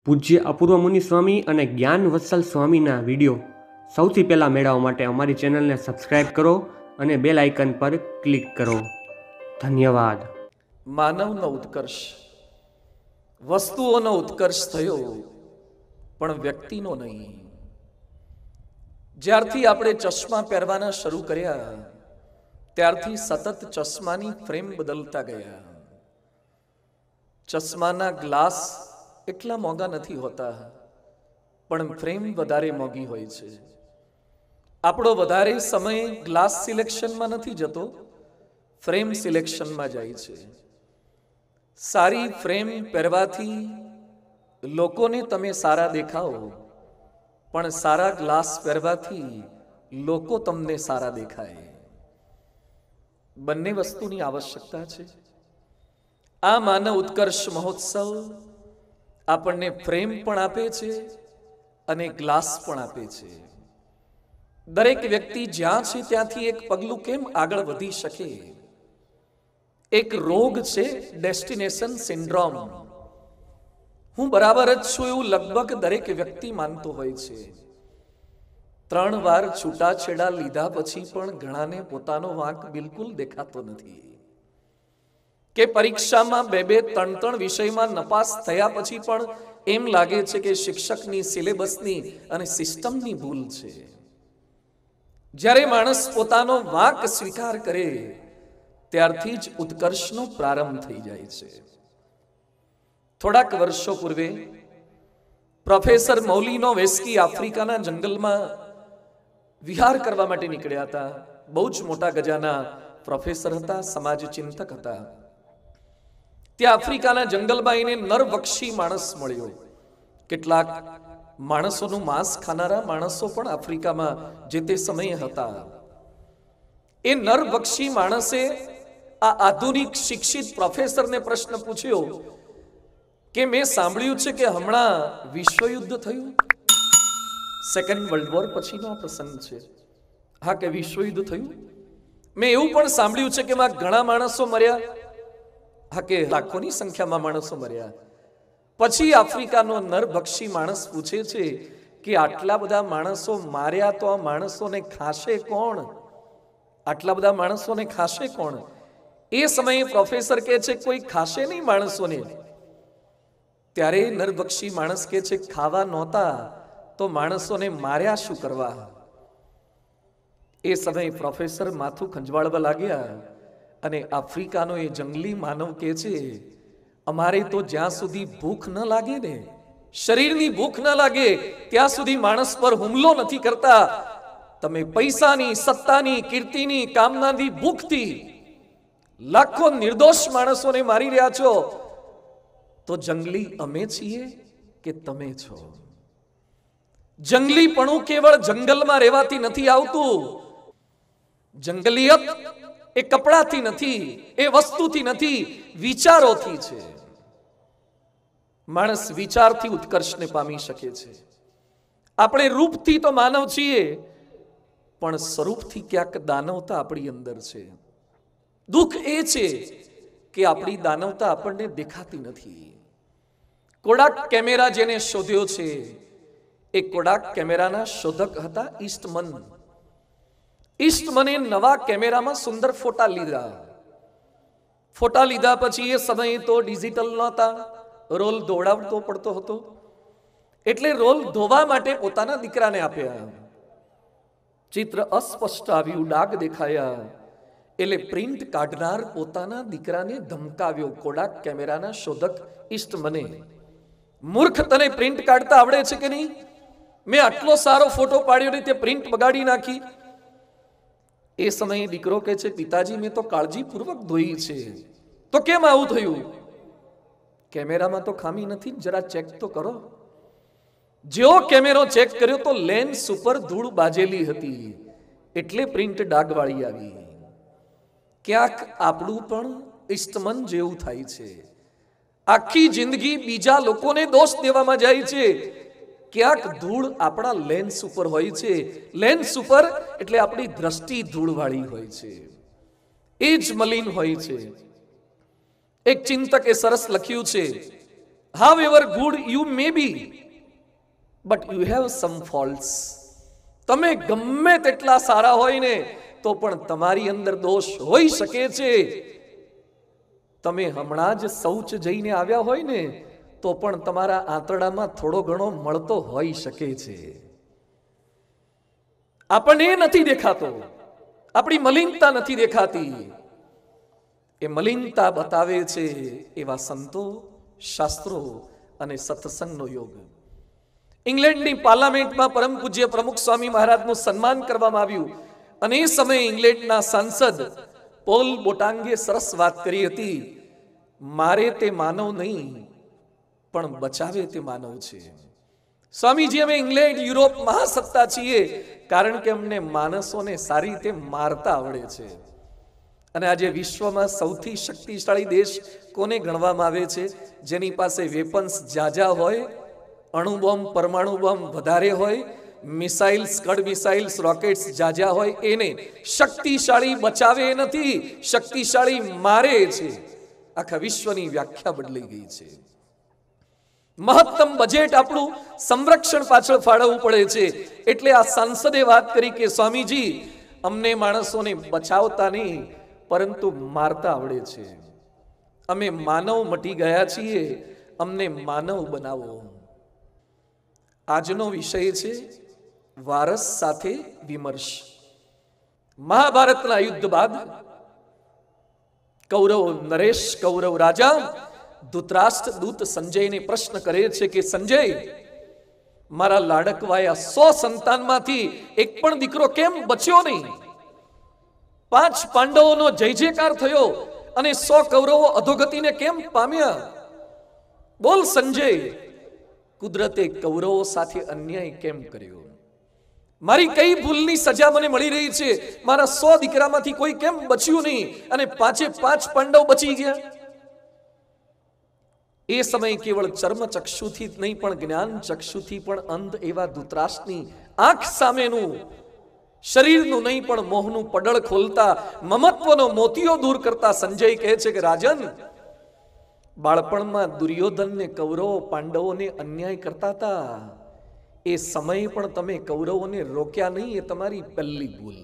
પૂજ્ય અપૂર્વ મુનિ સ્વામી અને જ્ઞાન વત્સલ સ્વામીના વિડીયો સૌથી પહેલાં મેળવવા માટે અમારી ચેનલને સબસ્ક્રાઇબ કરો અને બેલ આઇકન પર ક્લિક કરો. ધન્યવાદ. માનવનો ઉત્કર્ષ, વસ્તુઓનો ઉત્કર્ષ થયો પણ વ્યક્તિનો નહીં. જ્યારથી આપણે ચશ્મા પહેરવાના શરૂ કર્યા ત્યારથી સતત ચશ્માની ફ્રેમ બદલતા ગયા. ચશ્માના ગ્લાસ એટલા મોંઘા નથી હોતા, પણ ફ્રેમ વધારે મોંઘી હોય છે. આપણો વધારે સમય ગ્લાસ સિલેક્શનમાં નથી જતો, ફ્રેમ સિલેક્શનમાં જાય છે. સારી ફ્રેમ પહેરવાથી લોકોને તમે સારા દેખાઓ, પણ સારા ગ્લાસ પહેરવાથી લોકો તમને સારા દેખાય. બંને વસ્તુની આવશ્યકતા છે. આ માનવ ઉત્કર્ષ મહોત્સવ આપણને ફ્રેમ પણ આપે છે અને ગ્લાસ પણ આપે છે. દરેક વ્યક્તિ જ્યાં છે ત્યાંથી એક પગલું કેમ આગળ વધી શકે? એક રોગ છે ડેસ્ટિનેશન સિન્ડ્રોમ. હું બરાબર જ છું એવું લગભગ દરેક વ્યક્તિ માનતો હોય છે. 3 વાર છૂટાછેડા લીધા પછી પણ ઘણાને પોતાનો વાંક બિલકુલ દેખાતો નથી. કે પરીક્ષામાં 2-3 વિષયમાં નપાસ થયા પછી પણ એમ લાગે છે કે શિક્ષકની સિલેબસની અને સિસ્ટમની ભૂલ છે. જ્યારે માણસ પોતાનો વાંક સ્વીકાર કરે ત્યારથી જ ઉત્કર્ષનો પ્રારંભ થઈ જાય છે. થોડાક વર્ષો પૂર્વે પ્રોફેસર મૌલિનોવ્સ્કી આફ્રિકાના જંગલમાં વિહાર કરવા માટે નીકળ્યા હતા. બહુ જ મોટા ગજાના પ્રોફેસર હતા, સમાજ ચિંતક હતા. ત્યાં આફ્રિકાના જંગલમાં એને નરભક્ષી માણસ મળ્યો. કેટલાક માણસોનું માંસ ખાનારા માણસો પણ આફ્રિકામાં જે તે સમયે હતા. એ નરભક્ષી માણસે આ આધુનિક શિક્ષિત પ્રોફેસરને પ્રશ્ન પૂછ્યો કે મેં સાંભળ્યું છે કે હમણાં વિશ્વયુદ્ધ થયું. સેકન્ડ વર્લ્ડ વોર પછીનો આ પ્રસંગ છે. હા, કે વિશ્વયુદ્ધ થયું. મેં એવું પણ સાંભળ્યું છે કે એમાં ઘણા માણસો મર્યા. હા, કે લાખોની સંખ્યામાં માણસો મર્યા. પછી આફ્રિકાનો નરભક્ષી માણસ પૂછે છે કે આટલા બધા માણસો માર્યા તો આ માણસોને ખાશે કોણ? આટલા બધા માણસોને ખાશે કોણ? એ સમયે પ્રોફેસર કહે છે કોઈ ખાશે નહીં માણસોને. ત્યારે નરભક્ષી માણસ કહે છે ખાવા નહોતા તો માણસોને માર્યા શું કરવા? એ સમયે પ્રોફેસર માથું ખંજવાળવા લાગ્યા અને આફ્રિકાનો એ જંગલી માનવ કહે છે અમારે તો જ્યાં સુધી ભૂખ ન લાગે ને, શરીરની ભૂખ ન લાગે ત્યાં સુધી માણસ પર હુમલો નથી કરતા. તમે પૈસાની, સત્તાની, કીર્તિની કામનાની ભૂખથી લાખો નિર્દોષ માણસોને મારી રહ્યા છો. તો જંગલી અમે છીએ કે તમે છો? જંગલીપણું કેવળ જંગલમાં રહેવાથી નથી આવતું. જંગલિયત એ કપડાથી નથી, એ વસ્તુથી નથી, વિચારોથી છે. માણસ વિચારથી ઉત્કર્ષને પામી શકે છે. આપણે રૂપથી તો માનવ છીએ, પણ સ્વરૂપથી ક્યાંક દાનવતા આપણી અંદર છે. દુઃખ એ છે કે આપણી દાનવતા આપણને દેખાતી નથી. કોડાક કેમેરા જેને શોધ્યો છે એ કોડાક કેમેરાના શોધક હતા ઈસ્ટમન. ઈસ્ટમને નવા કેમેરામાં સુંદર ફોટા લીધા. ફોટા લીધા પછી એ સમયે તો ડિજિટલ નહોતા, રોલ દોડાવતો પડતો હતો. એટલે રોલ ધોવા માટે પોતાના દીકરાને આપ્યા. ચિત્ર અસ્પષ્ટ આવ્યું, ડાઘ દેખાયા. એટલે પ્રિન્ટ કાઢનાર પોતાના દીકરાને ધમકાવ્યો. કોડાક કેમેરાના શોધક ઈસ્ટમને, મૂર્ખ, તને પ્રિન્ટ કાઢતા આવડે છે કે નહીં? મેં આટલો સારો ફોટો પાડ્યો ને તે પ્રિન્ટ બગાડી નાખી. એ સમયે દીકરો કહે છે પિતાજી મેં તો કાળજીપૂર્વક ધોઈ છે. તો કેમ આવું થયું? કેમેરામાં તો ખામી નથી, જરા ચેક તો કરો. જેવો કેમેરો ચેક કર્યો તો લેન્સ ઉપર ધૂળ બાજેલી હતી, એટલે પ્રિન્ટ ડાઘવાળી આવી. ક્યાંક આપણું પણ ઈસ્ટમન જેવું થાય છે. આખી જિંદગી બીજા લોકોને દોષ દેવામાં જાય છે. ક્યાંક ધૂળ આપણા લેન્સ ઉપર હોય છે. લેન્સ ઉપર એટલે આપણી દ્રષ્ટિ ધૂળવાળી હોય છે, એ જ મલિન હોય છે. એક ચિંતકે સરસ લખ્યું છે However good you may be, but you have some faults. તમે ગમે તેટલા સારા હોય ને તો પણ તમારી અંદર દોષ હોઈ શકે છે. તમે હમણાં જ શૌચ જઈને આવ્યા હોય ને તો પણ તમારા આંતરડામાં થોડો ઘણો મળતો હોઈ શકે છે. આપણને એ નથી દેખાતો, આપણી મલિનતા નથી દેખાતી. એ મલિનતા બતાવે છે એવા સંતો, શાસ્ત્રો અને સત્સંગનો યોગ. ઇંગ્લેન્ડની પાર્લામેન્ટમાં પરમ પૂજ્ય પ્રમુખ સ્વામી મહારાજનું સન્માન કરવામાં આવ્યું અને એ સમયે ઇંગ્લેન્ડના સાંસદ પોલ બોટાંગે સરસ વાત કરી હતી. મારે તે માનવ નહીં પણ બચાવે તે માનવ છે. સ્વામીજી, અમે ઇંગ્લેન્ડ યુરોપ મહાસત્તા છીએ કારણ કે અમને માણસોને સારી રીતે મારતા આવડે છે. અને આજે વિશ્વમાં સૌથી શક્તિશાળી દેશ કોને ગણવામાં આવે છે? જેની પાસે વેપન્સ જાજા હોય, અણુબોમ્બ પરમાણુ બોમ્બ વધારે હોય, મિસાઇલ્સ સ્કડ મિસાઇલ્સ રોકેટ્સ જાજા હોય. એને શક્તિશાળી બચાવે નથી, શક્તિશાળી મારે છે. આખા વિશ્વની વ્યાખ્યા બદલાઈ ગઈ છે. મહત્તમ બજેટ આપણું સંરક્ષણ પાછળ ફાળવવું પડે છે. એટલે આ સાંસદે વાત કરી કે સ્વામીજી, અમને માણસોને બચાવતા નહીં પરંતુ મારતા આવડે છે. અમે માનવ મટી ગયા છીએ, અમને માનવ બનાવો. આજનો વિષય છે વારસ સાથે વિમર્શ. મહાભારતના યુદ્ધ બાદ કૌરવ નરેશ, કૌરવ રાજા ધૃતરાષ્ટ્ર દૂત સંજયને પ્રશ્ન કરે છે કે સંજય, મારા લાડકવાયા 100 સંતાનમાંથી એક પણ દીકરો કેમ બચ્યો નહીં? 5 પાંડવોનો જય જયકાર થયો અને 100 કૌરવો અધોગતિને કેમ પામ્યા? બોલ સંજય, કુદરતે કૌરવો સાથે અન્યાય કેમ કર્યો? મારી કઈ ભૂલની સજા મને મળી રહી છે? મારા 100 દીકરામાંથી કોઈ કેમ બચ્યું નહીં અને 5 પાંડવ બચી ગયા? એ સમય કેવળ ચર્મ ચક્ષુથી જ નહીં પણ જ્ઞાન ચક્ષુથી પણ અંધ એવા ધૃતરાષ્ટ્રની આંખ સામેનું, શરીરનું નહીં પણ મોહનું પડળ ખોલતા, મમત્વનો મોતિયો દૂર કરતા સંજય કહે છે કે રાજન, બાળપણમાં દુર્યોધનને કૌરવો પાંડવોને અન્યાય કરતા હતા. એ સમયે પણ તમે કૌરવોને રોક્યા નહીં. એ તમારી પહેલી ભૂલ.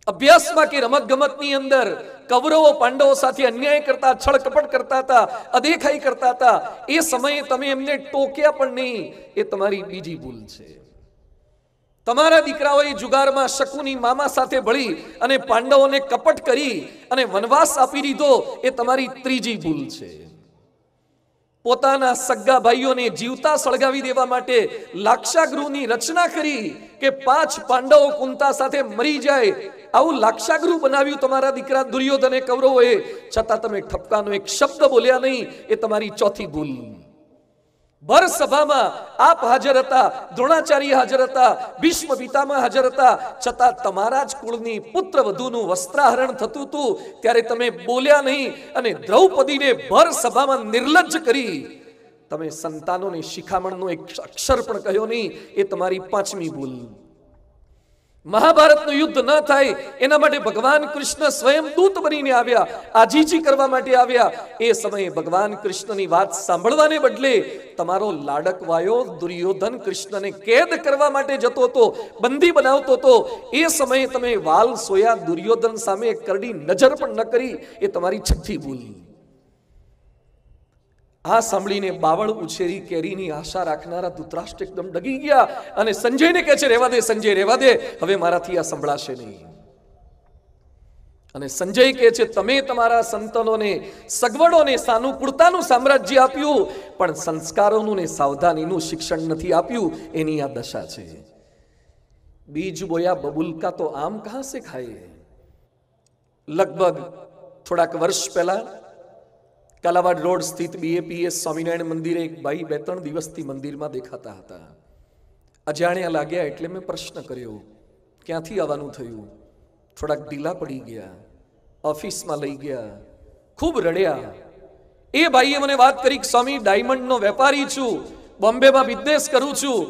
અભ્યાસમાં કે રમત ગમતની અંદર કૌરવો પાંડવો સાથે અન્યાય કરતા, છળ કપટ કરતા હતા, અદેખાઈ કરતા હતા. એ સમયે તમે એમને ટોક્યા પણ નહીં. એ તમારી બીજી ભૂલ છે. તમારા દીકરાઓએ જુગારમાં શકુની મામા સાથે ભળી અને પાંડવોને કપટ કરી અને વનવાસ આપી દીધો. એ તમારી ત્રીજી ભૂલ છે. પોતાના સગા ભાઈઓને જીવતા સળગાવી દેવા માટે લાક્ષાગૃહની રચના કરી કે 5 પાંડવો કુંતા સાથે મરી જાય. આવું લાક્ષાગૃહ બનાવ્યું તમારા દીકરા દુર્યોધને, કૌરવોએ. છતાં તમે ઠપકાનો એક શબ્દ બોલ્યા નહીં. એ તમારી ચોથી ભૂલ. ભર સભામાં આપ હાજર હતા, દ્રોણાચાર્ય હાજર હતા, ભીષ્મ પિતામહ હાજર હતા, છતાં તમારા જ કુળની પુત્ર વધુનું વસ્ત્રાહરણ થતું હતું ત્યારે તમે બોલ્યા નહીં અને દ્રૌપદીને ભર સભામાં નિર્લજ્જ કરી. તમે સંતાનોને શિખામણનો એક અક્ષર પણ કહ્યો નહીં. એ તમારી 5મી ભૂલ. મહાભારતનું યુદ્ધ ન થાય એના માટે ભગવાન કૃષ્ણ સ્વયં દૂત બનીને આવ્યા, આજીજી કરવા માટે આવ્યા. એ સમયે ભગવાન કૃષ્ણની વાત સાંભળવાને બદલે તમારો લાડકવાયો દુર્યોધન કૃષ્ણને કેદ કરવા માટે જતો હતો, બંદી બનાવતો હતો. એ સમયે તમે વાલ સોયા દુર્યોધન સામે કરડી નજર પણ ન કરી. એ તમારી 6ઠ્ઠી ભૂલ. આ સાંભળીને બાવળ ઉછેરી કેરીની આશા રાખનારા ધૃતરાષ્ટ્ર એકદમ ડગી ગયા અને સંજયને કહે છે, રહેવા દે સંજય, રહેવા દે, હવે મારાથી આ સંભળાશે નહીં. અને સંજય કહે છે, તમે તમારા સંતાનોને સગવડોને સાનુકૂળતાનું સામ્રાજ્ય આપ્યું પણ સંસ્કારોનું ને સાવધાનીનું શિક્ષણ નથી આપ્યું. એની આ દશા છે. બીજ બોયા બબુલ કા તો આમ કહા સે ખાએ. લગભગ થોડાક વર્ષ પહેલા કાલાવાડ રોડ સ્થિત BAPS સ્વામિનારાયણ મંદિરે એક ભાઈ 2-3 દિવસથી મંદિરમાં દેખાતા હતા. અજાણ્યા લાગ્યા એટલે મેં પ્રશ્ન કર્યો, ક્યાંથી આવવાનું થયું? થોડાક ઢીલા પડી ગયા, ઓફિસમાં લઈ ગયા, ખૂબ રડ્યા. એ ભાઈએ મને વાત કરી કે સ્વામી, ડાયમંડનો વેપારી છું, બોમ્બેમાં બિઝનેસ કરું છું.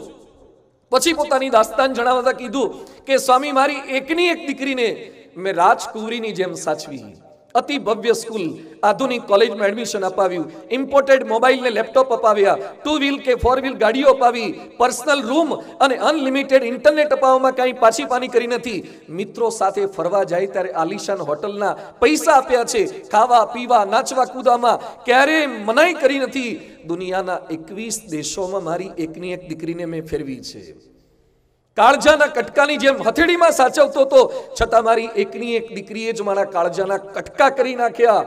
પછી પોતાની દાસ્તાન જણાવતા કીધું કે સ્વામી, મારી એકની એક દીકરીને મેં રાજકુંવરીની જેમ સાચવી, અતિ ભવ્ય સ્કૂલ, આધુનિક કોલેજમાં એડમિશન અપાવ્યું, ઇમ્પોર્ટેડ મોબાઈલ ને લેપટોપ અપાવ્યા, 2 વ્હીલ કે 4 વ્હીલ ગાડીઓ અપાવી, પર્સનલ રૂમ અને અનલિમિટેડ ઇન્ટરનેટ અપાવવામાં કાંઈ પાછી પાની કરી નથી. મિત્રો સાથે ફરવા જાય ત્યારે આલિશાન હોટલના પૈસા આપ્યા છે. ખાવા પીવા નાચવા કૂદવામાં ક્યારેય મનાઈ કરી નથી. દુનિયાના 21 દેશોમાં મારી એકની એક દીકરીને મેં ફેરવી છે. કાળજાના કટકાની જેમ હથેળીમાં સાચવતો હતો, છતાં મારી એકની એક દીકરીએ જ મારા કાળજાના કટકા કરી નાખ્યા.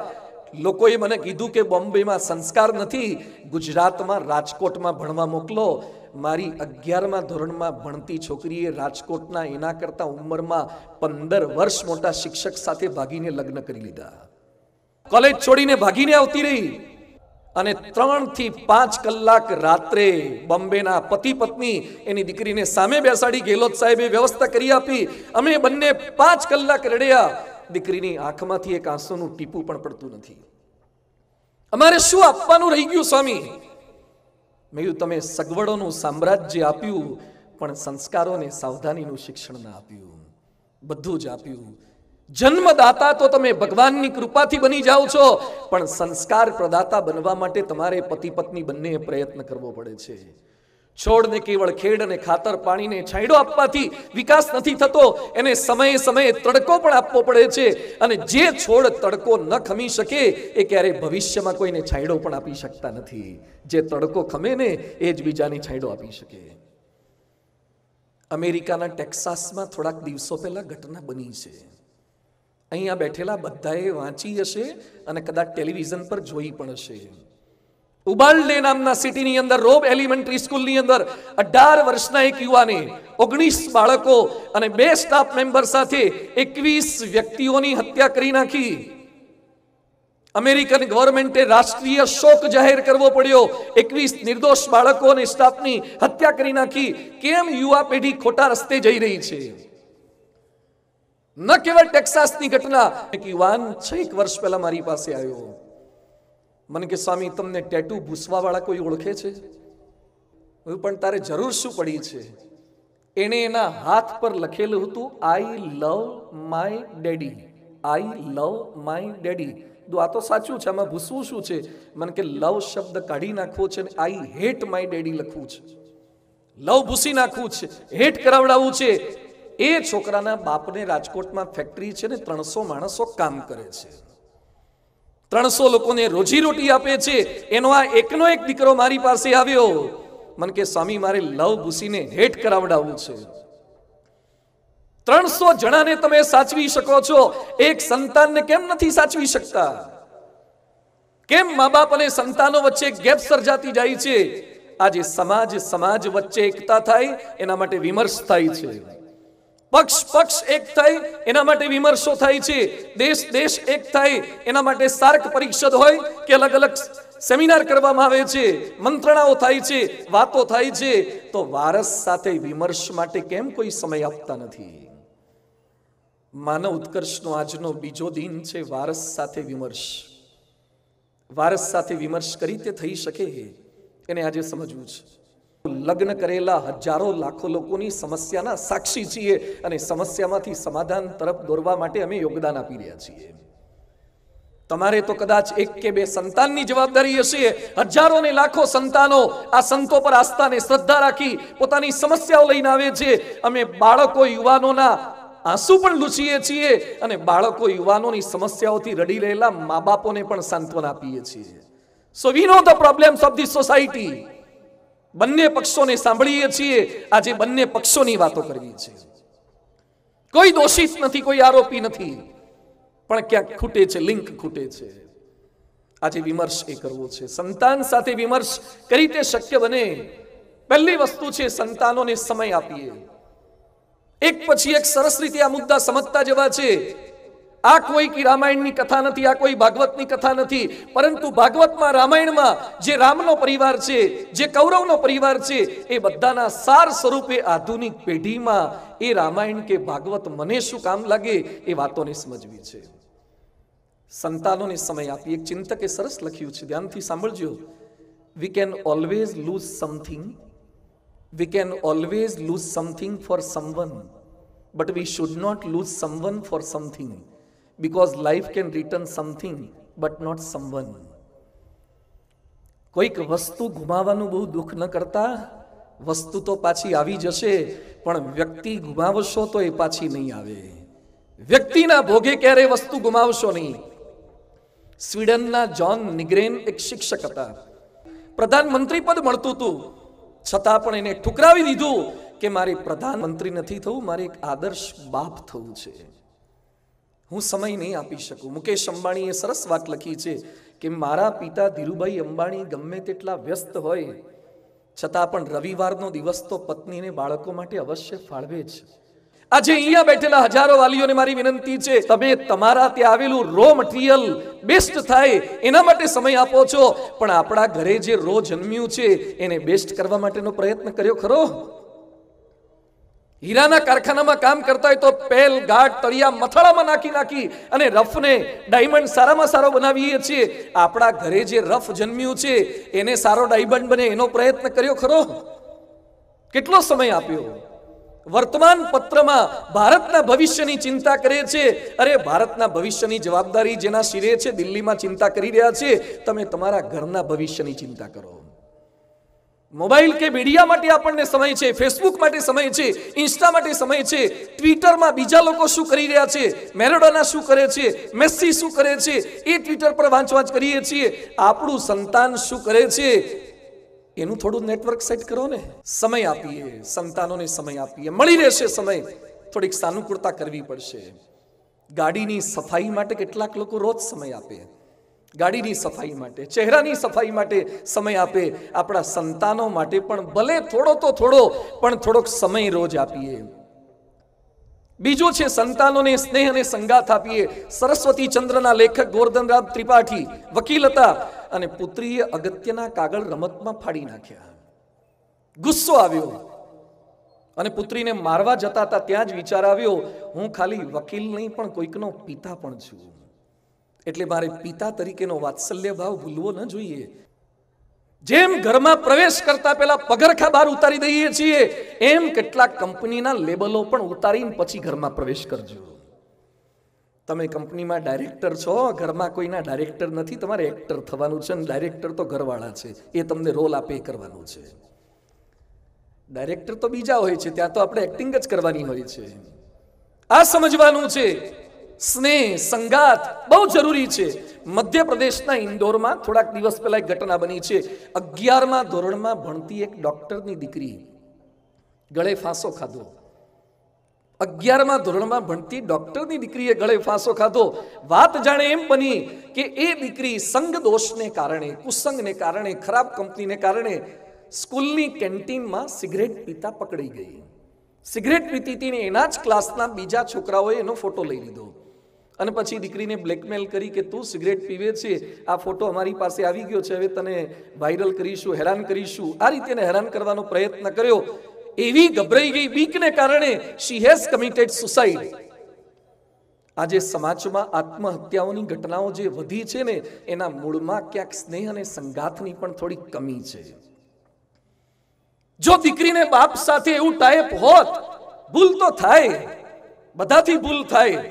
લોકોએ મને કીધું કે બોમ્બેમાં સંસ્કાર નથી, ગુજરાતમાં રાજકોટમાં ભણવા મોકલો. મારી 11મા ધોરણમાં ભણતી છોકરીએ રાજકોટના એના કરતા ઉંમરમાં 15 વર્ષ મોટા શિક્ષક સાથે ભાગીને લગ્ન કરી લીધા. કોલેજ છોડીને ભાગીને આવતી રહી અને 3 થી 5 કલાક રાત્રે બોમ્બેના પતિ પત્ની એની દીકરીને સામે બેસાડી ગેહલોત સાહેબે વ્યવસ્થા કરી આપી. અમે બંને 5 કલાક રડ્યા. દીકરીની આંખમાંથી એક આંસુનું ટીપું પણ પડતું નથી. અમારે શું આપવાનું રહી ગયું સ્વામી? મેં કીધું તમે સગવડોનું સામ્રાજ્ય આપ્યું, પણ સંસ્કારોને સાવધાનીનું શિક્ષણ ના આપ્યું. બધું જ આપ્યું. જન્મદાતા તો તમે ભગવાનની કૃપાથી બની જાઓ છો, પણ સંસ્કાર પ્રદાતા બનવા માટે તમારે પતિ પત્ની બંને પ્રયત્ન કરવો પડે છે. છોડને કેવળ ખેડ અને ખાતર પાણીને છાંયડો આપવાથી વિકાસ નથી થતો, એને સમયે સમયે તડકો પણ આપવો પડે છે. અને જે છોડ તડકો ન ખમી શકે એ ક્યારે ભવિષ્યમાં કોઈને છાંયડો પણ આપી શકતા નથી. જે તડકો ખમે ને એ જ બીજાની છાંયડો આપી શકે. અમેરિકાના ટેક્સાસમાં થોડાક દિવસો પહેલા ઘટના બની છે. અહીંયા બેઠેલા બધાએ વાંચી હશે અને કદાચ ટેલિવિઝન પર જોઈ પણ હશે. ઉબાલ્ડે નામના સિટીની અંદર રોબ એલિમેન્ટરી સ્કૂલની અંદર 18 વર્ષના એક યુવાને 19 બાળકો અને 2 સ્ટાફ મેમ્બર સાથે 21 વ્યક્તિઓની હત્યા કરી નાખી. અમેરિકન ગવર્મેન્ટે રાષ્ટ્રીય શોક જાહેર કરવો પડ્યો. 21 નિર્દોષ બાળકો અને સ્ટાફની હત્યા કરી નાખી. કેમ યુવા પેઢી ખોટા રસ્તે જઈ રહી છે? ન કેવળ ટેક્સાસની ઘટના, એક યુવાન 6 વર્ષ પહેલા મારી પાસે આવ્યો. મને કે સ્વામી તમને ટેટુ ભૂસવા વાળા કોઈ ઓળખે છે? પણ તારે જરૂર શું પડી છે? એને એના હાથ પર લખેલું હતું I love my daddy, I love my daddy. આ તો સાચું છે, આમાં ભૂસવું શું છે? મને કે લવ શબ્દ કાઢી નાખવો છે અને આઈ હેટ માય ડેડી લખવું છે. લવ ભૂસી નાખવું છે, હેટ કરાવડાવવું છે. એ છોકરાના બાપને રાજકોટમાં ફેક્ટરી છે ને 300 માણસો કામ કરે છે, 300 લોકોને રોજીરોટી આપે છે. એનો આ એકનો એક દીકરો મારી પાસે આવ્યો. મને કે સ્વામી મારે લવ ભૂસીને હેટ કરાવડાવવું છે. 300 જણાને તમે સાચવી શકો છો, એક સંતાનને કેમ નથી સાચવી શકતા? કેમ મા બાપ અને સંતાનો વચ્ચે ગેપ સર્જાતી જાય છે? આજે સમાજ વચ્ચે એકતા થાય એના માટે વિમર્શ થાય છે. પક્ષ એક થાય એના માટે વિમર્શો થાય છે. દેશ એક થાય એના માટે સાર્ક પરિષદ હોય કે અલગ અલગ સેમિનાર કરવામાં આવે છે, મંત્રણાઓ થાય છે, વાતો થાય છે. તો વારસ સાથે વિમર્શ માટે કેમ કોઈ સમય આપતા નથી? માનવ ઉત્કર્ષનો આજનો બીજો દિન છે વારસ સાથે વિમર્શ. વારસ સાથે વિમર્શ કઈ રીતે થઈ શકે એને આજે સમજવું છે. લગ્ન કરેલા હજારો લાખો લોકોની સમસ્યાના સાક્ષી છીએ અને સમસ્યામાંથી સમાધાન તરફ દોરવા માટે અમે યોગદાન આપી રહ્યા છીએ. તમારે તો કદાચ 1 કે 2 સંતાનની જવાબદારી હશે. હજારો ને લાખો સંતાનો આ સંતો પર આસ્થા અને શ્રદ્ધા રાખી પોતાની સમસ્યાઓ લઈને આવે છે. અમે બાળકો યુવાનોના આંસુ પણ લૂછીએ છીએ અને બાળકો યુવાનોની સમસ્યાઓથી રડી રહેલા મા બાપોને પણ સાંત્વના આપીએ છીએ. So we know the problems of the society. બંને પક્ષોને સાંભળીએ છીએ. આજે બંને પક્ષોની વાતો કરવી છે. કોઈ દોષિત નથી, કોઈ આરોપી નથી, પણ ક્યાંક ખૂટે છે, લિંક ખૂટે છે. આજે વિમર્શ એ કરવો છે. સંતાન સાથે વિમર્શ કઈ રીતે શક્ય બને? પહેલી વસ્તુ છે સંતાનોને સમય આપીએ. એક પછી એક સરસ રીતે આ મુદ્દા સમજતા જવા છે. આ કોઈ રામાયણની કથા નથી, આ કોઈ ભાગવતની કથા નથી, પરંતુ ભાગવતમાં રામાયણમાં જે રામનો પરિવાર છે, જે કૌરવનો પરિવાર છે, એ બધાના સાર સ્વરૂપે આધુનિક પેઢીમાં એ રામાયણ કે ભાગવત મને શું કામ લાગે એ વાતોને સમજવી છે. સંતાનોને સમય આપી. એક ચિંતકે સરસ લખ્યું છે, ધ્યાનથી સાંભળજો. We can always lose something, we can always lose something for someone, but we should not lose someone for something. because life can return something but not someone. કોઈક વસ્તુ ગુમાવવાનું બહુ દુઃખ ન કરતા, વસ્તુ તો પાછી આવી જશે, પણ વ્યક્તિ ગુમાવશો તો એ પાછી નહીં આવે. વ્યક્તિના ભોગે ક્યારે વસ્તુ ગુમાવશો નહીં. સ્વીડનના જ્હોન નિગ્રેન એક શિક્ષક હતા. પ્રધાનમંત્રી પદ મળતું હતું, છતાં પણ એને ઠુકરાવી દીધું કે મારે પ્રધાનમંત્રી નથી થવું, મારે એક આદર્શ બાપ થવું છે. હું સમય નહીં આપી શકું. મુકેશ અંબાણીએ સરસ વાત લખી છે કે મારા પિતા ધીરુભાઈ અંબાણી ગમે તેટલા વ્યસ્ત હોય છતાં પણ રવિવારનો દિવસ તો પત્નીને બાળકો માટે અવશ્ય ફાળવે જ. આજે અહીંયા બેઠેલા હજારો વાલીઓને મારી વિનંતી છે, તમે તમારા ત્યાં આવેલું રો મટીરિયલ બેસ્ટ થાય એના માટે સમય આપો છો, પણ આપણા ઘરે જે રો જન્મ્યું છે એને બેસ્ટ કરવા માટેનો પ્રયત્ન કર્યો ખરો? હીરાના કારખાનામાં કામ કરતા હોય તો પેલ ગાઢ તળિયા મથાળામાં નાખી અને રફને ડાયમંડ સારામાં સારો બનાવીએ છીએ. આપણા ઘરે જે રફ જન્મ્યું છે એને સારો ડાયમંડ બને એનો પ્રયત્ન કર્યો ખરો? કેટલો સમય આપ્યો? વર્તમાન પત્રમાં ભારતના ભવિષ્યની ચિંતા કરે છે. અરે ભારતના ભવિષ્યની જવાબદારી જેના શિરે છે, દિલ્હીમાં ચિંતા કરી રહ્યા છે. તમે તમારા ઘરના ભવિષ્યની ચિંતા કરો. મોબાઈલ કે મીડિયા માટે આપણને સમય છે, ફેસબુક માટે સમય છે, ઇન્સ્ટા માટે સમય છે, ટ્વિટરમાં બીજા લોકો શું કરી રહ્યા છે, મેરાડોના શું કરે છે, મેસી શું કરે છે, એ ટ્વિટર પર વાંચ કરીએ છીએ. આપણું સંતાન શું કરે છે એનું થોડું નેટવર્ક સેટ કરો ને. સમય આપીએ, સંતાનોને સમય આપીએ, મળી રહેશે સમય. થોડીક સાનુકૂળતા કરવી પડશે. ગાડીની સફાઈ માટે કેટલાક લોકો રોજ સમય આપે, ગાડીની સફાઈ માટે, ચહેરાની સફાઈ માટે સમય આપે. આપણા સંતાનો માટે પણ ભલે થોડો તો થોડો, પણ થોડોક સમય રોજ આપીએ. બીજું છે સંતાનોને સ્નેહ અને સંગાથ આપીએ. સરસ્વતી ચંદ્રના લેખક ગોરધનરામ ત્રિપાઠી વકીલ હતા અને પુત્રીએ અગત્યના કાગળ રમતમાં ફાડી નાખ્યા. ગુસ્સો આવ્યો અને પુત્રીને મારવા જતા હતા ત્યાં જ વિચાર આવ્યો, હું ખાલી વકીલ નહીં પણ કોઈકનો પિતા પણ છું, એટલે મારે પિતા તરીકેનો વાત્સલ્ય ભાવ ભૂલવો ન જોઈએ. જેમ ઘરમાં પ્રવેશ કરતા પહેલા પગરખા બહાર ઉતારી દઈએ છીએ, એમ કેટલાક કંપનીના લેબલો પણ ઉતારીને પછી ઘરમાં પ્રવેશ કરજો. તમે કંપનીમાં ડાયરેક્ટર છો, ઘરમાં કોઈના ડાયરેક્ટર નથી, તમારે એક્ટર થવાનું છે. ડાયરેક્ટર તો ઘરવાળા છે, એ તમને રોલ આપે એ કરવાનું છે. ડાયરેક્ટર તો બીજા હોય છે, ત્યાં તો આપણે એક્ટિંગ જ કરવાની હોય છે. આ સમજવાનું છે. સ્નેહ સંગાત બહુ જરૂરી છે. મધ્યપ્રદેશના ઇન્દોરમાં થોડાક દિવસ પહેલા એક ઘટના બની છે. 11મા ધોરણમાં ભણતી એક ડોક્ટરની દીકરી ગળે ફાંસો ખાધો. 11મા ધોરણમાં ભણતી ડોક્ટરની દીકરીએ ગળે ફાંસો ખાધો. વાત જાણે એમ બની કે એ દીકરી સંગ દોષને કારણે, કુસંગને કારણે, ખરાબ કંપનીને કારણે સ્કૂલની કેન્ટીનમાં સિગરેટ પીતા પકડાઈ ગઈ. સિગરેટ પીતી હતી, એના જ ક્લાસના બીજા છોકરાઓએ એનો ફોટો લઈ લીધો અને પછી દીકરીને બ્લેકમેલ કરી કે તું સિગરેટ પીવે છે, આ ફોટો અમારી પાસે આવી ગયો છે, હવે તને વાયરલ કરીશું, હેરાન કરીશું. આ રીતે એને હેરાન કરવાનો પ્રયત્ન કર્યો. એવી ગભરાઈ ગઈ બીકને કારણે શી હેઝ કમિટેડ સુસાઇડ. આજે સમાજમાં આત્મહત્યાઓની ઘટનાઓ જે વધી છે ને, એના મૂળમાં ક્યાંક સ્નેહ અને સંગાથની પણ થોડી કમી છે. જો દીકરીને બાપ સાથે એવું ટાઈપ હોત, ભૂલ તો થાય, બધાથી ભૂલ થાય,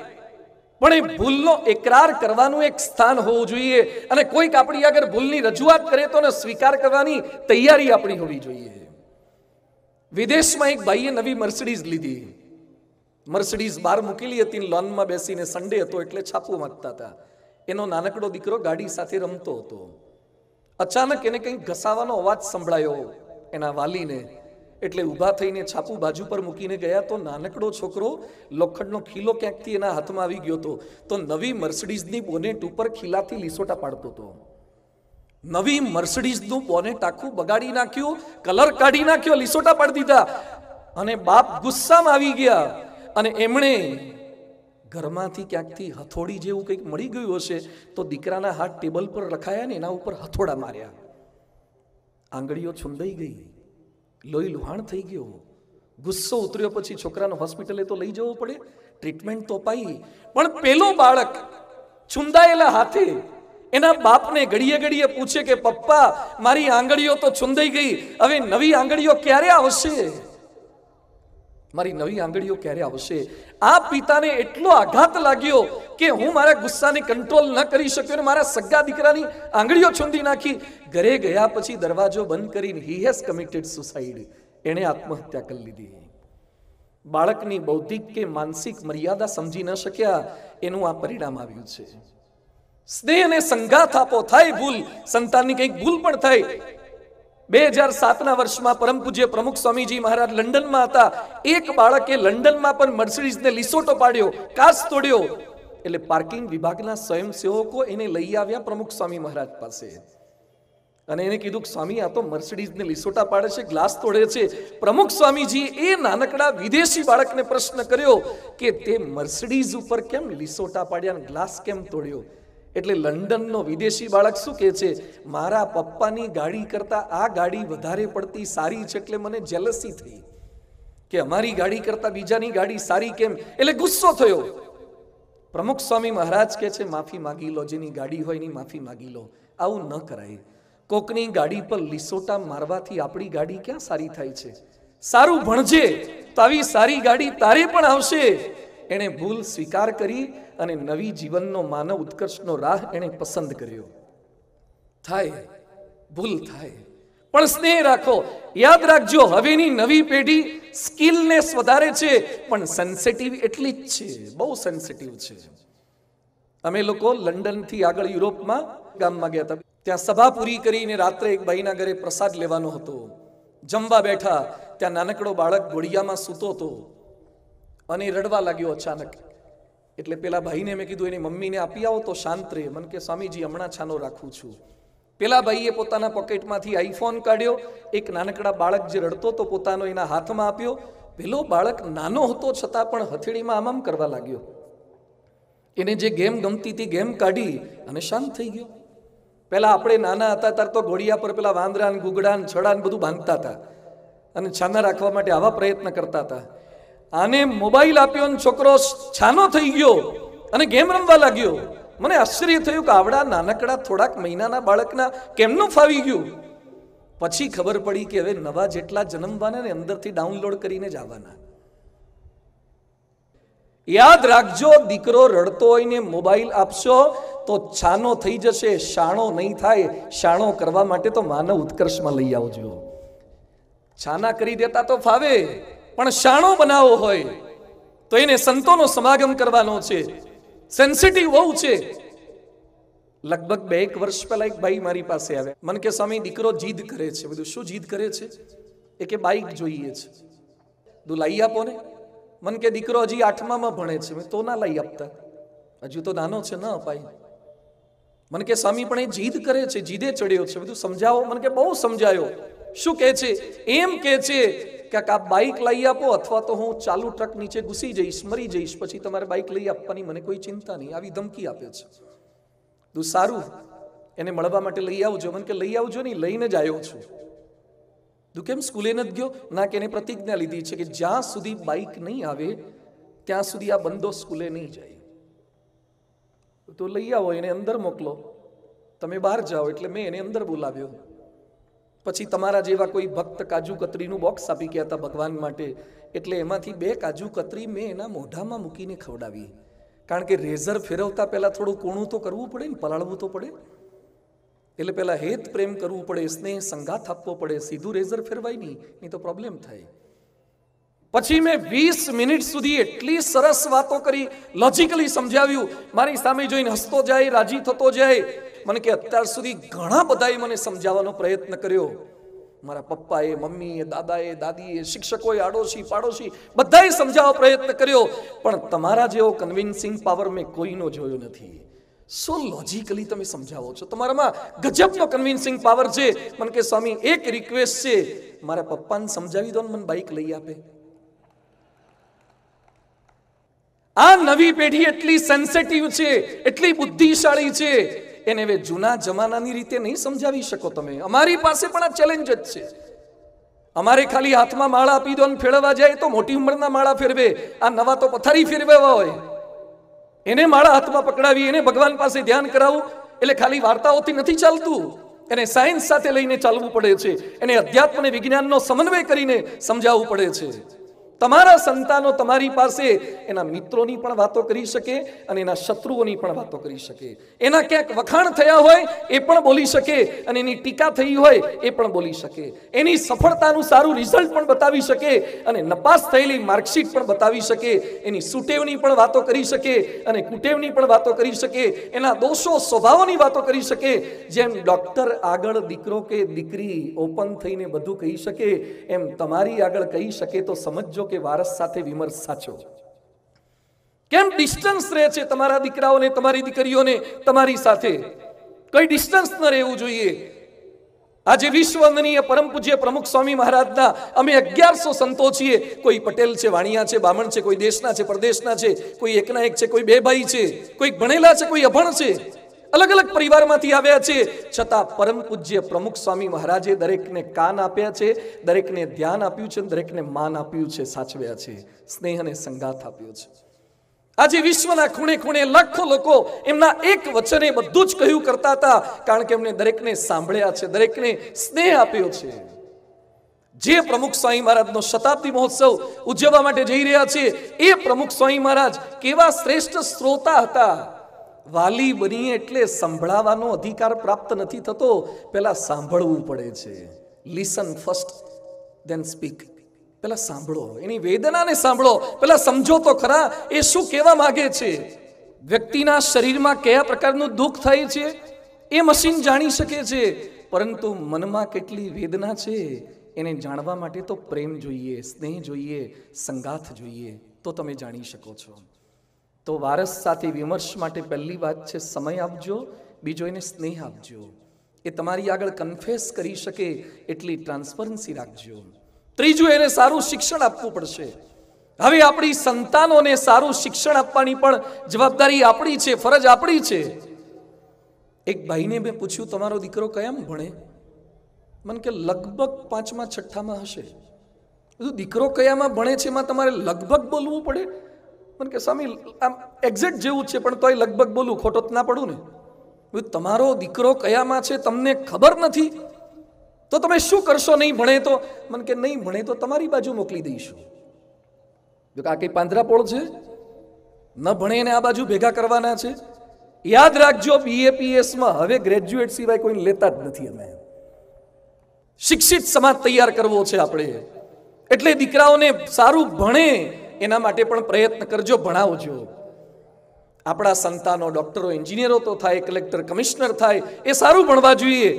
પણ એ ભૂલનો એકરાર કરવાનું એક સ્થાન હોવું જોઈએ. અને કોઈક આપણી આગળ ભૂલની રજૂઆત કરે તો એને સ્વીકાર કરવાની તૈયારી આપણી હોવી જોઈએ. વિદેશમાં એક ભાઈએ નવી મર્સિડીઝ લીધી. મર્સિડીઝ બહાર મૂકેલી હતી, લોનમાં બેસીને, સન્ડે હતો એટલે છાપું વાંચતા હતા. એનો નાનકડો દીકરો ગાડી સાથે રમતો હતો. અચાનક એને કંઈક ઘસાવાનો અવાજ સંભળાયો એના વાલીને, એટલે ઊભા થઈને છાપું બાજુ પર મૂકીને ગયા તો નાનકડો છોકરો લોખંડનો ખીલો ક્યાંકથી એના હાથમાં આવી ગયો હતો. તો નવી મર્સિડીઝની બોનેટ ઉપર ખીલાથી લીસોટા પાડતો હતો. નવી મર્સિડીઝનું બોનેટ આખું બગાડી નાખ્યું, કલર કાઢી નાખ્યો, લીસોટા પાડી દીધા. અને બાપ ગુસ્સામાં આવી ગયા અને એમણે ઘરમાંથી ક્યાંકથી હથોડી જેવું કંઈક મળી ગયું હશે તો દીકરાના હાથ ટેબલ પર રખાયા ને એના ઉપર હથોડા માર્યા. આંગળીઓ છુંદાઈ ગઈ, લોહી લુહાણ થઈ ગયો. ગુસ્સો ઉતર્યો પછી છોકરાને હોસ્પિટલે તો લઈ જવો પડે, ટ્રીટમેન્ટ તો અપાઈ. પણ પેલો બાળક છુંદાયેલા હાથે એના બાપને ઘડીએ ઘડીએ પૂછે કે પપ્પા મારી આંગળીઓ તો છુંદાઈ ગઈ, હવે નવી આંગળીઓ ક્યારે આવશે? મારી નવી આંગળીઓ ક્યારે આવશે? આ પિતાને એટલો આઘાત લાગ્યો કે હું મારા ગુસ્સાને કંટ્રોલ ન કરી શક્યો અને મારા સગા દીકરાની આંગળીઓ છૂંદી નાખી. ઘરે ગયા પછી દરવાજો બંધ કરીને હી હેઝ કમિટેડ સુસાઇડ, એણે આત્મહત્યા કરી લીધી. બાળકની બૌદ્ધિક કે માનસિક મર્યાદા સમજી ન શક્યા, એનું આ પરિણામ આવ્યું છે. સ્નેહ અને સંગાથ આપો, થાય ભૂલ, સંતાનની કંઈક ભૂલ પણ થાય. 2007ના વર્ષમાં પરમ પૂજ્ય પ્રમુખ સ્વામીજી મહારાજ લંડનમાં હતા. એક બાળકે લંડનમાં પણ મર્સિડીઝને લીસોટો પાડ્યો, કાચ તોડ્યો. એટલે પાર્કિંગ વિભાગના સ્વયંસેવકો એને લઈ આવ્યા પ્રમુખ સ્વામી મહારાજ પાસે અને એને કીધું કે સ્વામી, આ તો મર્સિડીઝને લીસોટા પાડે છે, ગ્લાસ તોડે છે. પ્રમુખ સ્વામીજી એ નાનકડા વિદેશી બાળકને પ્રશ્ન કર્યો કે તે મર્સિડીઝ ઉપર કેમ લીસોટા પાડ્યા અને ગ્લાસ કેમ તોડ્યો? એટલે લંડનનો વિદેશી બાળક શું કહે છે, મારા પપ્પાની ગાડી કરતા આ ગાડી વધારે પડતી સારી છે એટલે મને જેલસી થઈ કે અમારી ગાડી કરતા બીજાની ગાડી સારી કેમ? એટલે ગુસ્સો થયો. પ્રમુખ સ્વામી મહારાજ કહે છે, માફી માગી લો, જેની ગાડી હોય એની માફી માગી લો. આવું ન કરાય. કોકની ગાડી પર લીસોટા મારવાથી આપણી ગાડી ક્યાં સારી થાય છે? સારું ભણજે તો આવી સારી ગાડી તારે પણ આવશે. એણે ભૂલ સ્વીકાર કરી અને નવી જીવનનો માનવ ઉત્કર્ષનો રાહ એણે પસંદ કર્યો. થાય ભૂલ થાય, પણ સ્નેહ રાખો. યાદ રાખજો, હવેની નવી પેઢી સ્કિલનેસ વધારે છે પણ સેન્સિટિવ એટલી જ છે, બહુ સેન્સિટિવ છે. અમે લોકો લંડનથી આગળ યુરોપમાં ગામમાં ગયા હતા. ત્યાં સભા પૂરી કરીને રાત્રે એક ભાઈના ઘરે પ્રસાદ લેવાનો હતો. જમવા બેઠા, ત્યાં નાનકડો બાળક ઘોડિયામાં સૂતો હતો અને રડવા લાગ્યો અચાનક. એટલે પેલા ભાઈને મેં કીધું એની મમ્મીને આપી આવો તો શાંત રહે. મને કે સ્વામીજી હમણાં છાનો રાખું છું. પેલા ભાઈએ પોતાના પોકેટમાંથી આઈફોન કાઢ્યો, એક નાનકડા બાળક જે રડતો તો પોતાનો એના હાથમાં આપ્યો. પેલો બાળક નાનો હતો છતાં પણ હથેળીમાં આમ કરવા લાગ્યો. એને જે ગેમ ગમતી હતી ગેમ કાઢી અને શાંત થઈ ગયો. પેલા આપણે નાના હતા ત્યારે તો ઘોડિયા પર પેલા વાંદરા ને ગુગડા ને છડા ને બધું બાંધતા હતા અને છાના રાખવા માટે આવા પ્રયત્ન કરતા હતા. આને મોબાઈલ આપ્યો અને છોકરો છાનો થઈ ગયો અને ગેમ રમવા લાગ્યો. મને આશ્ચર્ય થયું કે આવડા નાનકડા થોડાક મહિનાના બાળકના કેમનું ફાવી ગયું. પછી ખબર પડી કે હવે નવા જેટલા જન્મવાના ને અંદરથી ડાઉનલોડ કરીને જ આવવાના. યાદ રાખજો, દીકરો રડતો હોય ને મોબાઈલ આપશો તો છાનો થઈ જશે, શાણો નહીં થાય. શાણો કરવા માટે તો માનવ ઉત્કર્ષમાં લઈ આવજો. છાના કરી દેતા તો ફાવે, પણ શાણો બનાવવો હોય તો એને સંતોનો સમાગમ કરવાનો છે. સેન્સિટિવ બહુ છે. લગભગ 2 વર્ષ પહેલા એક ભાઈ મારી પાસે આવ્યા. મને કે સ્વામી, દીકરો જીદ કરે છે. બધું શું જીદ કરે છે? એ કે બાઈક જોઈએ છે. બધું લઈ આપો ને. મને કે દીકરો હજી 8મામાં ભણે છે. મેં તો ના લઈ આપતા, હજુ તો નાનો છે, ન અપાય. મને કે સ્વામી પણ એ જીદ કરે છે, જીદે ચડ્યો છે, બધું સમજાવો. મને કે બહુ સમજાયો. શું કહે છે? એમ કહે છે કે આ બાઈક લઈ આપો અથવા તો હું ચાલુ ટ્રક નીચે ઘૂસી જઈશ, મરી જઈશ, પછી તમારે બાઈક લઈ આપવાની મને કોઈ ચિંતા નહીં. આવી ધમકી આપે છે. તું સારું, એને મળવા માટે લઈ આવજો. મને કે લઈ આવજો નહીં, લઈને જ આવ્યો છું. તું કેમ સ્કૂલે નથી ગયો? ના, કે એને પ્રતિજ્ઞા લીધી છે કે જ્યાં સુધી બાઈક નહીં આવે ત્યાં સુધી આ બંદો સ્કૂલે નહીં જાય. તો લઈ આવો, એને અંદર મોકલો, તમે બહાર જાઓ. એટલે મેં એને અંદર બોલાવ્યો. પછી તમારા જેવા કોઈ ભક્ત કાજુ કતરીનું બોક્સ આપી ગયા હતા ભગવાન માટે. એટલે એમાંથી 2 કાજુ કતરી મેં એના મોઢામાં મૂકીને ખવડાવી. કારણ કે રેઝર ફેરવતા પહેલા થોડું કોણું તો કરવું પડે ને, પલાળવું તો પડે. એટલે પહેલા હેત પ્રેમ કરવું પડે, સ્નેહ સંગાથ આપવો પડે. સીધું રેઝર ફેરવાય નહીં તો પ્રોબ્લેમ થાય. પછી મેં 20 મિનિટ સુધી એટલી સરસ વાતો કરી, લોજિકલી સમજાવ્યું. મારી સામે જોઈને હસતો જાય, રાજી થતો જાય. મને કે અત્યાર સુધી ઘણા બધાએ મને સમજાવવાનો પ્રયત્ન કર્યો. મારા પપ્પાએ, મમ્મીએ, દાદાએ, દાદીએ, શિક્ષકોએ, આડોશી પાડોશી બધાએ સમજાવવાનો પ્રયત્ન કર્યો, પણ તમારા જેવો કન્વિન્સિંગ પાવર મેં કોઈનો જોયો નથી. સો લોજિકલી તમે સમજાવો છો, તમારામાં ગજબનો કન્વિન્સિંગ પાવર છે. મને કે સ્વામી, એક રિક્વેસ્ટ છે, મારા પપ્પાને સમજાવી દો ને મને બાઈક લઈ આપે. આ નવી પેઢી એટલી સેન્સિટિવ છે, એટલી બુદ્ધિશાળી છે, એને હવે જૂના જમાનાની રીતે નહીં સમજાવી શકો તમે. અમારી પાસે પણ આ ચેલેન્જ જ છે. અમારે ખાલી હાથમાં માળા આપી દો ને ફેરવવા જાય તો મોટી ઉંમરના માળા ફેરવે. આ નવા તો પથારી ફેરવવા હોય. એને માળા હાથમાં પકડાવી, એને ભગવાન પાસે ધ્યાન કરાવવું. એટલે ખાલી વાર્તાઓથી નથી ચાલતું, એને સાયન્સ સાથે લઈને ચાલવું પડે છે. એને અધ્યાત્મ અને વિજ્ઞાનનો સમન્વય કરીને સમજાવવું પડે છે. તમારા સંતાનો તમારી પાસે એના મિત્રોની પણ વાતો કરી શકે અને એના શત્રુઓની પણ વાતો કરી શકે. એના ક્યાંક વખાણ થયા હોય એ પણ બોલી શકે અને એની ટીકા થઈ હોય એ પણ બોલી શકે. એની સફળતાનું સારું રિઝલ્ટ પણ બતાવી શકે અને નપાસ થયેલી માર્કશીટ પણ બતાવી શકે. એની સુટેવની પણ વાતો કરી શકે અને કુટેવની પણ વાતો કરી શકે. એના દોષો સ્વભાવોની વાતો કરી શકે. જેમ ડોક્ટર આગળ દીકરો કે દીકરી ઓપન થઈને બધું કહી શકે, એમ તમારી આગળ કહી શકે તો સમજો કે વારસ સાથે વિમર્શ સાચો. કેમ ડિસ્ટન્સ રહે છે તમારા દીકરાઓને, તમારી દીકરીઓને તમારી સાથે? કઈ ડિસ્ટન્સ ન રહેવું જોઈએ. આજે વિશ્વ વંદનીય પરમ પૂજ્ય પ્રમુખ સ્વામી મહારાજના અમે 1100 સંતો છીએ. કોઈ પટેલ છે, વાણિયા છે, બામણ છે, કોઈ દેશના છે, પરદેશના છે, કોઈ એકના એક છે, કોઈ બે ભાઈ છે, કોઈ ભણેલા છે, કોઈ અભણ છે, અલગ અલગ પરિવારમાંથી આવ્યા છે. છતાં પરમ પૂજ્ય પ્રમુખ સ્વામી મહારાજે દરેકને કાન આપ્યા છે, દરેકને ધ્યાન આપ્યું છે, દરેકને માન આપ્યું છે, સાચવ્યા છે, સ્નેહ અને સંગાથ આપ્યો છે. આજે વિશ્વના ખૂણે ખૂણે લાખો લોકો એમના એક વચને બધું જ કહ્યું કરતા હતા, કારણ કે એમને દરેકને સાંભળ્યા છે, દરેકને સ્નેહ આપ્યો છે. જે પ્રમુખ સ્વામી મહારાજનો શતાબ્દી મહોત્સવ ઉજવવા માટે જઈ રહ્યા છે, એ પ્રમુખ સ્વામી મહારાજ કેવા શ્રેષ્ઠ શ્રોતા હતા. વાલી બનીએ એટલે સંભળાવાનો અધિકાર પ્રાપ્ત નથી થતો, પહેલા સાંભળવું પડે છે. Listen first then speak. પહેલા સાંભળો, એની વેદનાને સાંભળો, પહેલા સમજો તો ખરા એ શું કહેવા માંગે છે. વ્યક્તિના શરીરમાં કયા પ્રકારનું દુઃખ થાય છે એ મશીન જાણી શકે છે, પરંતુ મનમાં કેટલી વેદના છે એને જાણવા માટે તો પ્રેમ જોઈએ, સ્નેહ જોઈએ, સંગાથ જોઈએ, તો તમે જાણી શકો છો. તો વારસ સાથે વિમર્શ માટે પહેલી વાત છે સમય આપજો, બીજો એને સ્નેહ આપજો. એ તમારી આગળ કન્ફેસ કરી શકે એટલી ટ્રાન્સપરન્સી રાખજો. ત્રીજું, એને સારું શિક્ષણ આપવું પડશે. હવે આપણી સંતાનોને સારું શિક્ષણ આપવાની પણ જવાબદારી આપણી છે, ફરજ આપણી છે. એક ભાઈને મેં પૂછ્યું, તમારો દીકરો કયામાં ભણે? મને કે લગભગ 5મા 6ઠામાં હશે. દીકરો કયામાં ભણે છે એમાં તમારે લગભગ બોલવું પડે? મને કે સ્વામી આમ એક્ઝેક્ટ જેવું છે, પણ તોય લગભગ બોલું, ખોટો જ ના પડું ને. તમારો દીકરો કયામાં છે તમને ખબર નથી તો તમે શું કરશો? નહીં ભણે તો? મને કે નહીં ભણે તો તમારી બાજુ મોકલી દઈશું. જો આ કઈ પાંદરાપોળ છે? ન ભણે એને આ બાજુ ભેગા કરવાના છે. યાદ રાખજો, BAPS માં હવે ગ્રેજ્યુએટ સિવાય કોઈ લેતા જ નથી. અમે શિક્ષિત સમાજ તૈયાર કરવો છે આપણે, એટલે દીકરાઓને સારું ભણે એના માટે પણ પ્રયત્ન કરજો, ભણાવજો. આપણા સંતાનો ડોક્ટરો, એન્જિનિયરો તો થાય, કલેક્ટર, કમિશનર થાય, એ સારું ભણવા જોઈએ.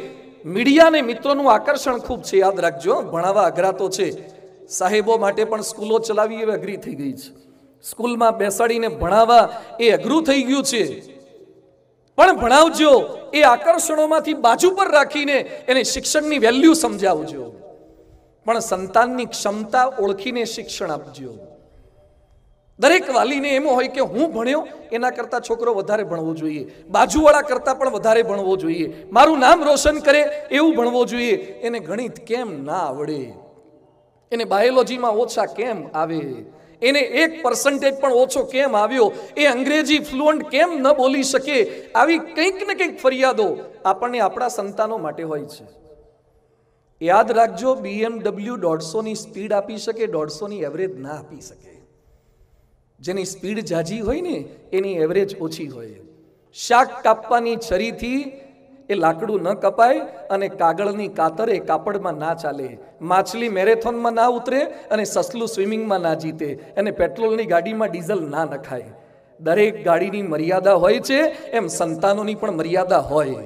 મીડિયા અને મિત્રોનું આકર્ષણ ખૂબ છે, યાદ રાખજો. ભણાવવા અઘરા તો છે. સાહેબો માટે પણ સ્કૂલો ચલાવી એવી અઘરી થઈ ગઈ છે. સ્કૂલમાં બેસાડીને ભણાવવા એ અઘરું થઈ ગયું છે. પણ ભણાવજો, એ આકર્ષણોમાંથી બાજુ પર રાખીને એને શિક્ષણની વેલ્યુ સમજાવજો. પણ સંતાનની ક્ષમતા ઓળખીને શિક્ષણ આપજો. દરેક વાલીને એમ હોય કે હું ભણ્યો એના કરતા છોકરો વધારે ભણવો જોઈએ, બાજુવાળા કરતા પણ વધારે ભણવો જોઈએ, મારું નામ રોશન કરે એવું ભણવો જોઈએ. એને ગણિત કેમ ના આવડે? એને બાયોલોજીમાં ઓછા કેમ આવે? એને 1% પણ ઓછો કેમ આવ્યો? એ અંગ્રેજી ફ્લુઅન્ટ કેમ ન બોલી શકે? આવી કંઈક ને કંઈક ફરિયાદો આપણને આપણા સંતાનો માટે હોય છે. યાદ રાખજો, BMW 150ની સ્પીડ આપી શકે, 150ની એવરેજ ના આપી શકે. જેની સ્પીડ જાજી હોય ને એની એવરેજ ઓછી હોય. શાક કાપવાની છરીથી એ લાકડું ન કપાય અને કાગળની કાતર એ કાપડમાં ના ચાલે. માછલી મેરેથોનમાં ના ઉતરે અને સસલું સ્વિમિંગમાં ના જીતે, અને પેટ્રોલની ગાડીમાં ડીઝલ ના નખાય. દરેક ગાડીની મર્યાદા હોય છે, એમ સંતાનોની પણ મર્યાદા હોય.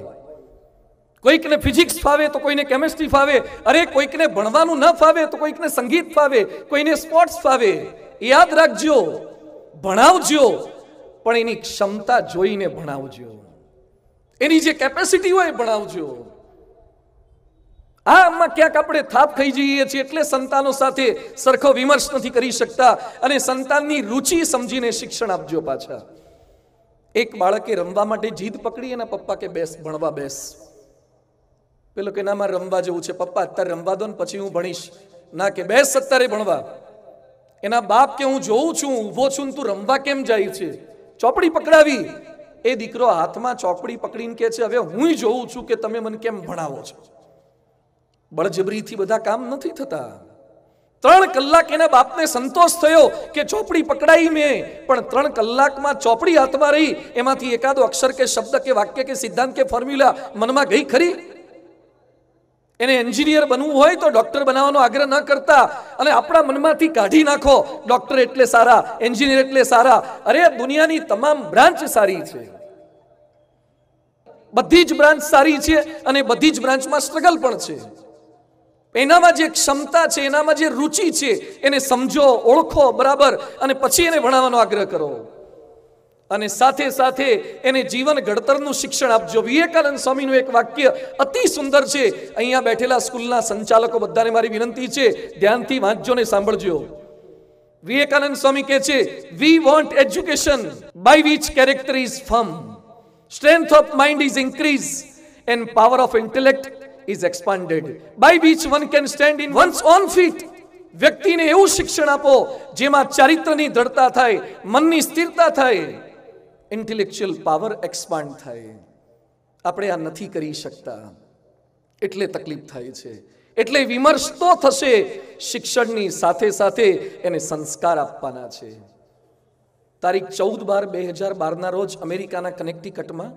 કોઈકને ફિઝિક્સ ફાવે તો કોઈને કેમિસ્ટ્રી ફાવે. અરે કોઈકને ભણવાનું ન ફાવે તો કોઈકને સંગીત ફાવે, કોઈને સ્પોર્ટ્સ ફાવે. યાદ રાખજો, ભણાવજો, પણ એની ક્ષમતા જોઈને ભણાવજો. એની જે કેપેસિટી હોય ભણાવજો. આમાં ક્યાંક આપણે થાપ ખાઈ જઈએ છીએ, એટલે સંતાનો સાથે સરખો વિમર્શ નથી કરી શકતા. અને સંતાનની રુચિ સમજીને શિક્ષણ આપજો. પાછા એક બાળકે રમવા માટે જીદ પકડી, એના પપ્પા કે બેસ, ભણવા બેસ. પેલો કે ના, મારે રમવા જવું છે. પપ્પા અત્યારે રમવા દો ને પછી હું ભણીશ. ના, કે બેસ અત્યારે ભણવા. એના બાપ કે હું જોઉં છું, ઊભો છું, તું રમવા કેમ જાય છે? ચોપડી પકડાવી. એ દીકરો હાથમાં ચોપડી પકડીને કે છે, હવે હું જોઉં છું કે તમે મને કેમ ભણાવો છો. બળજબરીથી બધા કામ નથી થતા. 3 કલાક એના બાપને સંતોષ થયો કે ચોપડી પકડાઈ મેં, પણ 3 કલાકમાં ચોપડી હાથમાં રહી, એમાંથી એકાદો અક્ષર કે શબ્દ કે વાક્ય કે સિદ્ધાંત કે ફોર્મ્યુલા મનમાં ગઈ ખરી? એને એન્જિનિયર બનવું હોય તો ડોક્ટર બનાવવાનો આગ્રહ ન કરતા અને આપણા મનમાંથી કાઢી નાખો ડોક્ટર એટલે સારા, એન્જિનિયર એટલે સારા. અરે દુનિયાની તમામ બ્રાન્ચ સારી છે, બધી જ બ્રાન્ચ સારી છે અને બધી જ બ્રાન્ચમાં સ્ટ્રગલ પણ છે. એનામાં જે ક્ષમતા છે, એનામાં જે રુચિ છે, એને સમજો, ઓળખો બરાબર અને પછી એને ભણાવવાનો આગ્રહ કરો અને સાથે સાથે એને જીવન ઘડતરનું શિક્ષણ આપજો. વિવેકાનંદ સ્વામીનું એક વાક્ય અતિ સુંદર છે. અહીંયા બેઠેલા સ્કૂલના સંચાલકો બધાને મારી વિનંતી છે, ધ્યાનથી વાંચજો ને સાંભળજો. વિવેકાનંદ સ્વામી કહે છે, we want education by which character is firm, strength of mind is increased and power of intellect is expanded, by which one can stand in one's own feet. વ્યક્તિને એવું શિક્ષણ આપો જેમાં ચારિત્રની દ્રઢતા થાય, મનની સ્થિરતા થાય, ઇન્ટેલેક્ચ્યુઅલ પાવર એક્સપાન્ડ થાય. આપણે આ નથી કરી શકતા એટલે તકલીફ થાય છે. એટલે વિમર્શ તો થશે, શિક્ષણની સાથે સાથે એને સંસ્કાર આપવાના છે. તારીખ 14/12/2012 રોજ અમેરિકાના કનેક્ટિકટમાં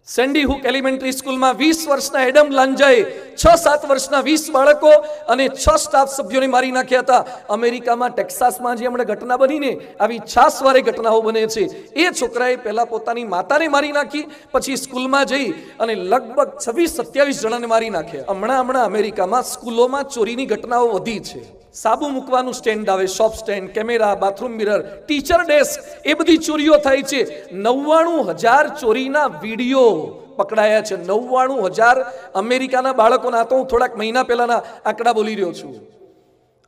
સેન્ડી હુક એલિમેન્ટરી સ્કૂલમાં 20 વર્ષના એડમ લાંજાએ 6-7 વર્ષના 20 બાળકો અને 6 સ્ટાફ સભ્યોને મારી નાખ્યા હતા. અમેરિકામાં ટેક્સાસમાં જે હમણાં ઘટના બનીને આવી છાસવારે ઘટનાઓ બને છે. એ છોકરાએ પહેલા પોતાની માતાને મારી નાખી, પછી સ્કૂલમાં જઈ અને લગભગ 26-27 જણાને મારી નાખ્યા. હમણાં અમેરિકામાં સ્કૂલોમાં ચોરીની ઘટનાઓ વધી છે. સાબુ મૂકવાનું સ્ટેન્ડ આવે, soap stand, camera, bathroom mirror, teacher desk, એ બધી ચોરીઓ થાય છે. 99,000 ચોરીના વિડીયો પકડાયા છે. 99,000 અમેરિકાના બાળકોના. તો હું થોડાક મહિના પહેલાના આંકડા બોલી રહ્યો છું.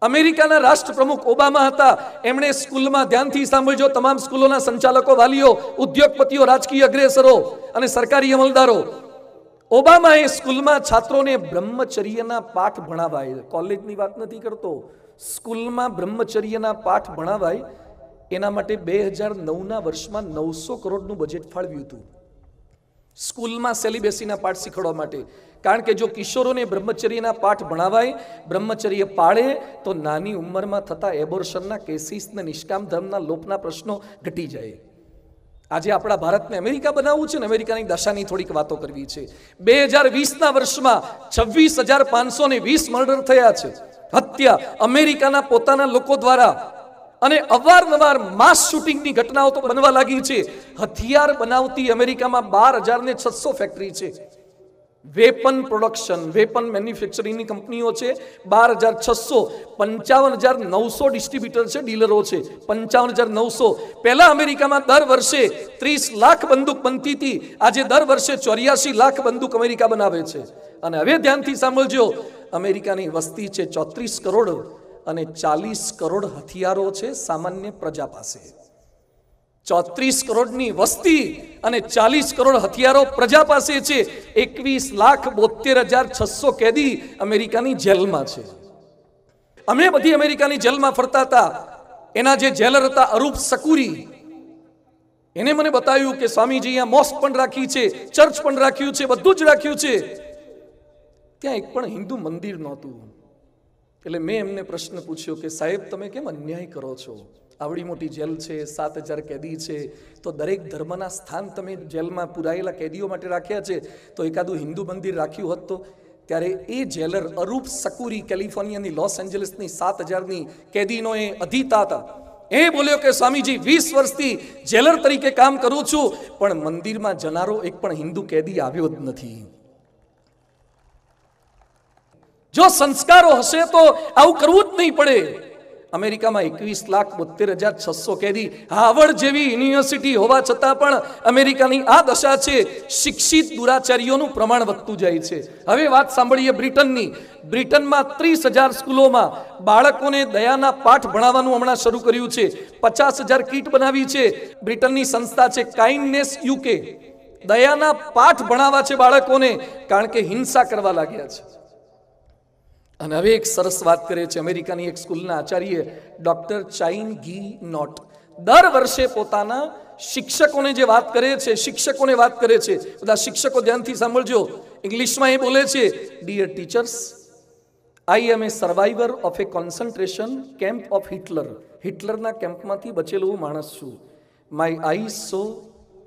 અમેરિકાના રાષ્ટ્રપ્રમુખ ઓબામા હતા. એમણે સ્કૂલમાં, ધ્યાનથી સાંભળજો તમામ સ્કૂલોના સંચાલકો, વાલીઓ, ઉદ્યોગપતિઓ, રાજકીય અગ્રેસરો અને સરકારી અમલદારો, ઓબામાએ સ્કૂલમાં છાત્રોને બ્રહ્મચર્યના પાઠ ભણાવાય. કોલેજની વાત નથી કરતો, સ્કૂલમાં બ્રહ્મચર્યના પાઠ ભણાવાય એના માટે 2009ના વર્ષમાં 900 કરોડનું બજેટ ફાળવ્યું હતું સ્કૂલમાં સેલિબેસીના પાઠ શીખવવા માટે. કારણ કે જો કિશોરોને બ્રહ્મચર્યના પાઠ ભણાવાય, બ્રહ્મચર્ય પાળે, તો નાની ઉંમરમાં થતા એબોર્શનના કેસીસને, નિષ્કામ ધર્મના લોપના પ્રશ્નો ઘટી જાય. આજે આપણા ભારતને અમેરિકા બનાવવું છે ને, અમેરિકાની દશાની થોડીક વાતો કરવી છે. 2020ના વર્ષમાં 26,520 મર્ડર થયા છે, હત્યા અમેરિકાના પોતાના લોકો દ્વારા. અને અવારનવાર માસ શૂટિંગની ઘટનાઓ તો બનવા લાગી છે. હથિયાર બનાવતી અમેરિકામાં 12,600 ફેક્ટરી છે. વેપન પ્રોડક્શન, વેપન મેન્યુફેક્ચરિંગની કંપનીઓ છે 12,600. 55,900 ડિસ્ટ્રીબ્યુટર છે, ડીલરો છે 55,900. પહેલા અમેરિકામાં દર વર્ષે 30 લાખ બંદૂક બનતી હતી, આજે દર વર્ષે 84 લાખ બંદૂક અમેરિકા બનાવે છે. અને હવે ધ્યાનથી સાંભળજો, અમેરિકાની વસ્તી છે 34 કરોડ અને 40 કરોડ હથિયારો છે સામાન્ય પ્રજા પાસે. 34 કરોડની વસ્તી અને 40 કરોડ હથિયારો પ્રજા પાસે છે. 21,72,600 કેદી અમેરિકાની જેલમાં છે. અમે બધી અમેરિકાની જેલમાં ફરતા હતા. એના જે જેલર હતા અરૂપ શકુરી, એને મને બતાવ્યું કે સ્વામીજી અહીંયા મોસ્ક પણ રાખી છે, ચર્ચ પણ રાખ્યું છે, બધું જ રાખ્યું છે. ત્યાં એક પણ હિન્દુ મંદિર નહોતું. એટલે મેં એમને પ્રશ્ન પૂછ્યો કે સાહેબ તમે કેમ અન્યાય કરો છો? આવડી મોટી જેલ છે, 7,000 કેદી છે, તો દરેક ધર્મના સ્થાન તમે જેલમાં પુરાયેલા કેદીઓ માટે રાખ્યા છે, તો એકાદું હિન્દુ મંદિર રાખ્યું હોત તો. ત્યારે એ જેલર અરૂપ શકુરી, કેલિફોર્નિયાની લોસ એન્જલસની 7,000ની કેદીનો એ અધિતા હતા. એ બોલ્યો કે સ્વામીજી 20 વર્ષથી જેલર તરીકે કામ કરું છું, પણ મંદિરમાં જનારો એક પણ હિન્દુ કેદી આવ્યો જ નથી. જો સંસ્કારો હશે તો આવું કરવું જ નહીં પડે. અમેરિકામાં 21,72,600 કેદી, હાર્વર્ડ જેવી યુનિવર્સિટી હોવા છતાં પણ અમેરિકાની આ દશા છે. શિક્ષિત દુરાચારીઓનું પ્રમાણ વધતું જાય છે. હવે વાત સાંભળીએ બ્રિટનની. બ્રિટનમાં 30,000 સ્કૂલોમાં બાળકોને દયાના પાઠ ભણાવવાનું હમણાં શરૂ કર્યું છે. 50,000 કીટ બનાવી છે. બ્રિટનની સંસ્થા છે કાઇન્ડનેસ યુકે. દયાના પાઠ ભણાવવા છે બાળકોને, કારણ કે હિંસા કરવા લાગ્યા છે. અને હવે એક સરસ વાત કરે છે અમેરિકાની એક સ્કૂલના આચાર્ય ડોક્ટર ચાઇન ગી નોટ. દર વર્ષે પોતાના શિક્ષકોને જે વાત કરે છે, શિક્ષકોને વાત કરે છે. બધા શિક્ષકો ધ્યાનથી સાંભળજો. ઇંગ્લિશમાં એ બોલે છે, dear teachers, I am a survivor of a concentration camp of Hitler. હિટલરના કેમ્પમાંથી બચેલો હું માણસ છું. My eyes saw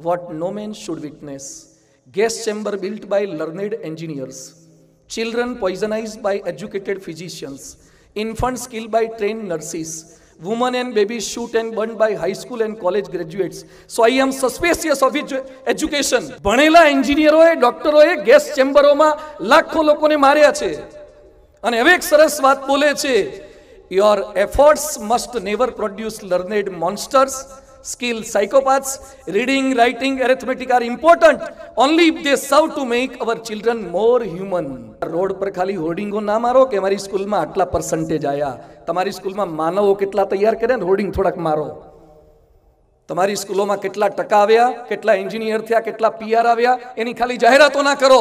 what no man should witness. Gas chamber built by learned engineers. Children poisoned by educated physicians. Infants killed by trained nurses. Women and babies shoot and burned by high school and college graduates. So I am suspicious of education. ભણેલા એન્જિનિયરોએ, ડોક્ટરોએ gas ચેમ્બરોમાં લાખો લોકોને માર્યા છે. અને હવે એક સરસ વાત બોલે છે, your efforts must never produce learned monsters, skilled psychopaths. Reading, writing, arithmetic are important only if they serve to make our children more human. Road પર ખાલી હોર્ડિંગો ના મારો કે મારી સ્કૂલમાં આટલા પર્સન્ટેજ આયા. તમારી સ્કૂલમાં માનવો કેટલા તૈયાર કર્યા ને હોર્ડિંગ થોડાક મારો. તમારી સ્કૂલોમાં કેટલા ટકા આવ્યા, કેટલા એન્જિનિયર થયા, કેટલા પીઆર આવ્યા, એની ખાલી જાહેરાતો ના કરો.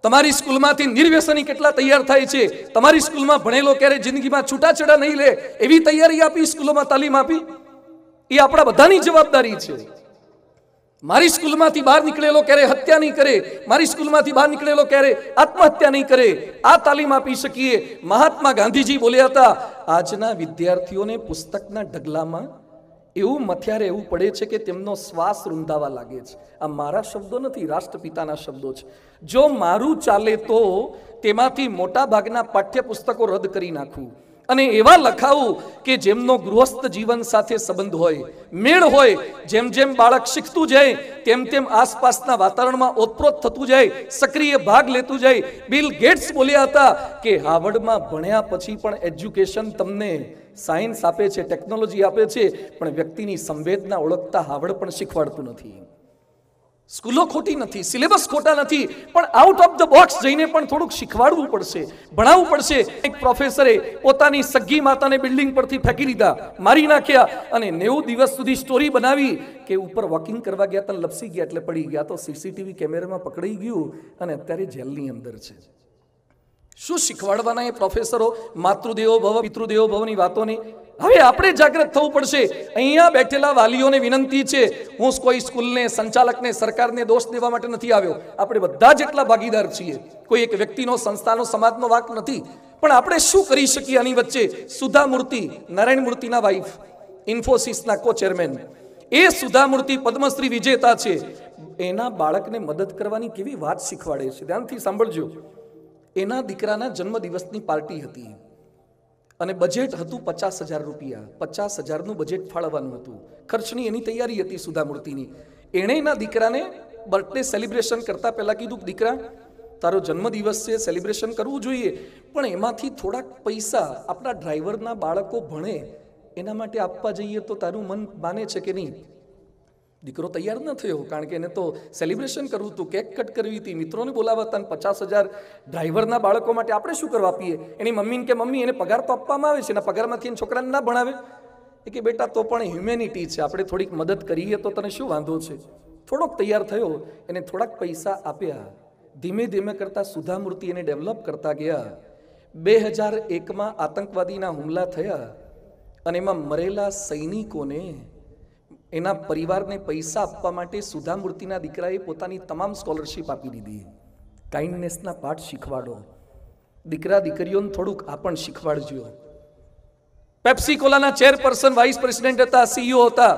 તમારી સ્કૂલમાંથી નિર્વ્યસની કેટલા તૈયાર થાય છે, તમારી સ્કૂલમાં ભણેલો ક્યારે જિંદગીમાં છૂટાછેડા નહીં લે એવી તૈયારી આપી, સ્કૂલોમાં તાલીમ આપી. એ આપણા બધાની જવાબદારી છે. મારી સ્કૂલમાંથી બહાર નીકળેલો ક્યારે હત્યા નહીં કરે, મારી સ્કૂલમાંથી બહાર નીકળેલો ક્યારે આત્મહત્યા નહીં કરે, આ તાલીમ આપી શકીએ. મહાત્મા ગાંધીજી બોલ્યા હતા, આજના વિદ્યાર્થીઓને પુસ્તકના ઢગલામાં એવું મથ્યારે એવું પડે છે કે તેમનો શ્વાસ રૂંધાવા લાગે છે. આ મારા શબ્દો નથી, રાષ્ટ્રપિતાના શબ્દો છે. જો મારું ચાલે તો તેમાંથી મોટા ભાગના પાઠ્યપુસ્તકો રદ કરી નાખવું અને એવા લખાવું કે જેમનો ગૃહસ્થ જીવન સાથે સંબંધ હોય, મેળ હોય. જેમ જેમ બાળક શીખતું જાય તેમ તેમ આસપાસના વાતાવરણમાં ઓતપ્રોત થતું જાય, સક્રિય ભાગ લેતું જાય. બિલ ગેટ્સ બોલ્યા હતા કે હાર્વર્ડમાં ભણ્યા પછી પણ એજ્યુકેશન તમને સાયન્સ આપે છે, ટેકનોલોજી આપે છે, પણ વ્યક્તિની સંવેદના ઓળખતા હાર્વર્ડ પણ શીખવાડતું નથી. સ્કૂલો ખોટી નથી, સિલેબસ ખોટા નથી, પણ આઉટ ઓફ ધ બોક્સ જઈને પણ થોડુંક શીખવાડવું પડશે, ભણાવવું પડશે. એક પ્રોફેસરે પોતાની સગી માતાને બિલ્ડિંગ પરથી ફેંકી દીધા, મારી નાખ્યા, અને 90 દિવસ સુધી સ્ટોરી બનાવી કે ઉપર વોકિંગ કરવા ગયા તો લપસી ગયા એટલે પડી ગયા, તો સીસીટીવી કેમેરામાં પકડાઈ ગયું અને અત્યારે જેલની અંદર છે. શું શીખવાડવાના એ પ્રોફેસરો માતૃદેવો ભવ પિતૃદેવો ભવની વાતોની? હવે આપણે જાગૃત થવું પડશે. અહીંયા બેઠેલા વાલીઓને વિનંતી છે, હું કોઈ સ્કૂલને, સંચાલકને, સરકારને દોષ દેવા માટે નથી આવ્યો. આપણે બધા જેટલા ભાગીદાર છીએ. કોઈ એક વ્યક્તિનો, સંસ્થાનો, સમાજનો વાંક નથી. પણ આપણે શું કરી શકીએ આની વચ્ચે? સુધા મૂર્તિ, નારાયણ મૂર્તિના વાઇફ, ઇન્ફોસિસના કો ચેરમેન, એ સુધા મૂર્તિ પદ્મશ્રી વિજેતા છે. એના બાળકને મદદ કરવાની કેવી વાત શીખવાડે છે. ધ્યાનથી સાંભળજો. એના દીકરાના જન્મદિવસની પાર્ટી હતી અને બજેટ હતું 50,000 રૂપિયા. 50,000નું બજેટ ફાળવવાનું હતું. ખર્ચની એની તૈયારી હતી સુધા મૂર્તિની. એણે એના દીકરાને બર્થડે સેલિબ્રેશન કરતા પહેલા કીધું, દીકરા તારો જન્મદિવસ છે, સેલિબ્રેશન કરવું જોઈએ, પણ એમાંથી થોડાક પૈસા આપણા ડ્રાઈવરના બાળકો ભણે એના માટે આપવા જઈએ તો તારું મન માને છે કે નહીં? દીકરો તૈયાર ન થયો, કારણ કે એને તો સેલિબ્રેશન કરવું હતું, કેક કટ કરવી હતી, મિત્રોને બોલાવવા હતા, 50,000 ડ્રાઈવરના બાળકો માટે આપણે શું કરવા આપીએ? એની મમ્મીને કે મમ્મી એને પગાર તો આપવામાં આવે છે, એના પગારમાંથી એને છોકરાને ના ભણાવે? એ કે બેટા તો પણ હ્યુમેનિટી છે, આપણે થોડીક મદદ કરીએ તો તને શું વાંધો છે? થોડોક તૈયાર થયો, એને થોડાક પૈસા આપ્યા. ધીમે ધીમે કરતા સુધા મૂર્તિ એને ડેવલપ કરતા ગયા. 2001માં આતંકવાદીના હુમલા થયા અને એમાં મરેલા સૈનિકોને, એના પરિવારને પૈસા આપવા માટે સુધા મૂર્તિના દીકરાએ પોતાની તમામ સ્કોલરશિપ આપી દીધી. કાઇન્ડનેસના પાઠ શીખવાડો. દીકરા દીકરીઓને થોડુંક આ પણ શીખવાડજો. પેપ્સીકોલાના ચેરપર્સન, વાઇસ પ્રેસિડેન્ટ હતા, સીઈઓ હતા,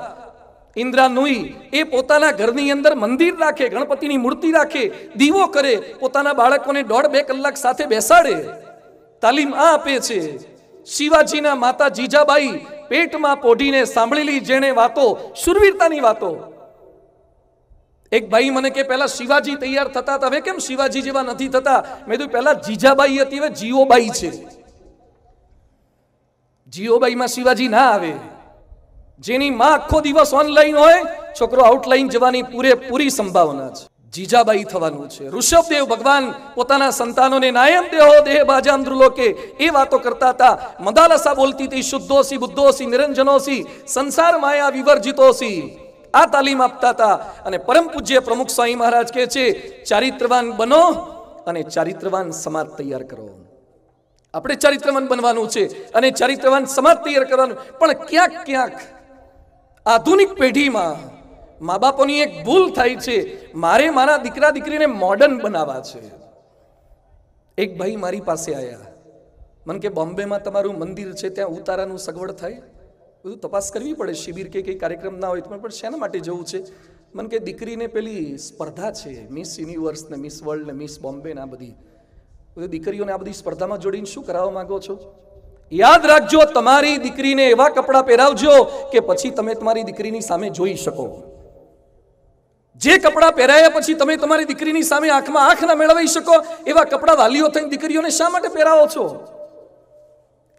ઇન્દ્રા નુઈ. એ પોતાના ઘરની અંદર મંદિર રાખે, ગણપતિની મૂર્તિ રાખે, દીવો કરે, પોતાના બાળકોને 1.5-2 કલાક સાથે બેસાડે, તાલીમ આ આપે છે. શિવાજીના માતા જીજાબાઈ પેટમાં પોઢીને સાંભળેલી જેણે વાતો, શુરવીરતાની વાતો. એક ભાઈ મને કે પહેલા શિવાજી તૈયાર થતા હતા, હવે કેમ શિવાજી જેવા નથી થતા? મેં કીધું પહેલા જીજાબાઈ હતી, હવે જીઓબાઈ છે. જીઓબાઈમાં શિવાજી ના આવે. જેની માં આખો દિવસ ઓનલાઈન હોય, છોકરો આઉટલાઈન જવાની પૂરેપૂરી સંભાવના છે. જીજાબાઈ થવાનું છે. ઋષભદેવ ભગવાન પોતાના સંતાનોને નાયમ દેહો દેહ બાજાંદ્રુલોકે એ વાતો કરતા હતા. મદાલસા બોલતી હતી, શુદ્ધોસી બુદ્ધોસી નિરંજનોસી સંસાર માયા વિવર્જિતોસી. આ તાલીમ આપતા હતા. અને પરમ પૂજ્ય પ્રમુખ સ્વામી મહારાજ કહે છે, ચારિત્રવાન બનો અને ચારિત્રવાન સમાજ તૈયાર કરો. આપણે ચારિત્રવાન બનવાનું છે અને ચારિત્રવાન સમાજ તૈયાર કરવાનું. પણ ક્યાંક ક્યાંક આધુનિક પેઢીમાં મા બાપોની એક ભૂલ થાય છે. મારે મારા દીકરા દીકરીને મોડર્ન બનાવવા છે. એક ભાઈ મારી પાસે આવ્યા, મને કે બોમ્બેમાં તમારું મંદિર છે, ત્યાં ઉતારાનું સગવડ થાય? બધું તપાસ કરવી પડે, શિબિર કે કંઈ કાર્યક્રમ ના હોય તો પણ શેના માટે જવું છે? મને કે દીકરીને પેલી સ્પર્ધા છે, મિસ યુનિવર્સ ને મિસ વર્લ્ડ ને મિસ બોમ્બે ને આ બધી દીકરીઓને આ બધી સ્પર્ધામાં જોડીને શું કરાવવા માંગો છો? યાદ રાખજો, તમારી દીકરીને એવા કપડાં પહેરાવજો કે પછી તમે તમારી દીકરીની સામે જોઈ શકો. જે કપડાં પહેરાયા પછી તમે તમારી દીકરીની સામે આંખમાં આંખ ના મેળવી શકો, એવા કપડાં વાલીઓ થઈને દીકરીઓને શા માટે પહેરાવો છો?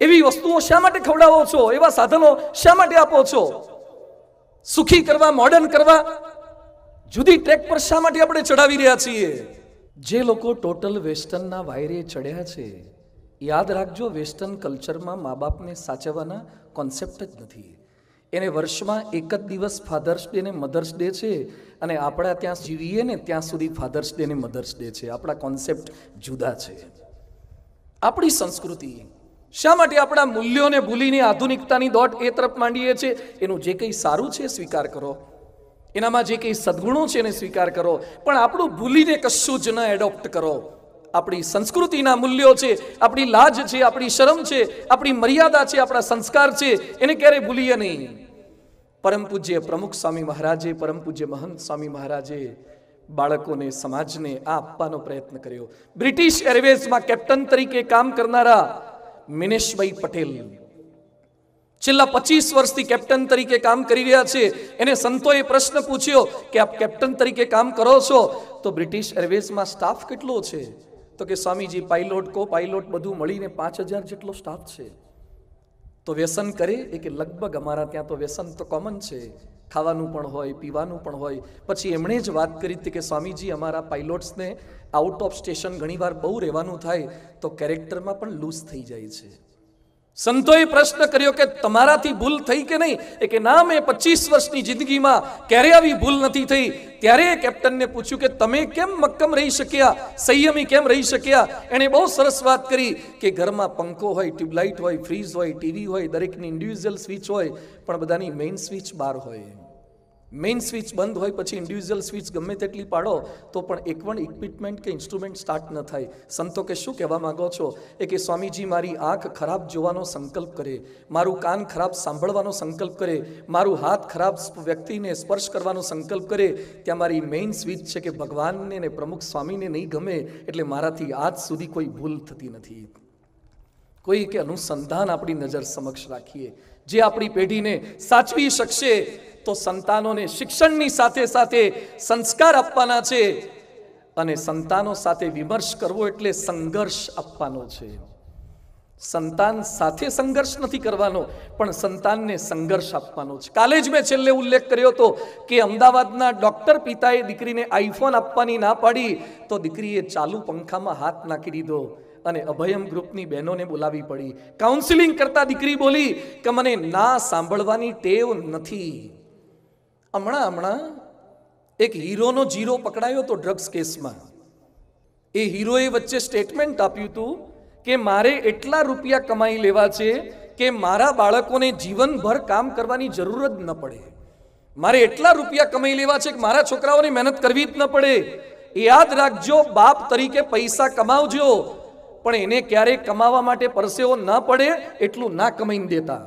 એવી વસ્તુઓ શા માટે ખવડાવો છો? એવા સાધનો શા માટે આપો છો? સુખી કરવા, મોડર્ન કરવા જુદી ટ્રેક પર શા માટે આપણે ચડાવી રહ્યા છીએ? જે લોકો ટોટલ વેસ્ટર્નના વાયરે ચડ્યા છે, યાદ રાખજો, વેસ્ટર્ન કલ્ચરમાં મા બાપને સાચવવાના કોન્સેપ્ટ જ નથી. એને વર્ષમાં એક જ દિવસ ફાધર્સ ડે ને મધર્સ ડે છે, અને આપણા ત્યાં જીવીએ ને ત્યાં સુધી ફાધર્સ ડે ને મધર્સ ડે છે. આપણા કોન્સેપ્ટ જુદા છે. આપણી સંસ્કૃતિ શા માટે આપણા મૂલ્યોને ભૂલીને આધુનિકતાની દોટ એ તરફ માંડીએ છીએ? એનું જે કંઈ સારું છે સ્વીકાર કરો, એનામાં જે કંઈ સદગુણો છે એને સ્વીકાર કરો, પણ આપણું ભૂલીને કશું જ ન એડોપ્ટ કરો. આપણી સંસ્કૃતિના મૂલ્યો છે, આપણી લાજ છે, આપણી શરમ છે, આપણી મર્યાદા છે, આપણા સંસ્કાર છે, એને ક્યારેય ભૂલીએ નહીં. પરમ પૂજ્ય પ્રમુખ સ્વામી મહારાજે, પરમ પૂજ્ય મહંત સ્વામી મહારાજે બાળકોને, સમાજને આ આપવાનો પ્રયત્ન કર્યો. બ્રિટિશ એરવેઝમાં કેપ્ટન તરીકે કામ કરનારા મિનેશભાઈ પટેલ છેલ્લા 25 વર્ષથી કેપ્ટન તરીકે કામ કરી રહ્યા છે. એને સંતોએ પ્રશ્ન પૂછ્યો કે આપ કેપ્ટન તરીકે કામ કરો છો તો બ્રિટિશ એરવેઝમાં સ્ટાફ કેટલો છે? તો કે સ્વામીજી, પાયલોટ કો પાયલોટ બધું મળીને 5000 જેટલો સ્ટાફ છે. તો વ્યસન કરે? એ કે લગભગ અમારા ત્યાં તો વ્યસન તો કોમન છે, ખાવાનું પણ હોય, પીવાનું પણ હોય. પછી એમણે જ વાત કરી હતી કે સ્વામીજી, અમારા પાયલોટ્સને આઉટ ઓફ સ્ટેશન ઘણીવાર બહુ રહેવાનું થાય તો કેરેક્ટરમાં પણ લૂઝ થઈ જાય છે. સંતોએ પ્રશ્ન કર્યો કે તમારાથી ભૂલ થઈ કે નહીં? એ કે ના, મેં 25 વર્ષની જિંદગીમાં ક્યારે આવી ભૂલ નથી થઈ. ત્યારે કેપ્ટનને પૂછ્યું કે તમે કેમ મક્કમ રહી શક્યા, સંયમી કેમ રહી શક્યા? એણે બહુ સરસ વાત કરી કે ઘરમાં પંખો હોય, ટ્યુબલાઇટ હોય, ફ્રીજ હોય, ટીવી હોય, દરેકની ઇન્ડિવિજ્યુઅલ સ્વિચ હોય, પણ બધાની મેઇન સ્વિચ બહાર હોય. મેઇન સ્વિચ બંધ હોય પછી ઇન્ડિવિજ્યુઅલ સ્વિચ ગમે તેટલી પાડો તો પણ એક પણ ઇક્વિપમેન્ટ કે ઇન્સ્ટ્રુમેન્ટ સ્ટાર્ટ ન થાય. સંતો કે શું કહેવા માંગો છો? એ કે સ્વામીજી, મારી આંખ ખરાબ જોવાનો સંકલ્પ કરે, મારું કાન ખરાબ સાંભળવાનો સંકલ્પ કરે, મારું હાથ ખરાબ વ્યક્તિને સ્પર્શ કરવાનો સંકલ્પ કરે, ત્યાં મારી મેઇન સ્વિચ છે કે ભગવાનને ને પ્રમુખ સ્વામીને નહીં ગમે, એટલે મારાથી આજ સુધી કોઈ ભૂલ થતી નથી. કોઈ કે અનુસંધાન આપણી નજર સમક્ષ રાખીએ, જે આપણી પેઢીને સાચવી શકશે. તો સંતાનોને શિક્ષણની સાથે સાથે સંસ્કાર આપવાના છે, અને સંતાનો સાથે વિમર્શ કરવો એટલે સંઘર્ષ આપવાનો છે. સંતાન સાથે સંઘર્ષ નથી કરવાનો, પણ સંતાનને સંઘર્ષ આપવાનો છે. કાલે જ મેં છેલ્લે ઉલ્લેખ કર્યો હતો કે અમદાવાદના ડોક્ટર પિતાએ દીકરીને આઈફોન આપવાની ના પાડી તો દીકરીએ ચાલુ પંખામાં હાથ નાખી દીધો અને અભયમ ગ્રુપની બહેનોને બોલાવી પડી. કાઉન્સિલિંગ કરતા દીકરી બોલી કે મને ના સાંભળવાની ટેવ નથી. હમણાં એક હીરોનો જીરો પકડાયો તો ડ્રગ્સ કેસમાં. એ હીરોએ વચ્ચે સ્ટેટમેન્ટ આપ્યું હતું કે મારે એટલા રૂપિયા કમાઈ લેવા છે કે મારા બાળકોને જીવનભર કામ કરવાની જરૂર જ ન પડે. મારે એટલા રૂપિયા કમાઈ લેવા છે કે મારા છોકરાઓને મહેનત કરવી જ ન પડે. યાદ રાખજો, બાપ તરીકે પૈસા કમાવજો, પણ એને ક્યારેય કમાવા માટે પરસેવો ન પડે એટલું ના કમાઈને દેતા.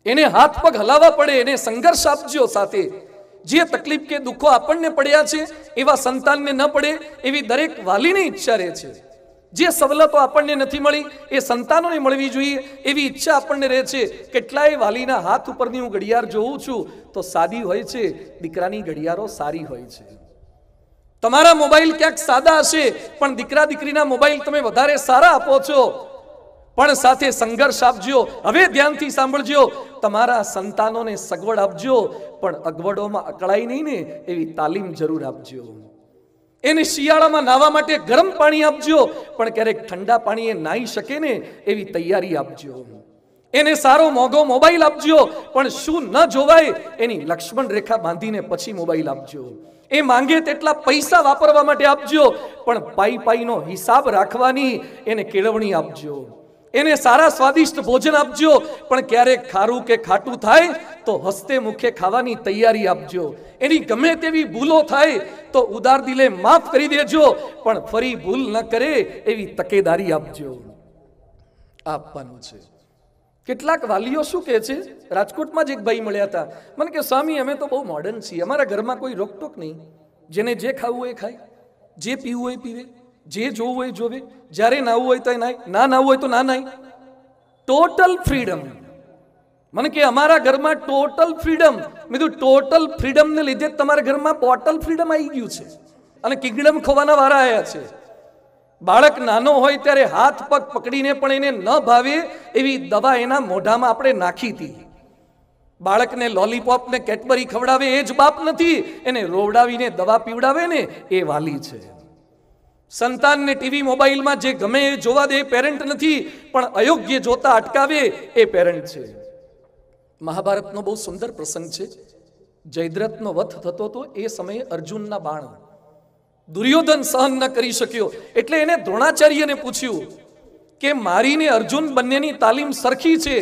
એને હાથ પગ હલાવવા પડે, એને સંઘર્ષ આપજો સાથે. જે તકલીફ કે દુઃખો આપણને પડ્યા છે એવા સંતાનને ન પડે એવી દરેક વાલીની ઈચ્છા રહે છે. જે સવલતો આપણને નથી મળી એ સંતાનોને મળવી જોઈએ એવી ઈચ્છા આપણને રહે છે. કેટલાય વાલીના હાથ ઉપરની હું ઘડિયાળ જોઉં છું તો સાદી હોય છે, દીકરાની ઘડિયાળો સારી હોય છે. તમારા મોબાઈલ ક્યાંક સાદા હશે પણ દીકરા દીકરીના મોબાઈલ તમે વધારે સારા આપો છો. પણ સાથે સંઘર્ષ આપજો. હવે ધ્યાનથી સાંભળજો, તમારા સંતાનોને સગવડ આપજો, પણ અગવડોમાં અકળાય નહીં ને એવી તાલીમ જરૂર આપજો. એને શિયાળામાં નાહવા માટે ગરમ પાણી આપજો, પણ ક્યારેક ઠંડા પાણીએ નાહી શકે ને એવી તૈયારી આપજો. એને સારો મોંઘો મોબાઈલ આપજો, પણ શું ન જોવાય એની લક્ષ્મણ રેખા બાંધીને પછી મોબાઈલ આપજો. એ માંગે તેટલા પૈસા વાપરવા માટે આપજો, પણ પાઈનો હિસાબ રાખવાની એને કેળવણી આપજો. એને સારા સ્વાદિષ્ટ ભોજન આપજો, પણ ક્યારેક ખારું કે ખાટું થાય તો હસ્તે મુખે ખાવાની તૈયારી આપજો. એની ગમે તેવી ભૂલો થાય તો ઉદાર દિલે માફ કરી દેજો, પણ ફરી ભૂલ ન કરે એવી તકેદારી આપજો. આપવાનું છે. કેટલાક વાલીઓ શું કહે છે, રાજકોટમાં જ એક ભાઈ મળ્યા હતા, મને કે સ્વામી અમે તો બહુ મોડર્ન છીએ, અમારા ઘરમાં કોઈ રોકટોક નહીં, જેને જે ખાવું હોય ખાય, જે પીવું હોય પીવે, જે જોવું હોય જોવે, જ્યારે નાવું હોય તો નાય, ના નાવું હોય તો ના નાય, ટોટલ ફ્રીડમ. મને કે અમારા ઘરમાં ટોટલ ફ્રીડમ. મેં કીધું ટોટલ ફ્રીડમને લીધે તમારા ઘરમાં બોટલ ફ્રીડમ આવી ગયું છે અને કિંગડમ ખોવાના વારા આવ્યા છે. બાળક નાનો હોય ત્યારે હાથ પગ પકડીને પણ એને ન ભાવે એવી દવા એના મોઢામાં આપણે નાખી હતી. બાળકને લોલીપોપ ને કેડબરી ખવડાવે એ જ બાપ નથી, એને રોવડાવીને દવા પીવડાવે ને એ વાલી છે. સંતાનને ટીવી મોબાઈલમાં જે ગમે એ જોવા દે એ પેરેન્ટ નથી, પણ અયોગ્ય જોતા અટકાવે એ પેરેન્ટ છે. મહાભારતનો બહુ સુંદર પ્રસંગ છે. જયદ્રથનો વધ થતો હતો એ સમયે અર્જુનના બાણ દુર્યોધન સહન ન કરી શક્યો, એટલે એને દ્રોણાચાર્યને પૂછ્યું કે મારીને અર્જુન બંનેની તાલીમ સરખી છે,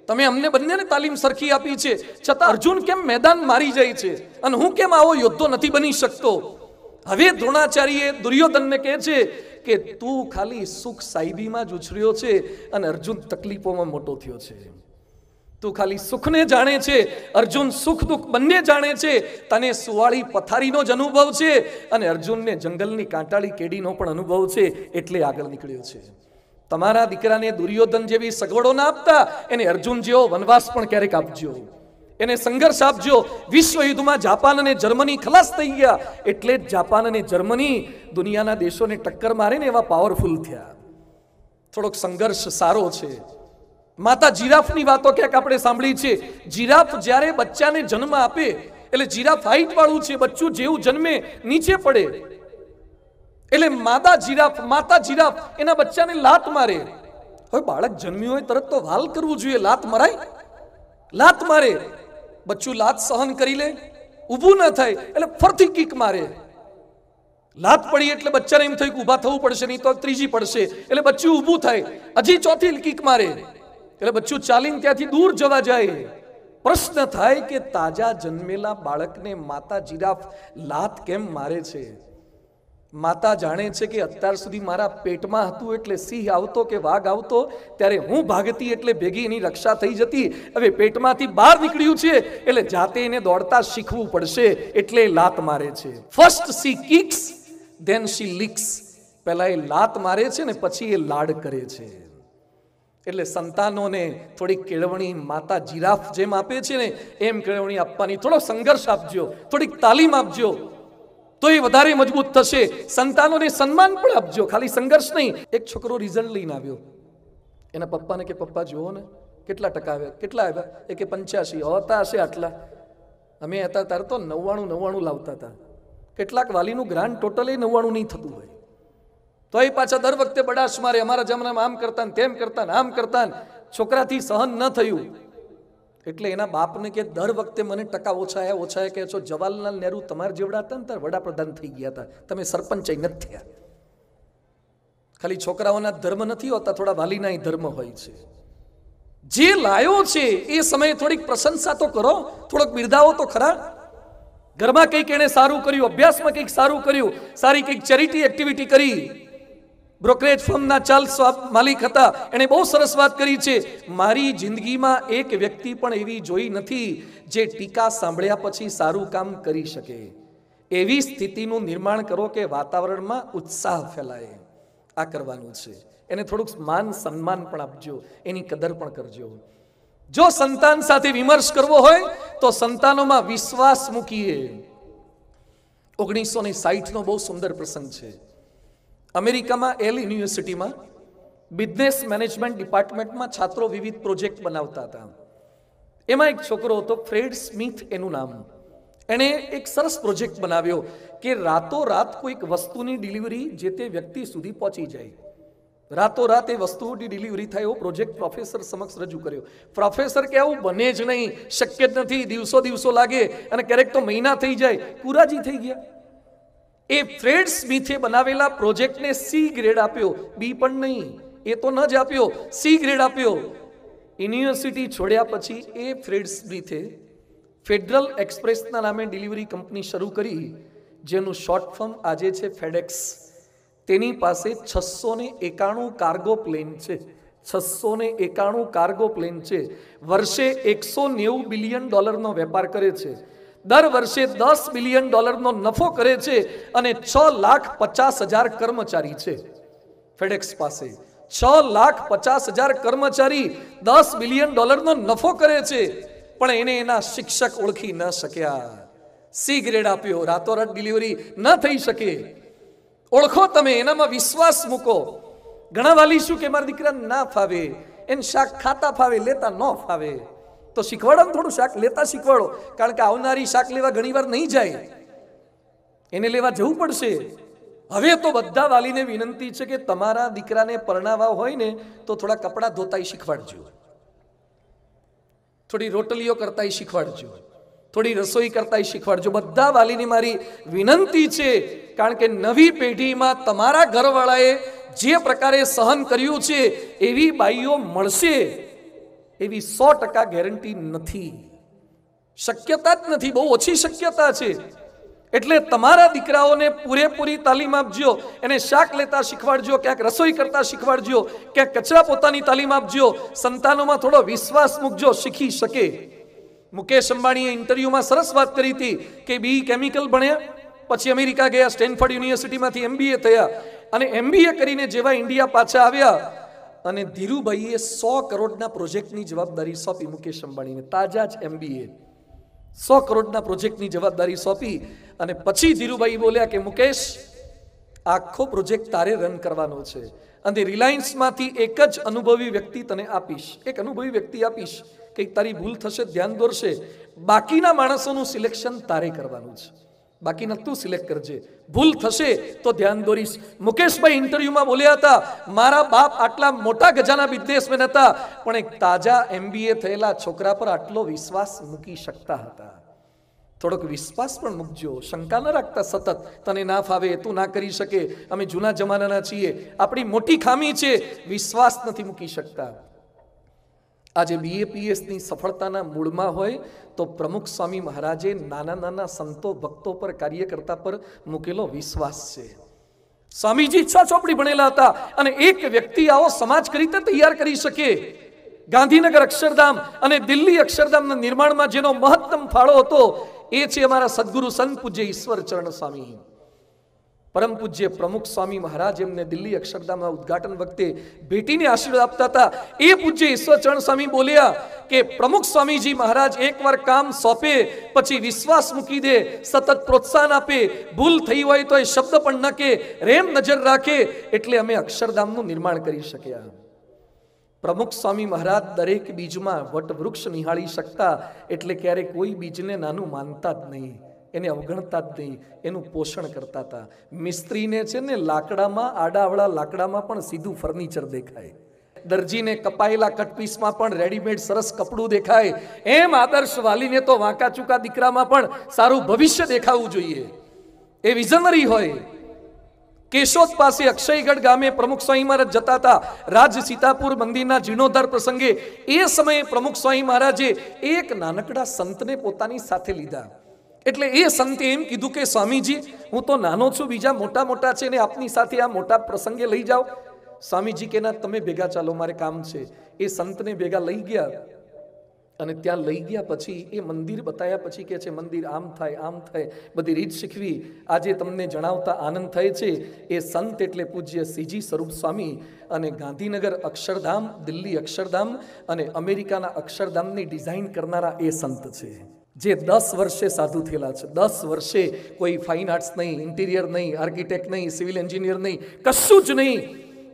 તમે અમને બંનેને તાલીમ સરખી આપી છે, છતાં અર્જુન કેમ મેદાન મારી જાય છે અને હું કેમ આવો યોદ્ધો નથી બની શકતો? હવે દ્રોણાચાર્ય દુર્યોધનને કહે છે કે તું ખાલી સુખ સાહેબીમાં જ ઉછર્યો છે અને અર્જુન તકલીફોમાં મોટો થયો છે. તું ખાલી સુખને જાણે છે, અર્જુન સુખ દુઃખ બંને જાણે છે. તને સુવાળી પથારીનો જ અનુભવ છે અને અર્જુનને જંગલની કાંટાળી કેડીનો પણ અનુભવ છે, એટલે આગળ નીકળ્યો છે. તમારા દીકરાને દુર્યોધન જેવી સગવડો ના આપતા, એને અર્જુન જેવો વનવાસ પણ ક્યારેક આપજો, એને સંઘર્ષ આપજો. વિશ્વ યુદ્ધમાં જાપાન અને જર્મની ખલાસ થઈ ગયા, એટલે જ જાપાન અને જર્મની દુનિયાના દેશોને ટક્કર મારે ને એવા પાવરફુલ થયા. થોડોક સંઘર્ષ સારો છે. માતા જીરાફની વાતો ક્યાંક આપણે સાંભળી છે. જીરાફ જ્યારે બચ્ચાને જન્મ આપે એટલે જીરાફ હાઈટ વાળું છે, બચ્ચું જેવું જન્મે નીચે પડે એટલે માતા જીરાફ એના બચ્ચાને લાત મારે. હવે બાળક જન્મ્યું હોય તરત તો વાલ કરવું જોઈએ, લાત મરાય? લાત મારે, બચ્ચું લાત સહન કરી લે, ઊભું ન થાય એટલે ફરથી કિક મારે. લાત પડી એટલે બચ્ચાને એમ થયું કે ઊભા થવું પડશે, નહીં તો ત્રીજી પડશે, એટલે બચ્ચું ઊભું થાય, હજી ચોથી કિક મારે એટલે બચ્ચું ચાલીને ત્યાંથી દૂર જવા જાય. પ્રશ્ન થાય કે તાજા જન્મેલા બાળકને માતા જીરાફ લાત કેમ મારે છે? માતા જાણે છે કે અત્યાર સુધી મારા પેટમાં હતું એટલે સિંહ આવતો કે વાઘ આવતો ત્યારે હું ભાગતી એટલે ભેગી એની રક્ષા થઈ જતી. હવે પેટમાંથી બહાર નીકળ્યું છે એટલે જાતે એને દોડતા શીખવું પડશે, એટલે લાત મારે છે. First she kicks then she licks. પહેલા એ લાત મારે છે ને પછી એ લાડ કરે છે. એટલે સંતાનોને થોડી કેળવણી માતા જીરાફ જેમ આપે છે ને એમ કેળવણી આપવાની. થોડો સંઘર્ષ આપજો, થોડીક તાલીમ આપજો, તો એ વધારે મજબૂત થશે. સંતાનોને સન્માન પણ આપજો, ખાલી સંઘર્ષ નહીં. એક છોકરો રિઝલ્ટ લઈને આવ્યો, એના પપ્પાને કે પપ્પા જુઓ ને કેટલા ટકા આવ્યા, કેટલા આવ્યા? એ કે 85. હોતા હશે આટલા, અમે હતા ત્યારે તો 99 લાવતા હતા. કેટલાક વાલીનું ગ્રાન્ડ ટોટલ 99 નહીં થતું હોય, તો એ પાછા દર વખતે બડાશ મારે, અમારા જમાનામાં આમ કરતા ને તેમ કરતા ને આમ કરતા, છોકરાથી સહન ન થયું એટલે એના બાપને કે દર વખતે મને ટકા ઓછા કહે છો. જવાહરલાલ નહેરુ તમારા જેવડા હતા ને ત્યારે વડાપ્રધાન થઈ ગયા હતા, તમે સરપંચ નથી થયા. ખાલી છોકરાઓના ધર્મ નથી હોતા, થોડા વાલીના ધર્મ હોય છે. જે લાયો છે એ સમયે થોડીક પ્રશંસા તો કરો, થોડોક બિરદાવો તો ખરા. ઘરમાં કંઈક એને સારું કર્યું, અભ્યાસમાં કંઈક સારું કર્યું, સારી કંઈક ચેરિટી એક્ટિવિટી કરી. બ્રોકરેજ ફર્મના ચાર્લ્સ માલિક હતા, એણે બહુ સરસ વાત કરી છે. મારી જિંદગીમાં એક વ્યક્તિ પણ એવી જોઈ નથી જે ટીકા સાંભળ્યા પછી સારું કામ કરી શકે. એવી સ્થિતિનું નિર્માણ કરો કે વાતાવરણમાં ઉત્સાહ ફેલાય. આ કરવાનું છે. એને થોડુંક માન સન્માન પણ આપજો, એની કદર પણ કરજો. જો સંતાન સાથે વિમર્શ કરવો હોય તો સંતાનોમાં વિશ્વાસ મૂકીએ. 1960નો બહુ સુંદર પ્રસંગ છે. અમેરિકામાં એલ યુનિવર્સિટીમાં બિઝનેસ મેનેજમેન્ટ ડિપાર્ટમેન્ટમાં છાત્રો વિવિધ પ્રોજેક્ટ બનાવતા હતા. એમાં એક છોકરો હતો, ફ્રેડ સ્મિથ એનું નામ. એણે એક સરસ પ્રોજેક્ટ બનાવ્યો કે રાતોરાત કોઈક વસ્તુની ડિલિવરી જે તે વ્યક્તિ સુધી પહોંચી જાય. રાતોરાત એ વસ્તુની ડિલિવરી થાય એવો પ્રોજેક્ટ પ્રોફેસર સમક્ષ રજૂ કર્યો. પ્રોફેસર કે આવું બને જ નહીં, શક્ય જ નથી, દિવસો લાગે અને ક્યારેક તો મહિના થઈ જાય. કુરાજી થઈ ગયા. એ ફ્રેડ સ્મિથે બનાવેલા પ્રોજેક્ટને સી ગ્રેડ આપ્યો, બી પણ નહીં, એ તો ન જ આપ્યો, સી ગ્રેડ આપ્યો. યુનિવર્સિટી છોડ્યા પછી એ ફ્રેડ સ્મિથે ફેડરલ એક્સપ્રેસના નામે ડિલિવરી કંપની શરૂ કરી, જેનું શોર્ટ ફોર્મ આજે છે ફેડેક્સ. તેની પાસે 691 કાર્ગો પ્લેન છે. 691 કાર્ગો પ્લેન છે, વર્ષે $190 બિલિયન વેપાર કરે છે, દર વર્ષે $10 બિલિયન નફો કરે છે અને 6,50,000 કર્મચારી છે ફેડેક્સ પાસે. 6,50,000 કર્મચારી, $10 બિલિયન નફો કરે છે, પણ એને એના શિક્ષક ઓળખી ન શક્યા. સી ગ્રેડ આપ્યો, રાતોરાત ડિલિવરી ન થઈ શકે. ઓળખો તમે, એનામાં વિશ્વાસ મૂકો. ઘણા વાલી શું કે મારા દીકરાને ના ફાવે, એને શાક ખાતા ફાવે, લેતા ન ફાવે, તો શીખવાડો ને થોડું શાક લેતા શીખવાડો, કારણ કે આવનારી શાક લેવા ઘણી વાર નહીં જાય, એને લેવા જવું પડશે. હવે તો બધા વાલીને વિનંતી છે કે તમારા દીકરાને પરણાવવા હોય ને તો થોડા કપડાં ધોતાય શીખવાડજો, થોડી રોટલીઓ કરતાય શીખવાડજો, થોડી રસોઈ કરતાય શીખવાડજો. બધા વાલીની મારી વિનંતી છે, કારણ કે નવી પેઢીમાં તમારા ઘરવાળાએ જે પ્રકારે સહન કર્યું છે એવી બાઈઓ મળશે એવી 100% ગેરંટી નથી, શક્યતા જ નથી, બહુ ઓછી શક્યતા છે. એટલે તમારા દીકરાઓને પૂરેપૂરી તાલીમ આપજો, એને શાક લેતા શીખવાડજો, ક્યાંક રસોઈ કરતા શીખવાડજો, ક્યાંક કચરા પોતાની તાલીમ આપજો. સંતાનોમાં થોડો વિશ્વાસ મૂકજો, શીખી શકે. મુકેશ અંબાણીએ ઇન્ટરવ્યુમાં સરસ વાત કરી હતી કે બી કેમિકલ ભણ્યા, પછી અમેરિકા ગયા, સ્ટેનફોર્ડ યુનિવર્સિટીમાંથી MBA થયા, અને MBA કરીને જેવા ઇન્ડિયા પાછા આવ્યા અને ધીરુભાઈએ 100 કરોડના પ્રોજેક્ટની જવાબદારી સોંપી મુકેશ અંબાણીને. તાજા જ MBA 100 કરોડના પ્રોજેક્ટની જવાબદારી સોંપી અને પછી ધીરુભાઈ બોલ્યા કે મુકેશ, આખો પ્રોજેક્ટ તારે રન કરવાનો છે અને રિલાયન્સમાંથી એક જ અનુભવી વ્યક્તિ તને આપીશ, એક અનુભવી વ્યક્તિ આપીશ, કંઈક તારી ભૂલ થશે ધ્યાન દોરશે, બાકીના માણસોનું સિલેક્શન તારે કરવાનું છે, બાકીના તું સિલેક્ટ કરજે, ભૂલ થશે તો ધ્યાન દોરીશ. મુકેશભાઈ ઇન્ટરવ્યુમાં બોલ્યા હતા, મારા બાપ આટલા મોટા ગજાના બિઝનેસમેન હતા, પણ એક તાજા MBA થયેલા છોકરા પર આટલો વિશ્વાસ મૂકી શકતા હતા. થોડોક વિશ્વાસ પણ મૂકજો, શંકા ન રાખતા સતત તને ના ફાવે, તું ના કરી શકે, અમે જૂના જમાનાના છીએ. આપણી મોટી ખામી છે, વિશ્વાસ નથી મૂકી શકતા. આજે BAPSની સફળતાના મૂળમાં હોય તો પ્રમુખ સ્વામી મહારાજે નાના નાના સંતો ભક્તો પર, કાર્યકર્તા પર મૂકેલો વિશ્વાસ છે. સ્વામીજી 6 ચોપડી ભણેલા હતા અને એક વ્યક્તિ આવો સમાજ કઈ રીતે તૈયાર કરી શકે? ગાંધીનગર અક્ષરધામ અને દિલ્હી અક્ષરધામના નિર્માણમાં જેનો મહત્તમ ફાળો હતો એ છે અમારા સદગુરુ સંત પૂજ્ય ઈશ્વરચરણ સ્વામી. પરમ પૂજ્ય પ્રમુખ સ્વામી મહારાજ એમને દિલ્હી અક્ષરધામના ઉદ્ઘાટન વખતે ભેટીને આશીર્વાદ આપતા હતા. એ પૂજ્ય ઈશ્વરચરણ સ્વામી બોલ્યા કે પ્રમુખ સ્વામીજી મહારાજ એકવાર કામ સોંપે પછી વિશ્વાસ મૂકી દે, સતત પ્રોત્સાહન આપે, ભૂલ થઈ હોય તો એ શબ્દ પણ ન કે, રેમ નજર રાખે, એટલે અમે અક્ષરધામનું નિર્માણ કરી શક્યા. પ્રમુખ સ્વામી મહારાજ દરેક બીજમાં વટવૃક્ષ નિહાળી શકતા, એટલે ક્યારે કોઈ બીજને નાનું માનતા જ નહીં, એને અવગણતા જ નહીં, એનું પોષણ કરતા હતા. મિસ્ત્રીને છે ને લાકડામાં, આડાવડા લાકડામાં પણ સીધું ફર્નિચર દેખાય, દરજીને કપાયેલા કટપીસમાં પણ રેડીમેડ સરસ કપડું દેખાય, એમ આદર્શ વાલીને તો વાંકા ચૂકા દીકરામાં પણ સારું ભવિષ્ય દેખાવું જોઈએ. એ વિઝનરી હોય. કેશોદ પાસે અક્ષયગઢ ગામે પ્રમુખ સ્વામી મહારાજ જતા હતા રાજ સીતાપુર મંદિરના જીર્ણોદ્ધાર પ્રસંગે. એ સમયે પ્રમુખ સ્વામી મહારાજે એક નાનકડા સંતને પોતાની સાથે લીધા. એટલે એ સંતે એમ કીધું કે સ્વામીજી, હું તો નાનો છું, બીજા મોટા મોટા છે ને આપની સાથે આ મોટા પ્રસંગે લઈ જાઓ. સ્વામીજી કે ના, તમે ભેગા ચાલો, મારે કામ છે. એ સંતને ભેગા લઈ ગયા અને ત્યાં લઈ ગયા પછી એ મંદિર બતાવ્યા પછી કે છે મંદિર આમ થાય, આમ થાય, બધી રીત શીખવી. આજે તમને જણાવતા આનંદ થાય છે, એ સંત એટલે પૂજ્ય શ્રીજી સ્વરૂપ સ્વામી અને ગાંધીનગર અક્ષરધામ, દિલ્હી અક્ષરધામ અને અમેરિકાના અક્ષરધામની ડિઝાઇન કરનારા એ સંત છે, જે 10 વર્ષે સાધુ થયેલા છે. 10 વર્ષે કોઈ ફાઇન આર્ટ્સ નહીં, ઇન્ટિરિયર નહીં, આર્કિટેક્ટ નહીં, સિવિલ એન્જિનિયર નહીં, કશું જ નહીં,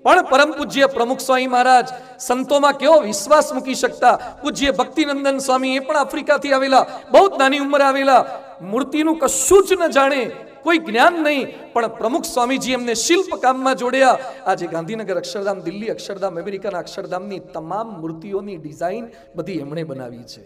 પણ પરમ પૂજ્ય પ્રમુખ સ્વામી મહારાજ સંતોમાં કેવો વિશ્વાસ મૂકી શકતા. પૂજ્ય ભક્તિનંદન સ્વામી એ પણ આફ્રિકાથી આવેલા, બહુ નાની ઉંમરે આવેલા, મૂર્તિનું કશું જ ન જાણે, કોઈ જ્ઞાન નહીં, પણ પ્રમુખ સ્વામીજી એમને શિલ્પ કામમાં જોડ્યા. આજે ગાંધીનગર અક્ષરધામ, દિલ્હી અક્ષરધામ, અમેરિકાના અક્ષરધામની તમામ મૂર્તિઓની ડિઝાઇન બધી એમણે બનાવી છે.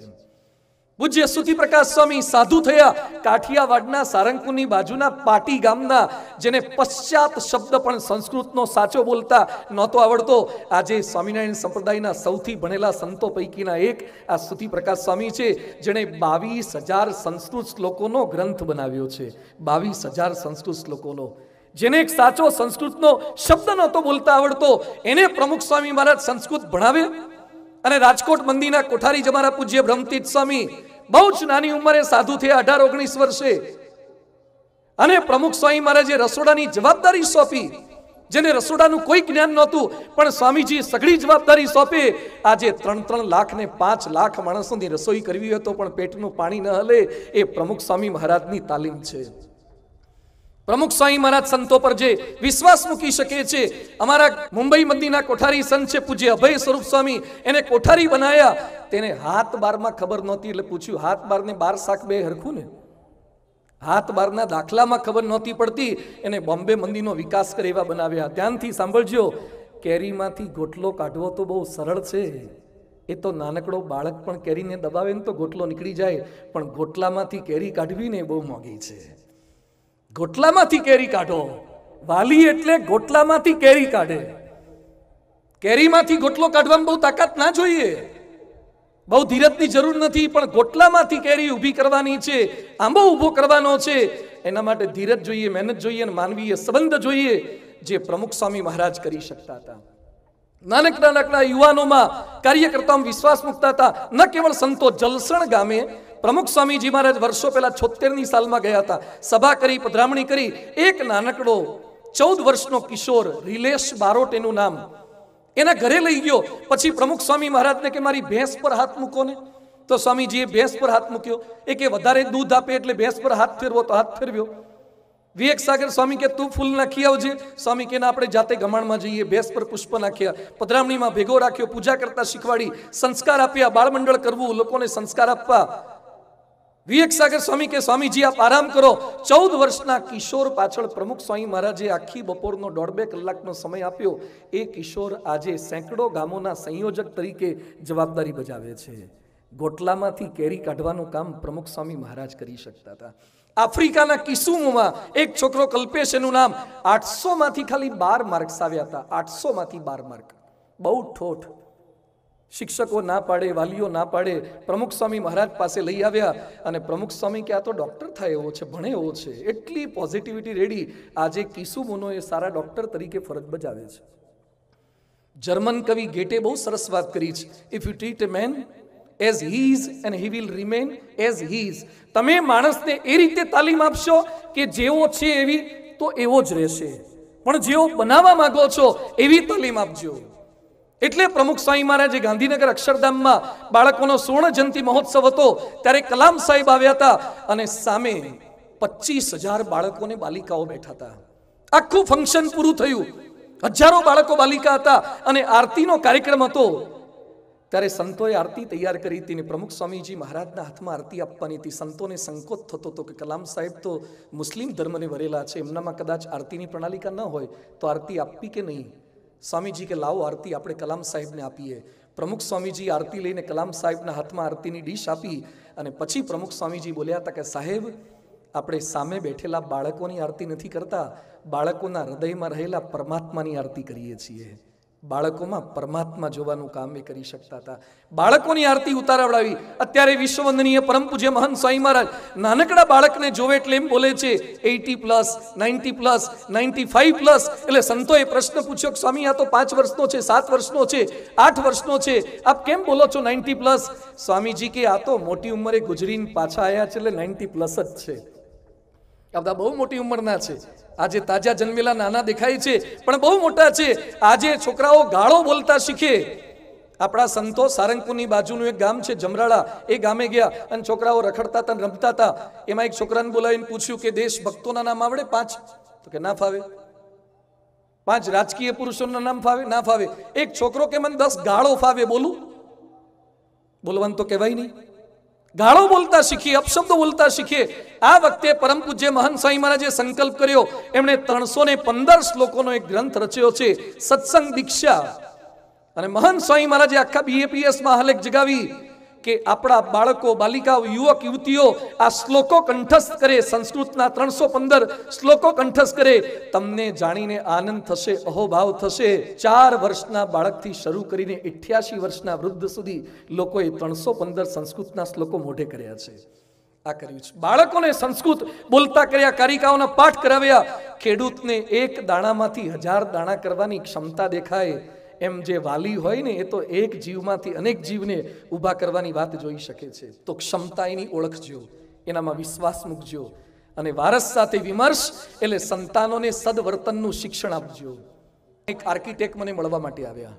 પૂજ્ય સુતી પ્રકાશ સ્વામી સાધુ થયા કાઠિયાવાડના સારંગપુરની બાજુના પાટી ગામના, જેને પશ્ચાત શબ્દ પણ સંસ્કૃતનો સાચો બોલતા નહોતો આવડતો. આજે સ્વામિનારાયણ સંપ્રદાયના સૌથી ભણેલા સંતો પૈકીના એક આ સુતી પ્રકાશ સ્વામી છે, જેણે 22,000 સંસ્કૃત શ્લોકોનો ગ્રંથ બનાવ્યો છે. 22,000 સંસ્કૃત શ્લોકોનો. જેને એક સાચો સંસ્કૃતનો શબ્દ નહોતો બોલતા આવડતો એને પ્રમુખ સ્વામી મહારાજ સંસ્કૃત ભણાવે. અને રાજકોટ મંદિરના કોઠારી અમારા પૂજ્ય બ્રહ્મતીર્થ સ્વામી બહુ જ નાની ઉંમરે સાધુ થયા, 18-19 વર્ષે. અને પ્રમુખ સ્વામી મહારાજે રસોડાની જવાબદારી સોંપી, જેને રસોડાનું કોઈ જ્ઞાન નહોતું, પણ સ્વામીજી સઘળી જવાબદારી સોંપે. આજે 3-3 લાખ ને 5 લાખ માણસોની રસોઈ કરવી હોય તો પણ પેટનું પાણી ન હલે, એ પ્રમુખ સ્વામી મહારાજની તાલીમ છે. પ્રમુખ સ્વામી મહારાજ સંતો પર જે વિશ્વાસ મૂકી શકે છે. અમારા મુંબઈ મંદિરના કોઠારી સંત છે પૂજ્ય અભય સ્વરૂપ સ્વામી, એને કોઠારી બનાયા. તેને હાથ બારમાં ખબર નહોતી એટલે પૂછ્યું, હાથ બાર ને 12 શાક બે હરખું ને? હાથ બારના દાખલામાં ખબર નહોતી પડતી, એને બોમ્બે મંદિરનો વિકાસ કરે એવા બનાવ્યા. ધ્યાનથી સાંભળજો, કેરીમાંથી ગોટલો કાઢવો તો બહુ સરળ છે. એ તો નાનકડો બાળક પણ કેરીને દબાવે ને તો ગોટલો નીકળી જાય, પણ ગોટલામાંથી કેરી કાઢવી ને બહુ મોંઘી છે. ગોટલામાંથી કેરી કાઢો, વાલી એટલે ગોટલામાંથી કેરી કાઢે. કેરીમાંથી ગોટલો કાઢવામાં બહુ તાકાત ના જોઈએ, બહુ ધીરજની જરૂર નથી, પણ ગોટલામાંથી કેરી ઊભી કરવાની છે, આંબો ઊભો કરવાનો છે. એના માટે ધીરજ જોઈએ, મહેનત જોઈએ અને માનવીય સંબંધ જોઈએ, જે પ્રમુખ સ્વામી મહારાજ કરી શકતા હતા. નાનકડા યુવાનોમાં કાર્યકર્તાઓમાં વિશ્વાસ મૂકતા હતા. ન કેવળ સંતો, જલસણ ગામે પ્રમુખ સ્વામીજી મહારાજ વર્ષો પહેલા 76ની સાલમાં ગયા હતા. સભા કરી, પધરામણી કરી. એક નાનકડો 14 વર્ષનો કિશોર, રિલેશ બારોટ એનું નામ, એના ઘરે લઈ ગયો. પછી પ્રમુખ સ્વામી મહારાજને કે મારી ભેંસ પર હાથ મૂકો ને, તો સ્વામીજીએ ભેંસ પર હાથ મૂક્યો. એ કે વધારે દૂધ આપે એટલે ભેંસ પર હાથ ફેરવો, તો હાથ ફેરવ્યો. વિવેક સાગર સ્વામી કે તું ફૂલ નાખી આવજે. સ્વામી કે આપણે જાતે ગમાણમાં જઈએ. ભેંસ પર પુષ્પ નાખ્યા, પધરામણીમાં ભેગો રાખ્યો, પૂજા કરતા શીખવાડી, સંસ્કાર આપ્યા, બાળમંડળ કરવું, લોકોને સંસ્કાર આપવા. વિવેક સાગર સ્વામી કે સ્વામીજી આપ આરામ કરો. 14 વર્ષના કિશોર પાછળ પ્રમુખ સ્વામી મહારાજે આખી બપોરનો 1.5-2 કલાકનો સમય આપ્યો. એ કિશોર આજે સેંકડો ગામોના સંયોજક તરીકે જવાબદારી બજાવે છે. ગોટલામાંથી કેરી કાઢવાનું કામ પ્રમુખ સ્વામી મહારાજ કરી શકતા હતા. આફ્રિકાના કિસુમોમાં એક છોકરો કલ્પેશ એનું નામ, 800 માંથી ખાલી 12 માર્ક્સ આવ્યા હતા. 800 માંથી 12 માર્ક, બહુ ઠોઠ. શિક્ષકો ના પાડે, વાલીઓ ના પાડે, પ્રમુખ સ્વામી મહારાજ પાસે લઈ આવ્યા. અને પ્રમુખ સ્વામી કે આ તો ડોક્ટર થાય એવો છે, ભણે એવો છે, એટલી પોઝિટિવિટી રેડી. આજે કિસુમોનો એ સારા ડોક્ટર તરીકે ફરજ બજાવે છે. જર્મન કવિ ગેટે બહુ સરસ વાત કરી છે. If you treat a man as he is and he will remain as he is. તમે માણસને એ રીતે તાલીમ આપશો કે જેવો છે એવી તો એવો જ રહેશે, પણ જેવો બનાવવા માંગો છો એવી તાલીમ આપજો. એટલે પ્રમુખ સ્વામી મહારાજે ગાંધીનગર અક્ષરધામમાં બાળકોનો સુવર્ણ જયંતિ મહોત્સવ હતો, ત્યારે કલામ સાહેબ આવ્યા હતા અને સામે 25,000 બાળકોને બાલિકાઓ બેઠા હતા. આખું ફંક્શન પૂરું થયું, હજારો બાળકો બાલિકા હતા અને આરતીનો કાર્યક્રમ હતો. ત્યારે સંતોએ આરતી તૈયાર કરી હતી ને પ્રમુખ સ્વામીજી મહારાજના હાથમાં આરતી આપવાની હતી. સંતોને સંકોચ થતો હતો કે કલામ સાહેબ તો મુસ્લિમ ધર્મને વરેલા છે, એમનામાં કદાચ આરતીની પ્રણાલિકા ન હોય તો આરતી આપવી કે નહીં. સ્વામીજી કે લાવો આરતી આપણે કલામ સાહેબને આપીએ. પ્રમુખ સ્વામીજી આરતી લઈને કલામ સાહેબના હાથમાં આરતીની ડીશ આપી અને પછી પ્રમુખ સ્વામીજી બોલ્યા હતા કે સાહેબ, આપણે સામે બેઠેલા બાળકોની આરતી નથી કરતા, બાળકોના હૃદયમાં રહેલા પરમાત્માની આરતી કરીએ છીએ. બાળકોમાં પરમાત્મા જોવાનું કામ એ કરી શકતા હતા. બાળકોની આરતી ઉતારાવડાવી. અત્યારે વિશ્વવંદનીય પરમ પૂજ્ય મહંત સ્વામી મહારાજ નાનકડા બાળકને જોવે એટલે એમ બોલે છે 80+, 90+, 95+. એટલે સંતોએ પ્રશ્ન પૂછ્યો કે સ્વામી આ તો 5 વર્ષનો છે, 7 વર્ષનો છે, 8 વર્ષનો છે, આપ કેમ બોલો છો 90+? સ્વામીજી કે આ તો મોટી ઉંમરે ગુજરીને પાછા આવ્યા છે એટલે 90+ જ છે. આ બધા બહુ મોટી ઉંમરના છે. આજે તાજા જન્મેલા નાના દેખાય છે પણ બહુ મોટા છે. આજે છોકરાઓ ગાળો બોલતા શીખે. આપણા સંતો સારંગપુરની બાજુનું એક ગામ છે જમરાળા, એ ગામે ગયા અને છોકરાઓ રખડતા હતા, રમતા હતા. એમાં એક છોકરાને બોલાવીને પૂછ્યું કે દેશ ભક્તોના નામ આવડે 5? તો કે ના ફાવે. 5 રાજકીય પુરુષોના નામ ફાવે? ના ફાવે. એક છોકરો કે મને 10 ગાળો ફાવે, બોલું? બોલવાનું તો કહેવાય નહીં. ગાળો બોલતા શીખીએ, અપશબ્દો બોલતા શીખીએ. આ વખતે પરમ પૂજ્ય મહંત સ્વામી મહારાજે સંકલ્પ કર્યો. એમણે 315 શ્લોકોનો એક ગ્રંથ રચ્યો છે, સત્સંગ દીક્ષા. અને મહંત સ્વામી મહારાજે આખા BAPSમાં હલેક જગાવી કે આપણા બાળકો, બાલિકાઓ, યુવક યુવતીઓ આ શ્લોકો કંઠસ્થ કરે. સંસ્કૃતના 315 શ્લોકો કંઠસ્થ કરે. તમને જાણીને આનંદ થશે, અહોભાવ થશે. 4 વર્ષના બાળકથી શરૂ કરીને 88 વર્ષના વૃદ્ધ સુધી લોકોએ 315 સંસ્કૃતના શ્લોકો મોઢે કર્યા છે. આ કર્યું છે. બાળકોને સંસ્કૃત બોલતા કર્યા, કારિકાઓના પાઠ કરાવ્યા. ખેડૂતને એક દાણામાંથી 1000 દાણા કરવાની ક્ષમતા દેખાય એમ જે વાલી હોય ને એ તો એક જીવમાંથી અનેક જીવને ઊભા કરવાની વાત જોઈ શકે છે. તો ક્ષમતા એની ઓળખજો, એનામાં વિશ્વાસ મૂકજો, અને વારસ સાથે વિમર્શ એટલે સંતાનોને સદવર્તનનું શિક્ષણ આપજો. એક આર્કિટેક્ટ મને મળવા માટે આવ્યા.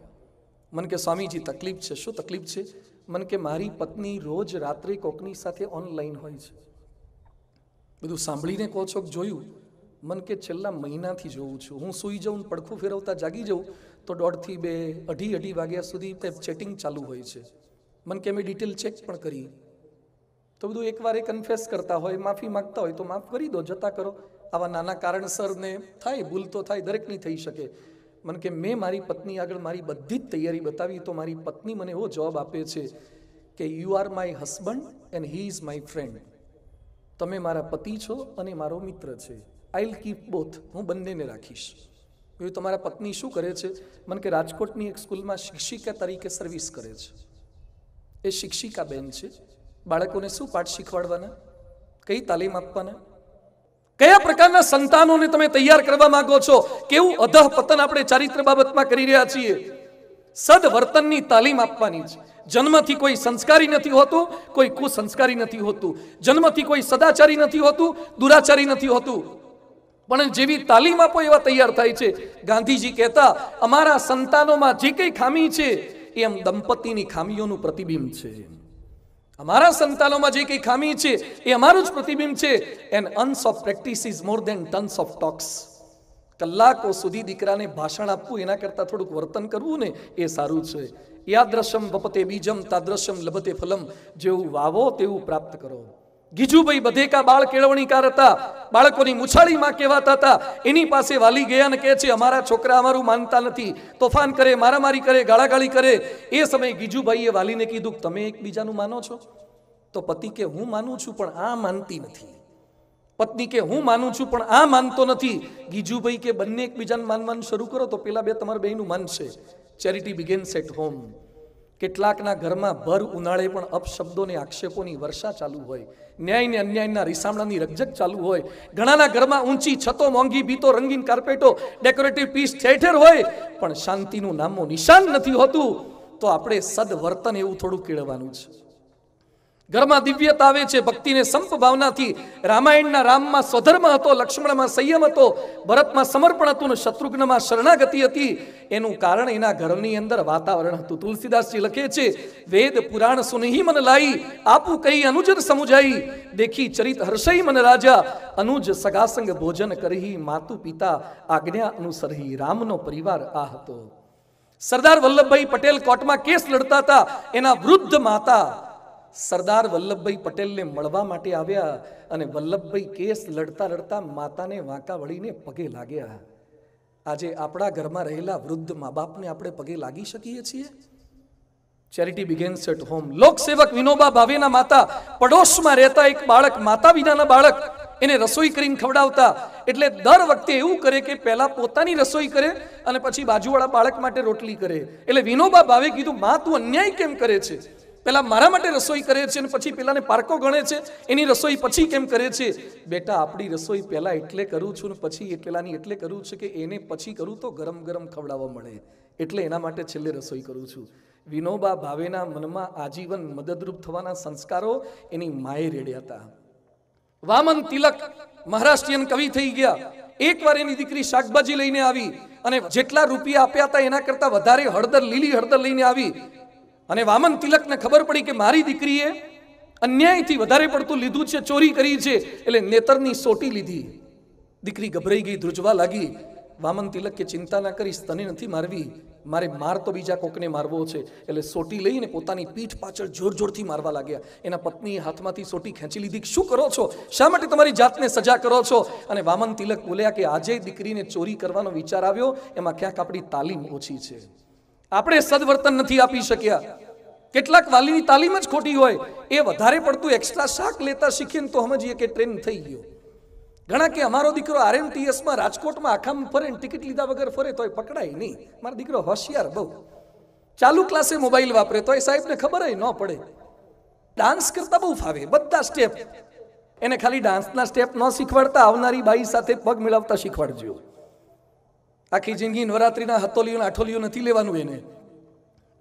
મને કે સ્વામીજી તકલીફ છે. શું તકલીફ છે? મને કે મારી પત્ની રોજ રાત્રે કોકની સાથે ઓનલાઈન હોય છે. બધું સાંભળીને કહો છો જોયું? મને કે છેલ્લા મહિનાથી જોઉં છું. હું સૂઈ જાઉં, પડખું ફેરવતા જાગી જાઉં તો 1:30 થી 2, 2:30 વાગ્યા સુધી ચેટિંગ ચાલુ હોય છે. મને કે મેં ડિટેલ ચેક પણ કરી. તો બધું એકવાર એ કન્ફેસ કરતા હોય, માફી માગતા હોય તો માફ કરી દો, જતા કરો. આવા નાના કારણસર ને થાય, ભૂલ તો થાય, દરેકની થઈ શકે. મને કે મેં મારી પત્ની આગળ મારી બધી જ તૈયારી બતાવી તો મારી પત્ની મને એવો જવાબ આપે છે કે you are my husband and he is my friend. તમે મારા પતિ છો અને મારો મિત્ર છે. I will keep both. હું બંનેને રાખીશ. એવું તમારા પત્ની શું કરે છે? મને કે રાજકોટની એક સ્કૂલમાં શિક્ષિકા તરીકે સર્વિસ કરે છે. એ શિક્ષિકા બેન છે. બાળકોને શું પાઠ શીખવાડવાના, કઈ તાલીમ આપવાના, કયા પ્રકારના સંતાનોને તમે તૈયાર કરવા માંગો છો? કેવું અધઃપતન આપણે ચારિત્ર બાબતમાં કરી રહ્યા છીએ. સદવર્તનની તાલીમ આપવાની છે. જન્મથી કોઈ સંસ્કારી નથી હોતું, કોઈ કુસંસ્કારી નથી હોતું. જન્મથી કોઈ સદાચારી નથી હોતું, દુરાચારી નથી હોતું. પણ જેવી તાલીમ આપો એવા તૈયાર થાય છે. ગાંધીજી કહેતા, અમારા સંતાનોમાં જે કંઈ ખામી છે એ એમ દંપતીની ખામીઓનું પ્રતિબિંબ છે. અમારા સંતાનોમાં જે કંઈ ખામી છે એ અમારું જ પ્રતિબિંબ છે. And ounce of practice is more than tons of talks. કલાકો સુધી દીકરાને ભાષણ આપવું એના કરતાં થોડુંક વર્તન કરવું ને એ સારું છે. યાદ્રશમ વપતે બીજમ તાદ્રશમ લભતે ફલમ. જેવું વાવો તેવું પ્રાપ્ત કરો. ગીજુભાઈ બધેકા બાળ કેળવણીકાર હતા. બાળકોની મુછાળીમાં કહેવાતા હતા. એની પાસે વાલી ગયા અને કહે છે અમારા છોકરા અમારું માનતા નથી, તોફાન કરે, મારામારી કરે, ગાળાગાળી કરે. એ સમયે ગીજુભાઈએ વાલીને કીધું તમે એકબીજાનું માનો છો? તો પતિ કે હું માનું છું પણ આ માનતી નથી. પત્ની કે હું માનું છું પણ આ માનતો નથી. ગીજુભાઈ કે બંને એકબીજાને માનવાનું શરૂ કરો તો પેલા બે તમારા બેયનું માનશે. Charity begins at home. કેટલાકના ઘરમાં ભર ઉનાળે પણ અપશબ્દોને આક્ષેપોની વર્ષા ચાલુ હોય, ન્યાય ને અન્યાયના રીસામણાની રકઝક ચાલુ હોય. ઘણાના ઘરમાં ઊંચી છતો, મોંઘી ભીતો, રંગીન કાર્પેટો, ડેકોરેટિવ પીસ ઠેર હોય, પણ શાંતિનું નામો નિશાન નથી હોતું. તો આપણે સદવર્તન એવું થોડું કેળવવાનું છે. ઘરમાં દિવ્યતા આવે છે ભક્તિને સંપ ભાવનાથી. રામાયણના રામમાં સ્વધર્મ હતો, લક્ષ્મણમાં સંયમ હતો, ભરતમાં સમર્પણ હતું ને શત્રુઘ્નમાં શરણાગતિ હતી. એનું કારણ એના ઘરની અંદર વાતાવરણ હતું. તુલસીદાસજી લખે છે, વેદ પુરાણ સુનહી મન લાઈ, આપું કહી અનુજન સમુજાઈ, દેખી ચરિત હર્ષઈ મન રાજા, અનુજ સગાસંગ ભોજન કરહી, માતુ પિતા આજ્ઞા અનુસરહી. રામનો પરિવાર આ હતો. સરદાર વલ્લભભાઈ પટેલ કોર્ટમાં કેસ લડતા હતા. એના વૃદ્ધ માતા સરદાર વલ્લભભાઈ પટેલને મળવા માટે આવ્યા અને વલ્લભભાઈ કેસ લડતા લડતા માતાને વાંકા વળીને પગે લાગ્યા. આજે આપણા ઘરમાં રહેલા વૃદ્ધ મા બાપને આપણે પગે લાગી શકીએ છીએ? Charity begins at home. લોકસેવક વિનોબા ભાવેના માતા પડોશમાં રહેતા એક બાળક, માતા વિનાના બાળક, એને રસોઈ કરીને ખવડાવતા. એટલે દર વખતે એવું કરે કે પહેલા પોતાની રસોઈ કરે અને પછી બાજુવાળા બાળક માટે રોટલી કરે. એટલે વિનોબા ભાવે કીધું, માં તું અન્યાય કેમ કરે છે? પેલા મારા માટે રસોઈ કરે છે અને પછી પેલાને પારકો ગણે છે, એની રસોઈ પછી કેમ કરે છે? બેટા આપણી રસોઈ પહેલા એટલે કરું છું ને પછી પેલાની એટલે કરું છું કે એને પછી કરું તો ગરમ ગરમ ખવડાવવા મળે, એટલે એના માટે છેલ્લે રસોઈ કરું છું. વિનોબા ભાવેના મનમાં આજીવન મદદરૂપ થવાના સંસ્કારો એની માએ રેડ્યા હતા. વામન તિલક મહારાષ્ટ્રીયન કવિ થઈ ગયા. એકવાર એની દીકરી શાકભાજી લઈને આવી અને જેટલા રૂપિયા આપ્યા હતા એના કરતા વધારે હળદર, લીલી હળદર લઈને આવી. અને વામન તિલકને ખબર પડી કે મારી દીકરીએ અન્યાયથી વધારે પડતું લીધું છે, ચોરી કરી છે. એટલે નેતરની સોટી લીધી. દીકરી ગભરાઈ ગઈ, ધ્રુજવા લાગી. વામન તિલક કે ચિંતા ના કરીશ, તને નથી મારવી, મારે માર તો બીજા કોકને મારવો છે. એટલે સોટી લઈને પોતાની પીઠ પાછળ જોર જોરથી મારવા લાગ્યા. એના પત્નીએ હાથમાંથી સોટી ખેંચી લીધી. શું કરો છો? શા માટે તમારી જાતને સજા કરો છો? અને વામન તિલક બોલ્યા કે આજે દીકરીને ચોરી કરવાનો વિચાર આવ્યો, એમાં ક્યાંક આપણી તાલીમ ઓછી છે. આપણે સદવર્તન નથી આપી શક્યા. કેટલાક વાલીની તાલીમ જ ખોટી હોય. એ વધારે પડતું એક્સ્ટ્રા શાક લેતા શીખીને તો સમજીએ કે ટ્રેન થઈ ગયો. ઘણા કે અમારો દીકરો RMTS માં રાજકોટમાં આખામાં ફરે, ટિકિટ લીધા વગર ફરે તોય પકડાય નહીં. મારો દીકરો હોશિયાર બહુ, ચાલુ ક્લાસે મોબાઈલ વાપરે તોય સાહેબને ખબર ન પડે. ડાન્સ કરતા બહુ ફાવે, બધા સ્ટેપ એને ખાલી ડાન્સના સ્ટેપ ન શીખવાડતા આવનારી બાઈ સાથે પગ મિલાવતા શીખવાડજો. આખી જિંદગી નવરાત્રિના હતોલીઓ આઠોલીઓ નથી લેવાનું, એને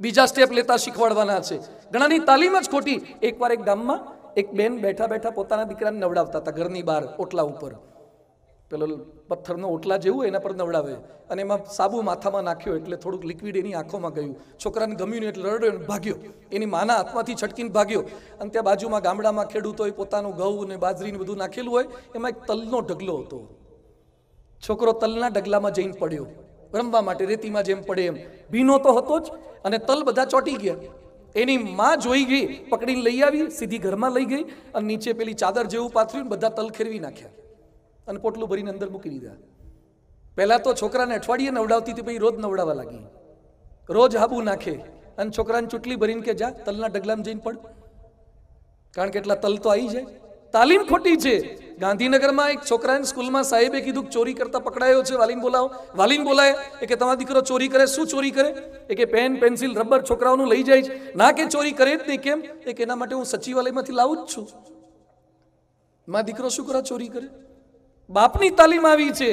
બીજા સ્ટેપ લેતા શીખવાડવાના છે. ઘણાની તાલીમ જ ખોટી. એકવાર એક ગામમાં એક બેન બેઠા બેઠા પોતાના દીકરાને નવડાવતા હતા ઘરની બહાર ઓટલા ઉપર. પેલો પથ્થરનો ઓટલા જેવું એના પર નવડાવે અને એમાં સાબુ માથામાં નાખ્યો એટલે થોડુંક લિક્વિડ એની આંખોમાં ગયું. છોકરાને ગમ્યું નહીં એટલે રડ્યો અને ભાગ્યો. એની માના હાથમાંથી છટકીને ભાગ્યો. અને ત્યાં બાજુમાં ગામડામાં ખેડૂતોએ પોતાનું ઘઉં ને બાજરીને બધું નાખેલું હોય, એમાં એક તલનો ઢગલો હતો. છોકરો તલના ઢગલામાં જઈને પડ્યો રમવા માટે, રેતીમાં જેમ પડે એમ. ભીનો તો હતો જ અને તલ બધા ચોંટી ગયા. એની માં જોઈ ગઈ, પકડીને લઈ આવી, સીધી ઘરમાં લઈ ગઈ અને નીચે પેલી ચાદર જેવું પાથર્યું, બધા તલ ખેરવી નાખ્યા અને પોટલું ભરીને અંદર મૂકી દીધા. પહેલા તો છોકરાને અઠવાડિયે નવડાવતી હતી, પછી રોજ નવડાવવા લાગી. રોજ હાબુ નાખે અને છોકરાને ચૂંટલી ભરીને કે જા તલના ઢગલામાં જઈને પડ, કારણ કે એટલા તલ તો આવી જાય. તાલીમ ખોટી છે. ગાંધીનગરમાં એક છોકરાને સ્કૂલમાં સાહેબે કીધું ચોરી કરતા પકડાયો છે, વાલીન બોલાવો. વાલીન બોલાય એ કે તમારો દીકરો ચોરી કરે. શું ચોરી કરે? એ કે પેન પેન્સિલ રબર છોકરાઓનું લઈ જાય છે. ના કે ચોરી કરે જ નહીં. કેમ? એ કે એના માટે હું સચિવાલયમાંથી લાવું જ છું. મારો દીકરો શું કરે? ચોરી કરે. બાપની તાલીમ આવી છે.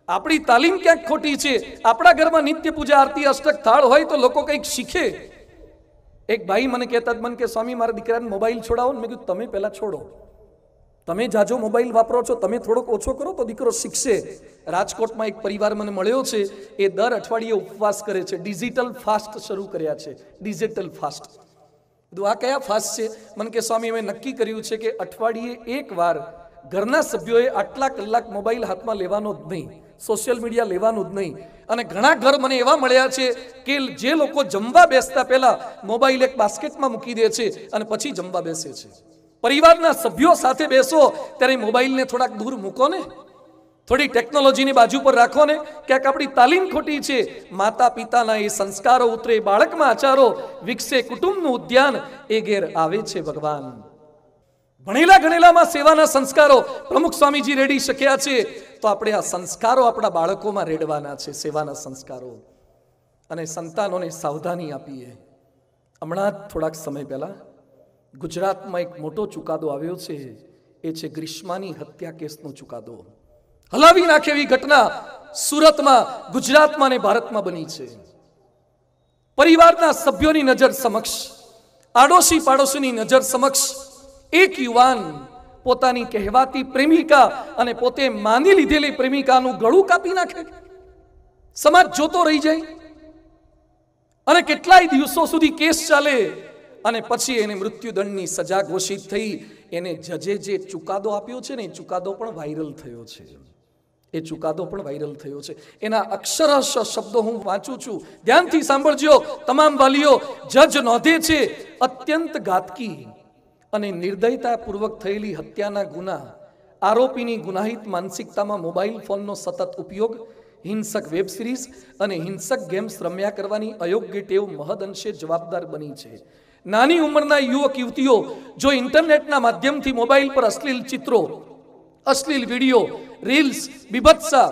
આપણી તાલીમ ક્યાંક ખોટી છે. આપણા ઘરમાં નિત્ય પૂજા આરતી અષ્ટક થાળ હોય તો લોકો કંઈક શીખે. એક ભાઈ મને કહેતા મને કે સ્વામી મારા દીકરાને મોબાઈલ છોડાવો. મેં કીધું તમે પહેલા છોડો. તમે જાજો મોબાઈલ વાપરો છો, તમે થોડોક ઓછો કરો તો દીકરો શીખશે. રાજકોટમાં એક પરિવાર મને મળ્યો છે, એ દર અઠવાડિયે ઉપવાસ કરે છે. ડિજિટલ ફાસ્ટ શરૂ કર્યા છે. Digital fast. કીધું આ કયા ફાસ્ટ છે? મને કે સ્વામી અમે નક્કી કર્યું છે કે અઠવાડિયે એક વાર ઘરના સભ્યોએ આટલા કલાક મોબાઈલ હાથમાં લેવાનો જ નહીં, સોશિયલ મીડિયા લેવાનું જ નહીં. અને ઘણા ઘર મને એવા મળ્યા છે કે જે લોકો જમવા બેસતા પહેલા મોબાઈલ એક બાસ્કેટમાં મૂકી દે છે અને પછી જમવા બેસે છે. પરિવારના સભ્યો સાથે બેસો ત્યારે મોબાઈલને થોડાક દૂર મૂકો ને, થોડી ટેકનોલોજીની બાજુ પર રાખો ને. ક્યાંક આપણી તાલીમ ખોટી છે. માતા પિતાના એ સંસ્કારો ઉતરે, બાળકમાં આચારો વિકસે, કુટુંબનું ઉદ્યાન એ ઘેર આવે છે ભગવાન. ભણેલા ગણેલામાં સેવાના સંસ્કારો પ્રમુખ સ્વામીજી રેડી શક્યા છે, તો આપણે આ સંસ્કારો આપણા બાળકોમાં રેડવાના છે, સેવાના સંસ્કારો. અને સંતાનોને સાવધાની આપીએ. હમણાં જ થોડાક સમય પહેલા ગુજરાતમાં એક મોટો ચુકાદો આવ્યો છે. એ છે ગ્રીષ્માની હત્યા કેસનો ચુકાદો. હલાવી નાખે એવી ઘટના સુરતમાં, ગુજરાતમાં ને ભારતમાં બની છે. પરિવારના સભ્યોની નજર સમક્ષ, આડોશી પાડોશીની નજર સમક્ષ એક યુવાન પોતાની કહેવાતી પ્રેમિકા અને પોતે માની લીધેલી પ્રેમિકાનું ગળું કાપી નાખે. સમાજ જોતો રહી જાય અને કેટલાય દિવસો સુધી કેસ ચાલે અને પછી એને મૃત્યુદંડની સજા ઘોષિત થઈ. એને જજે જે ચુકાદો આપ્યો છે ને, એ ચુકાદો પણ વાયરલ થયો છે. એ ચુકાદો પણ વાયરલ થયો છે. એના અક્ષરશ શબ્દો હું વાંચું છું, ધ્યાનથી સાંભળજો તમામ વાલીઓ. જજ નોંધે છે અત્યંત ઘાતકી અને નિર્દયતાપૂર્વક થયેલી હત્યાના ગુના, આરોપીની ગુનાહિત માનસિકતામાં મોબાઈલ ફોનનો સતત ઉપયોગ, હિંસક વેબ સિરીઝ અને હિંસક ગેમ્સ રમ્યા કરવાની અયોગ્ય ટેવ મહદઅંશે જવાબદાર બની છે. નાની ઉંમરના યુવક યુવતીઓ જો ઇન્ટરનેટના માધ્યમથી મોબાઈલ પર અશ્લીલ ચિત્રો, અશ્લીલ વિડીયો, રીલ્સ, બીભત્સા,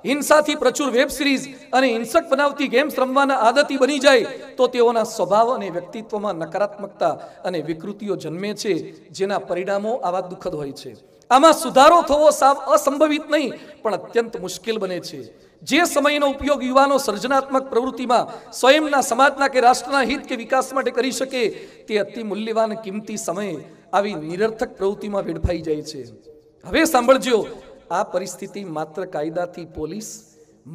હિંસાથી પ્રચુર વેબ સિરીઝ અને હિંસક બનાવતી ગેમ્સ રમવાના આદતી બની જાય તો તેઓના સ્વભાવ અને વ્યક્તિત્વમાં નકારાત્મકતા અને વિકૃતિઓ જન્મે છે, જેના પરિણામો આવા દુઃખદ હોય છે. આમાં સુધારો થવો સાવ અસંભવિત નહીં પણ અત્યંત મુશ્કેલ બને છે. જે સમયનો ઉપયોગ યુવાનો સર્જનાત્મક પ્રવૃત્તિમાં સ્વયંના, સમાજના કે રાષ્ટ્રના હિત કે વિકાસ માટે કરી શકે, તે અતિ મૂલ્યવાન કિંમતી સમય આવી નિરર્થક પ્રવૃત્તિમાં વેડફાઈ જાય છે. હવે સાંભળજો, આ પરિસ્થિતિ માત્ર કાયદાથી, પોલીસ,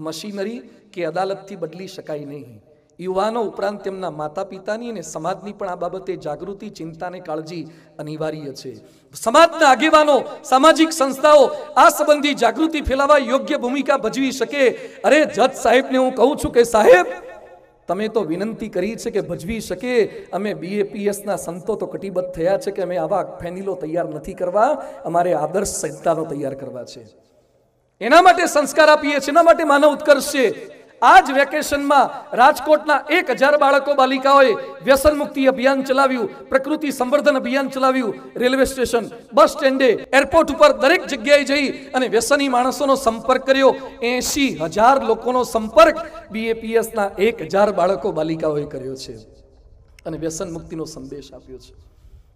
મશીનરી કે અદાલતથી બદલી શકાય નહીં. યુવાનો ઉપરાંત તેમના માતા પિતાની અને સમાજની પણ આ બાબતે જાગૃતિ, ચિંતા અને કાળજી અનિવાર્ય છે. સમાજના આગેવાનો, સામાજિક સંસ્થાઓ આ સંબંધી જાગૃતિ ફેલાવવા યોગ્ય ભૂમિકા ભજવી શકે. અરે જજ સાહેબને હું કહું છું કે સાહેબ, તમે તો વિનંતી કરી છે કે ભજવી શકે. અમે BAPSના સંતો તો કટિબદ્ધ થયા છે કે અમે આવા ફેનિલો તૈયાર નથી કરવા, અમારે આદર્શ સંતાનો તૈયાર કરવા છે. એના માટે સંસ્કાર આપીએ છીએ, એના માટે માનવ ઉત્કર્ષ છે. આ જ વેકેશનમાં રાજકોટના 1000 બાળકો બાલિકાઓએ વ્યસન મુક્તિ અભિયાન ચલાવ્યું, પ્રકૃતિ સંવર્ધન અભિયાન ચલાવ્યું. રેલવે સ્ટેશન, બસ સ્ટેન્ડે, એરપોર્ટ ઉપર દરેક જગ્યાએ જઈ અને વ્યસની માણસોનો સંપર્ક કર્યો. 80,000 લોકોનો સંપર્ક BAPSના 1000 બાળકો બાલિકાઓએ કર્યો છે અને વ્યસન મુક્તિનો સંદેશ આપ્યો છે.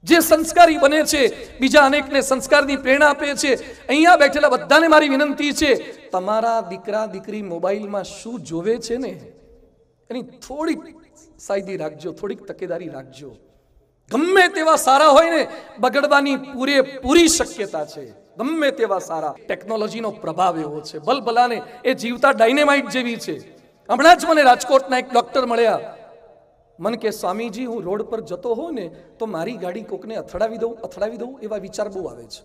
જે સંસ્કારી બને છે, બીજા અનેકને સંસ્કારની પ્રેરણા આપે છે. અહીંયા બેઠેલા બધાને મારી વિનંતી છે, તમારા દીકરા દીકરી મોબાઈલમાં શું જોવે છે ને એની થોડીક સાયદી રાખજો, થોડીક તકેદારી રાખજો. ગમે તેવા સારા હોય ને, બગડવાની પૂરેપૂરી શક્યતા છે. ગમે તેવા સારા. ટેકનોલોજીનો પ્રભાવ એવો છે, ભલભલાને એ જીવતા ડાયનેમાઇટ જેવી છે. હમણાં જ મને રાજકોટના એક ડોક્ટર મળ્યા. મને કે સ્વામીજી, હું રોડ પર જતો હોઉં ને તો મારી ગાડી કોકને અથડાવી દઉં એવા વિચાર બહુ આવે છે.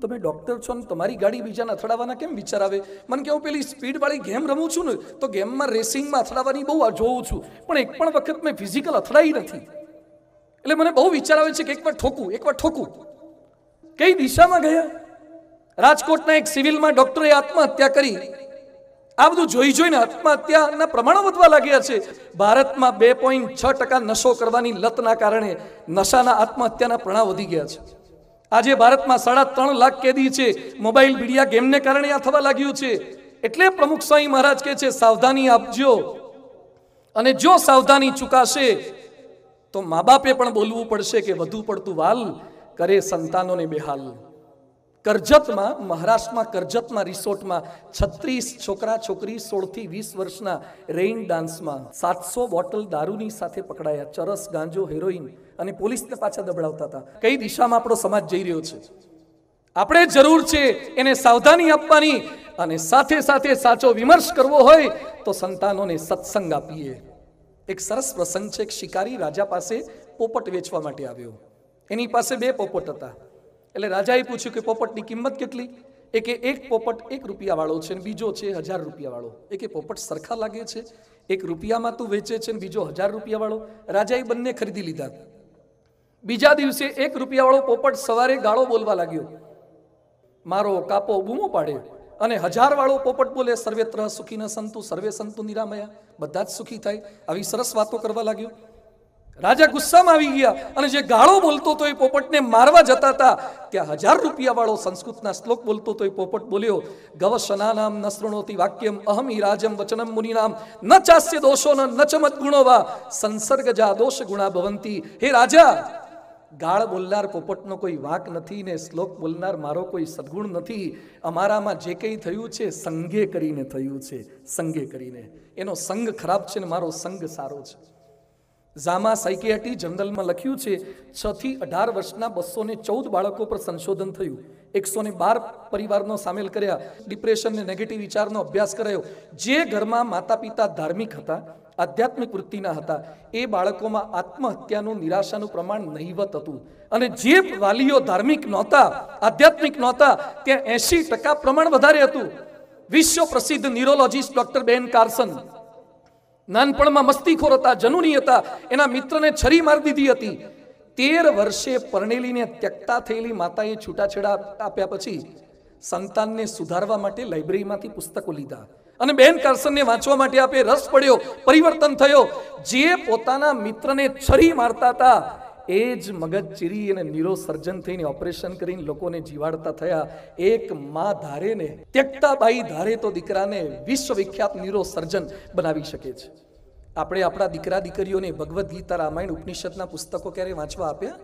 તમે ડોક્ટર છો ને તમારી ગાડી બીજાને અથડાવવાના કેમ વિચાર આવે? મને કે હું પેલી સ્પીડ વાળી ગેમ રમું છું ને તો ગેમમાં રેસિંગમાં અથડાવવાની બહુ જોઉં છું, પણ એક પણ વખત મેં ફિઝિકલ અથડાઈ નથી. એટલે મને બહુ વિચાર આવે છે કે એકવાર ઠોકું. કઈ દિશામાં ગયા? રાજકોટના એક સિવિલમાં ડોક્ટરે આત્મહત્યા કરી. આ બધું જોઈને આત્મહત્યાના પ્રમાણો વધવા લાગ્યા છે. ભારતમાં 2.6% નશો કરવાની લતના કારણે નશાના આત્મહત્યાના પ્રમાણ વધી ગયા છે. આજે ભારતમાં 3.5 લાખ કેદી છે. મોબાઈલ મીડિયા ગેમને કારણે આ થવા લાગ્યું છે. એટલે પ્રમુખ સ્વામી મહારાજ કહે છે, સાવધાની આપજો, અને જો સાવધાની ચૂકાશે તો મા બાપે પણ બોલવું પડશે કે વધુ પડતું વાલ કરે સંતાનોને બેહાલ. કરજતમાં, મહારાષ્ટ્રમાં કરજતમાં રિસોર્ટમાં 36 છોકરા છોકરી 16 થી 20 વર્ષના રેઇન ડાન્સમાં 700 બોટલ દારૂની સાથે પકડાયા. ચરસ, ગાંજો, હેરોઈન, અને પોલીસને પાછા દબડાવતા હતા. કઈ દિશામાં આપણો સમાજ જઈ રહ્યો છે? આપણે જરૂર છે એને સાવધાની આપવાની, અને સાથે સાથે સાચો વિમર્શ કરવો હોય તો સંતાનોને સત્સંગ આપીએ. એક સરસ પ્રસંગ છે. એક શિકારી રાજા પાસે પોપટ વેચવા માટે આવ્યો. એની પાસે 2 પોપટ હતા. એટલે રાજાએ પૂછ્યું કે પોપટની કિંમત કેટલી? એક પોપટ 1 રૂપિયા વાળો છે, બીજો છે 1000 રૂપિયા વાળો. કે પોપટ સરખા લાગે છે? 1 રૂપિયામાં તું વેચે છે ને બીજો 1000 રૂપિયા વાળો. રાજાએ બંને ખરીદી લીધા. બીજા દિવસે 1 રૂપિયા વાળો પોપટ સવારે ગાળો બોલવા લાગ્યો, મારો કાપો, બૂમો પાડે. અને 1000 વાળો પોપટ બોલે, સર્વેત્ર સુખી ન સંતુ, સર્વે સંતુ નિરામયા, બધા જ સુખી થાય. આવી સરસ વાતો કરવા લાગ્યો. રાજા ગુસ્સામાં આવી ગયા, અને જે ગાળો બોલતો તો એ પોપટને મારવા જતા હતા, ત્યાં 1000 રૂપિયા વાળો સંસ્કૃતના શ્લોક બોલતો તો એ પોપટ બોલ્યો, ગવશનાનામ ન શૃણોતિ વાક્યમ અહમ હિ રાજમ વચનમ મુનિનામ ન ચાસ્ય દોષો ન ચ મદ્ગુણો વા સંસર્ગજા દોષ ગુણા ભવંતી. હે રાજા, ગાળ બોલનાર પોપટનો કોઈ વાક નથી ને શ્લોક બોલનાર મારો કોઈ સદગુણ નથી. અમારામાં જે કંઈ થયું છે સંગે કરીને થયું છે, સંગે કરીને. એનો સંગ ખરાબ છે ને મારો સંગ સારો છે. ઝામા સાયકિયાટ્રી જર્નલમાં લખ્યું છે, 6 થી 18 વર્ષના 214 બાળકો પર સંશોધન થયું. 112 પરિવારનો સામેલ કર્યા. ડિપ્રેશન ને નેગેટિવ વિચારનો અભ્યાસ કરાયો. જે ઘરમાં માતા પિતા ધાર્મિક હતા, આધ્યાત્મિક વૃત્તિના હતા, એ બાળકોમાં આત્મહત્યાનું, નિરાશાનું પ્રમાણ નહીવત હતું. અને જે વાલીઓ ધાર્મિક નહોતા, આધ્યાત્મિક નહોતા, ત્યાં 80% પ્રમાણ વધારે હતું. વિશ્વ પ્રસિદ્ધ ન્યુરોલોજીસ્ટ ડોક્ટર બેન કાર્સન નાનપણમાં મસ્તીખોર હતા, જનૂની હતા. એના મિત્રને છરી મારી દીધી હતી. 13 વર્ષે પરણેલીને ત્યક્તા થયેલી માતાએ છૂટાછેડા આપ્યા પછી સંતાનને સુધારવા માટે લાઇબ્રેરીમાંથી પુસ્તકો લીધા અને બેન કાર્સનને વાંચવા માટે આપે. રસ પડ્યો, પરિવર્તન થયો. જે પોતાના મિત્રને છરી મારતા હતા એ જ મગજ ચીરી અને ન્યુરોસર્જન થઈને ઓપરેશન કરીને લોકોને જીવાડતા થયા. એક માં ધારે ને, ત્યક્તાબાઈ ધારે તો દીકરાને વિશ્વવિખ્યાત ન્યુરોસર્જન બનાવી શકે છે. આપણે આપણા દીકરા દીકરીઓને ભગવદ્ ગીતા, રામાયણ, ઉપનિષદના પુસ્તકો ક્યારે વાંચવા આપ્યા?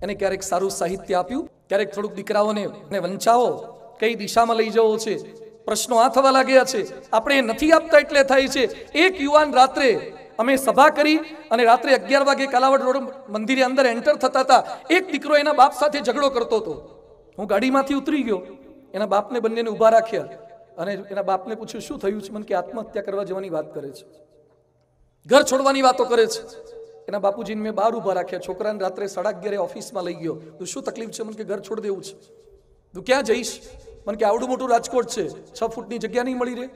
અને ક્યારેક સારું સાહિત્ય આપ્યું? ક્યારેક થોડુંક દીકરાઓને વંચાવો, કઈ દિશામાં લઈ જવો છે? પ્રશ્નો આ થવા લાગ્યા છે. આપણે નથી આપતા એટલે થાય છે. એક યુવાન રાત્રે, અમે સભા કરી અને રાત્રે 11 વાગે કાલાવડ રોડ મંદિરે અંદર એન્ટર થતા હતા. એક દીકરો એના બાપ સાથે ઝઘડો કરતો હતો. હું ગાડીમાંથી ઉતરી ગયો, એના બાપને બંનેને ઊભા રાખ્યા અને એના બાપને પૂછ્યું, શું થયું છે? મને કે આત્મહત્યા કરવા જવાની વાત કરે છે, ઘર છોડવાની વાતો કરે છે. એના બાપુજીને મેં બહાર ઊભા રાખ્યા. છોકરાને રાત્રે 11:30 ઓફિસમાં લઈ ગયો. તું શું તકલીફ છે? મને કે ઘર છોડી દેવું છે. તું ક્યાં જઈશ? મને કે આવડું મોટું રાજકોટ છે, 6 ફૂટની જગ્યા નહીં મળી રહે.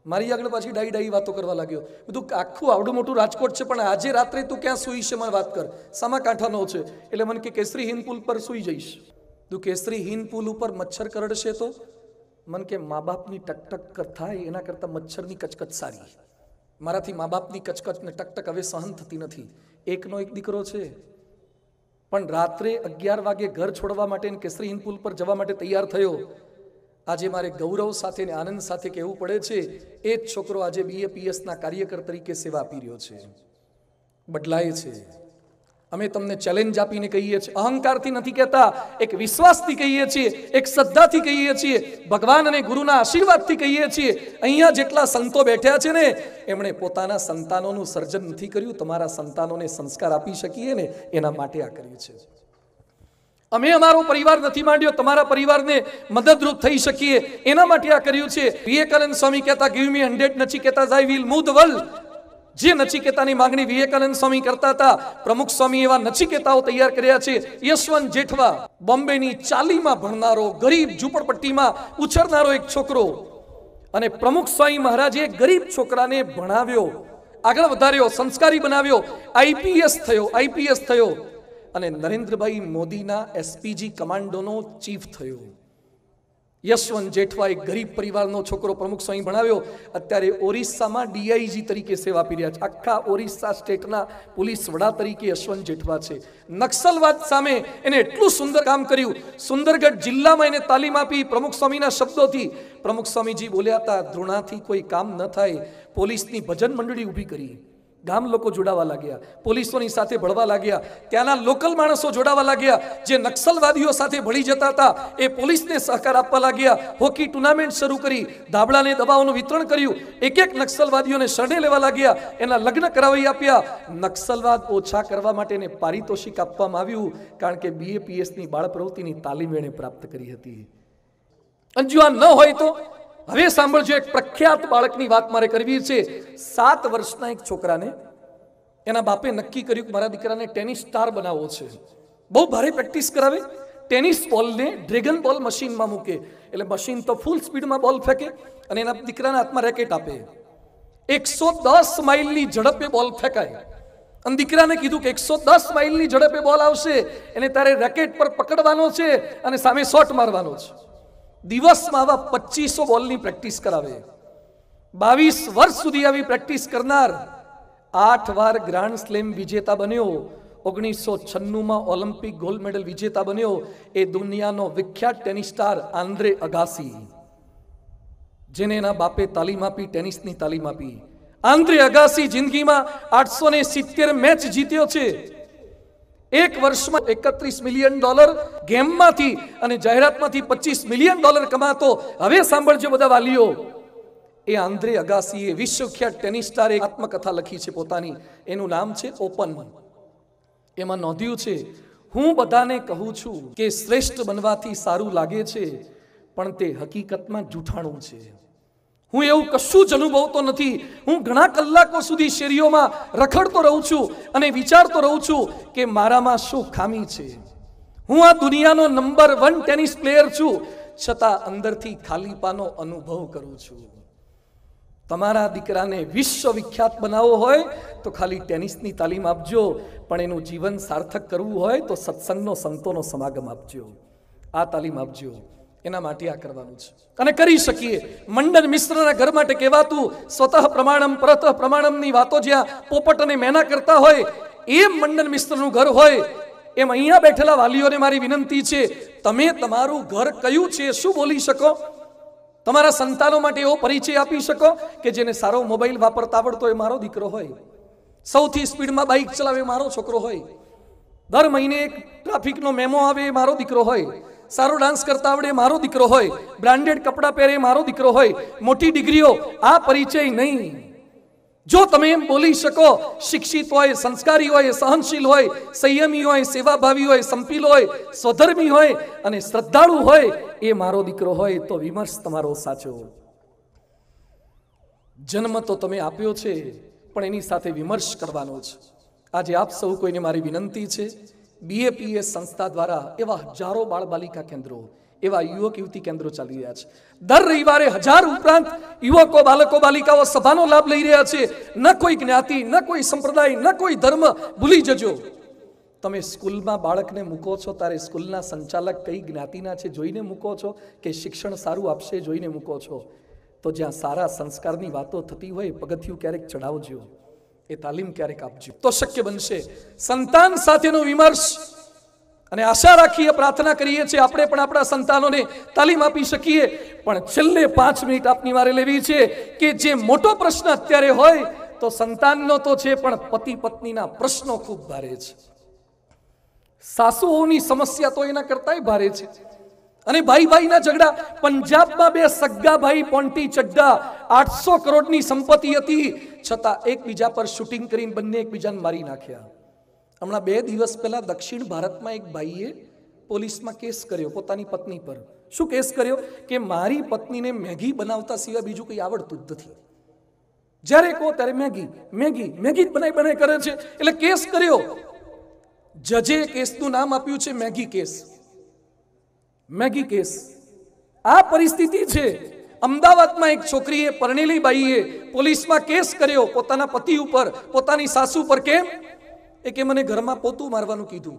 મારી આગળ પાછી ડાઈ વાતો કરવા લાગ્યો. બધું આખું આવડું મોટું રાજકોટ છે, પણ આજે રાત્રે તું ક્યાં સૂઈશ છે? મને વાત કર. સામા કાંઠાનો છે. એટલે મને કે કેસરી હિંદ પુલ પર સૂઈ જઈશ. તું કેસરી હિંદ પુલ ઉપર મચ્છર કરડશે તો? મને કે મા બાપની ટકટક થાય એના કરતાં મચ્છરની કચકચ સારી. મારાથી મા બાપની કચકચ ને ટકટક હવે સહન થતી નથી. એકનો એક દીકરો છે, પણ રાત્રે 11 વાગે ઘર છોડવા માટે કેસરી હિંદ પુલ પર જવા માટે તૈયાર થયો. આજે મારે ગૌરવ સાથે ને આનંદ સાથે કહેવું પડે છે, એ જ છોકરો આજે BAPS ના કાર્યકર તરીકે સેવા આપી રહ્યો છે. બદલાય છે. અમે તમને ચેલેન્જ આપીને કહીએ છીએ, અહંકારથી નથી કહેતા, એક વિશ્વાસથી કહીએ છીએ, એક શ્રદ્ધાથી કહીએ છીએ, ભગવાન અને ગુરુના આશીર્વાદથી કહીએ છીએ. અહીંયા જેટલા સંતો બેઠ્યા છે ને, એમણે પોતાના સંતાનોનું સર્જન નથી કર્યું, તમારા સંતાનોને સંસ્કાર આપી શકીએ ને એના માટે આ કર્યું છે. અમે અમારો પરિવાર નથી માંડ્યો, તમારા પરિવારને મદદરૂપ થઈ શકીએ એના માટે આ કર્યું છે. વિવેકાનંદ સ્વામી કહેતા, give me 100 Nachiketas, I will move the world. જે નચિકેતાની માંગણી વિવેકાનંદ સ્વામી કરતા હતા, પ્રમુખ સ્વામી એવા નચિકેતાઓ તૈયાર કર્યા છે. યશવંત જેઠવા, બોમ્બેની ચાલીમાં ભણનારો, ગરીબ ઝૂંપડપટ્ટીમાં ઉછરનારો એક છોકરો, અને પ્રમુખ સ્વામી મહારાજે ગરીબ છોકરાને ભણાવ્યો, આગળ વધાર્યો, સંસ્કારી બનાવ્યો, આઈપીએસ થયો અને નરેન્દ્રભાઈ મોદીના એસપીજી કમાન્ડોનો ચીફ થયો. યશવંત જેઠવા એક ગરીબ પરિવારનો છોકરો પ્રમુખ સ્વામી ભણાવ્યો, અત્યારે ઓરિસ્સામાં ડીઆઈજી તરીકે સેવા આપી રહ્યા છે. આખા ઓરિસ્સા સ્ટેટના પોલીસ વડા તરીકે યશવંત જેઠવા છે. નક્સલવાદ સામે એને એટલું સુંદર કામ કર્યું. સુંદરગઢ જિલ્લામાં એને તાલીમ આપી પ્રમુખ સ્વામીના શબ્દોથી. પ્રમુખ સ્વામીજી બોલ્યા હતા, ધૃણાથી કોઈ કામ ન થાય. પોલીસની ભજન મંડળી ઊભી કરી, ગામ લોકો જોડાવા લાગ્યા, પોલીસોની સાથે ભળવા લાગ્યા, ત્યાંના લોકલ માણસો જોડાવા લાગ્યા. જે નક્સલવાદીઓ સાથે ભળી જતા હતા એ પોલીસને સહકાર આપવા લાગ્યા. હોકી ટુર્નામેન્ટ શરૂ કરી, ધાબળાને દવાઓનું વિતરણ કર્યું, એક નક્સલવાદીઓને શરણે લેવા લાગ્યા, એના લગ્ન કરાવી આપ્યા. નક્સલવાદ ઓછા કરવા માટે એને પારિતોષિક આપવામાં આવ્યું, કારણ કે બીએપીએસની બાળ પ્રવૃત્તિની તાલીમ એણે પ્રાપ્ત કરી હતી. અને જો આ ન હોય તો હવે સાંભળજો, એક પ્રખ્યાત બાળકની વાત મારે કરવી છે. 7 વર્ષના એક છોકરાને એના બાપે નક્કી કર્યું કે મારા દીકરાને ટેનિસ સ્ટાર બનાવવો છે. બહુ ભારે પ્રેક્ટિસ કરાવે, ટેનિસ બોલને ડ્રેગન બોલ મશીનમાં મૂકે, એટલે મશીન તો ફૂલ સ્પીડમાં બોલ ફેંકે અને એના દીકરાના હાથમાં રેકેટ આપે. 110 માઇલની ઝડપે બોલ ફેંકાય. અને દીકરાને કીધું કે 110 માઇલની ઝડપે બોલ આવશે, એને તારે રેકેટ પર પકડવાનો છે અને સામે શોટ મારવાનો છે. દિવસમાં આવા 2500 બોલની પ્રેક્ટિસ કરાવે. 22 વર્ષ સુધી આવી પ્રેક્ટિસ કરનાર 8 વાર ગ્રાન્ડ સ્લેમ વિજેતા બન્યો. 1996માં ઓલિમ્પિક ગોલ્ડ મેડલ વિજેતા બન્યો. એ દુનિયાનો વિખ્યાત ટેનિસ સ્ટાર આંદ્રે અગાસી, જેને એના બાપે તાલીમ આપી, ટેનિસની તાલીમ આપી. આંદ્રે અગાસી જિંદગીમાં 870 મેચ જીત્યો છે. એક વર્ષમાં $31 મિલિયન ગેમમાંથી અને જાહેરાતમાંથી $25 મિલિયન કમાતો. હવે સાંભળજો બધા વાલીઓ, એ આંદ્રે અગાસીએ વિશ્વખ્યાત ટેનિસ સ્ટાર એક આત્મકથા લખી છે પોતાની. એનું નામ છે ઓપન. એમાં નોંધ્યું છે, હું બધાને કહું છું કે શ્રેષ્ઠ બનવાથી સારું લાગે છે, પણ તે હકીકતમાં જૂઠાણું છે. હું એવું કશું જ અનુભવતો નથી. હું ઘણા કલાકો સુધી શેરીઓમાં રખડતો રહું છું અને વિચારતો રહું છું કે મારામાં શું ખામી છે. હું આ દુનિયાનો નંબર 1 ટેનિસ પ્લેયર છું, છતાં અંદરથી ખાલીપાનો અનુભવ કરું છું. તમારા દીકરાને વિશ્વવિખ્યાત બનાવવો હોય તો ખાલી ટેનિસની તાલીમ આપજો, પણ એનું જીવન સાર્થક કરવું હોય તો સત્સંગનો, સંતોનો સમાગમ આપજો, આ તાલીમ આપજો. એના માટે આ કરવાનું છે અને કરી શકીએ. મંડન મિશ્રના ઘર માટે કહેવાતું સ્વતઃ પ્રમાણમ પરતઃ પ્રમાણમની વાતો જ્યાં પોપટ અને મેના કરતા હોય, એમ મંડન મિશ્રનું ઘર હોય. એમ અહીંયા બેઠેલા વાલીઓને મારી વિનંતી છે, તમે તમારું ઘર કયું છે શું બોલી શકો? તમારા સંતાનો માટે એવો પરિચય આપી શકો કે જેને સારો મોબાઈલ વાપરતા આવડતો હોય મારો દીકરો હોય, સૌથી સ્પીડમાં બાઇક ચલાવે મારો છોકરો હોય, દર મહિને એક ટ્રાફિકનો મેમો આવે મારો દીકરો હોય, સારો ડાન્સ કરતા આવડે મારો દીકરો હોય, બ્રાન્ડેડ કપડાં પહેરે મારો દીકરો હોય, મોટી ડિગ્રીઓ, આ પરિચય નહીં. જો તમે એમ બોલી શકો, શિક્ષિત હોય, સંસ્કારી હોય, સહનશીલ હોય, સંયમી હોય, સેવાભાવી હોય, સંપીલ હોય, સ્વધર્મી હોય અને શ્રદ્ધાળુ હોય, એ મારો દીકરો હોય, તો વિમર્શ તમારો સાચો. જન્મ તો તમે આપ્યો છે, પણ એની સાથે વિમર્શ કરવાનો છે. આજે આપ સૌ કોઈને મારી વિનંતી છે, બીએપીએસ સંસ્થા દ્વારા એવા હજારો બાળ બાલિકા કેન્દ્રો, એવા યુવક યુવતી કેન્દ્રો ચાલી રહ્યા છે. દર રવિવારે 1000 ઉપરાંત યુવકો, બાળકો, બાલિકાઓ સભાનો લાભ લઈ રહ્યા છે. ન કોઈ જ્ઞાતિ, ન કોઈ સંપ્રદાય, ન કોઈ ધર્મ. ભૂલી જજો, તમે સ્કૂલમાં બાળકને મૂકો છો ત્યારે સ્કૂલના સંચાલક કઈ જ્ઞાતિના છે જોઈને મૂકો છો કે શિક્ષણ સારું આપશે જોઈને મૂકો છો? તો જ્યાં સારા સંસ્કારની વાતો થતી હોય, પગથિયું ક્યારેક ચડાવજો, એ તાલીમ ક્યારેક આપજો, તો શક્ય બનશે. સંતાન સાથેનો વિમર્શ, અને આશા રાખીએ, પ્રાર્થના કરીએ છીએ આપણે પણ આપણા સંતાનોને તાલીમ આપી શકીએ. પણ છેલ્લે 5 મિનિટ આપની મારે લેવી છે કે જે મોટો પ્રશ્ન અત્યારે હોય તો સંતાનનો તો છે, પણ પતિ પત્નીના પ્રશ્નો ખૂબ ભારે છે. સાસુઓની સમસ્યા તો એના કરતાંય ભારે છે. અને ભાઈ ભાઈના ઝઘડા. પંજાબમાં બે સગ્ગા ભાઈ પોન્ટી ચડ્ડા, 800 કરોડની સંપત્તિ હતી, છતાં એકબીજા પર શૂટિંગ કરીને બંને એકબીજાને મારી નાખ્યા. હમણાં 2 દિવસ પહેલા દક્ષિણ ભારતમાં એક ભાઈએ પોલીસમાં કેસ કર્યો પોતાની પત્ની પર. શું કેસ કર્યો? કે મારી પત્નીને મેગી બનાવતા સિવાય બીજું કંઈ આવડતું જ નથી. જ્યારે કહો ત્યારે મેગી મેગી મેગી જ બનાવી કરે છે. એટલે કેસ કર્યો. જજે કેસનું નામ આપ્યું છે મેગી કેસ. Maggi case. આ પરિસ્થિતિ છે. અમદાવાદમાં એક છોકરીએ, પરણેલી બાઈએ પોલીસમાં કેસ કર્યો પોતાના પતિ ઉપર, પોતાની સાસુ પર. કેમ? એ કે મને ઘરમાં પોતું મારવાનું કીધું.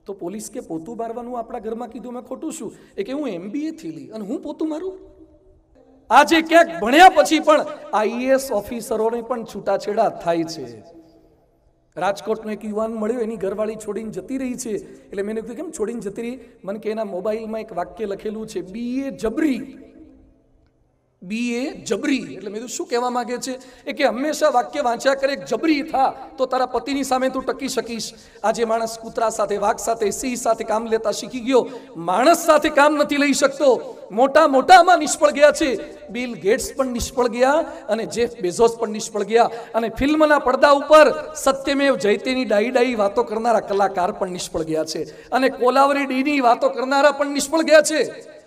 તો પોલીસ કે પોતું મારવાનું આપણા ઘરમાં કીધું, મેં ખોટું શું? એ કે હું MBA થયેલી અને હું પોતું મારું? આજે ક્યાંક ભણ્યા પછી પણ IAS ઓફિસરોને પણ છૂટાછેડા થાય છે. રાજકોટનો એક યુવાન મળ્યો, એની ઘરવાળી છોડીને જતી રહી છે. એટલે મેં કીધું કેમ છોડીને જતી રહી? મને કે એના મોબાઈલમાં એક વાક્ય લખેલું છે, BA જબરી. BA જબરી. એટલે મેં કીધું શું કહેવા માંગે છે? એ કે હંમેશા વાક્ય વાંચ્યા કરે, જબરી થા તો તારા પતિની સામે તું ટકી શકીશ. આજે માણસ કૂતરા સાથે, વાઘ સાથે, સિંહ સાથે કામ લેતા શીખી ગયો, માણસ સાથે કામ નથી લઈ શકતો. મોટામાં નિષ્ફળ ગયા છે. બિલ ગેટ્સ પણ નિષ્ફળ ગયા અને જેફ બેઝોસ પણ નિષ્ફળ ગયા. અને ફિલ્મના પડદા ઉપર સત્યમેવ જયતેની ડાઈ વાતો કરનારા કલાકાર પણ નિષ્ફળ ગયા છે. અને કોલાવરી ડીની વાતો કરનારા પણ નિષ્ફળ ગયા છે.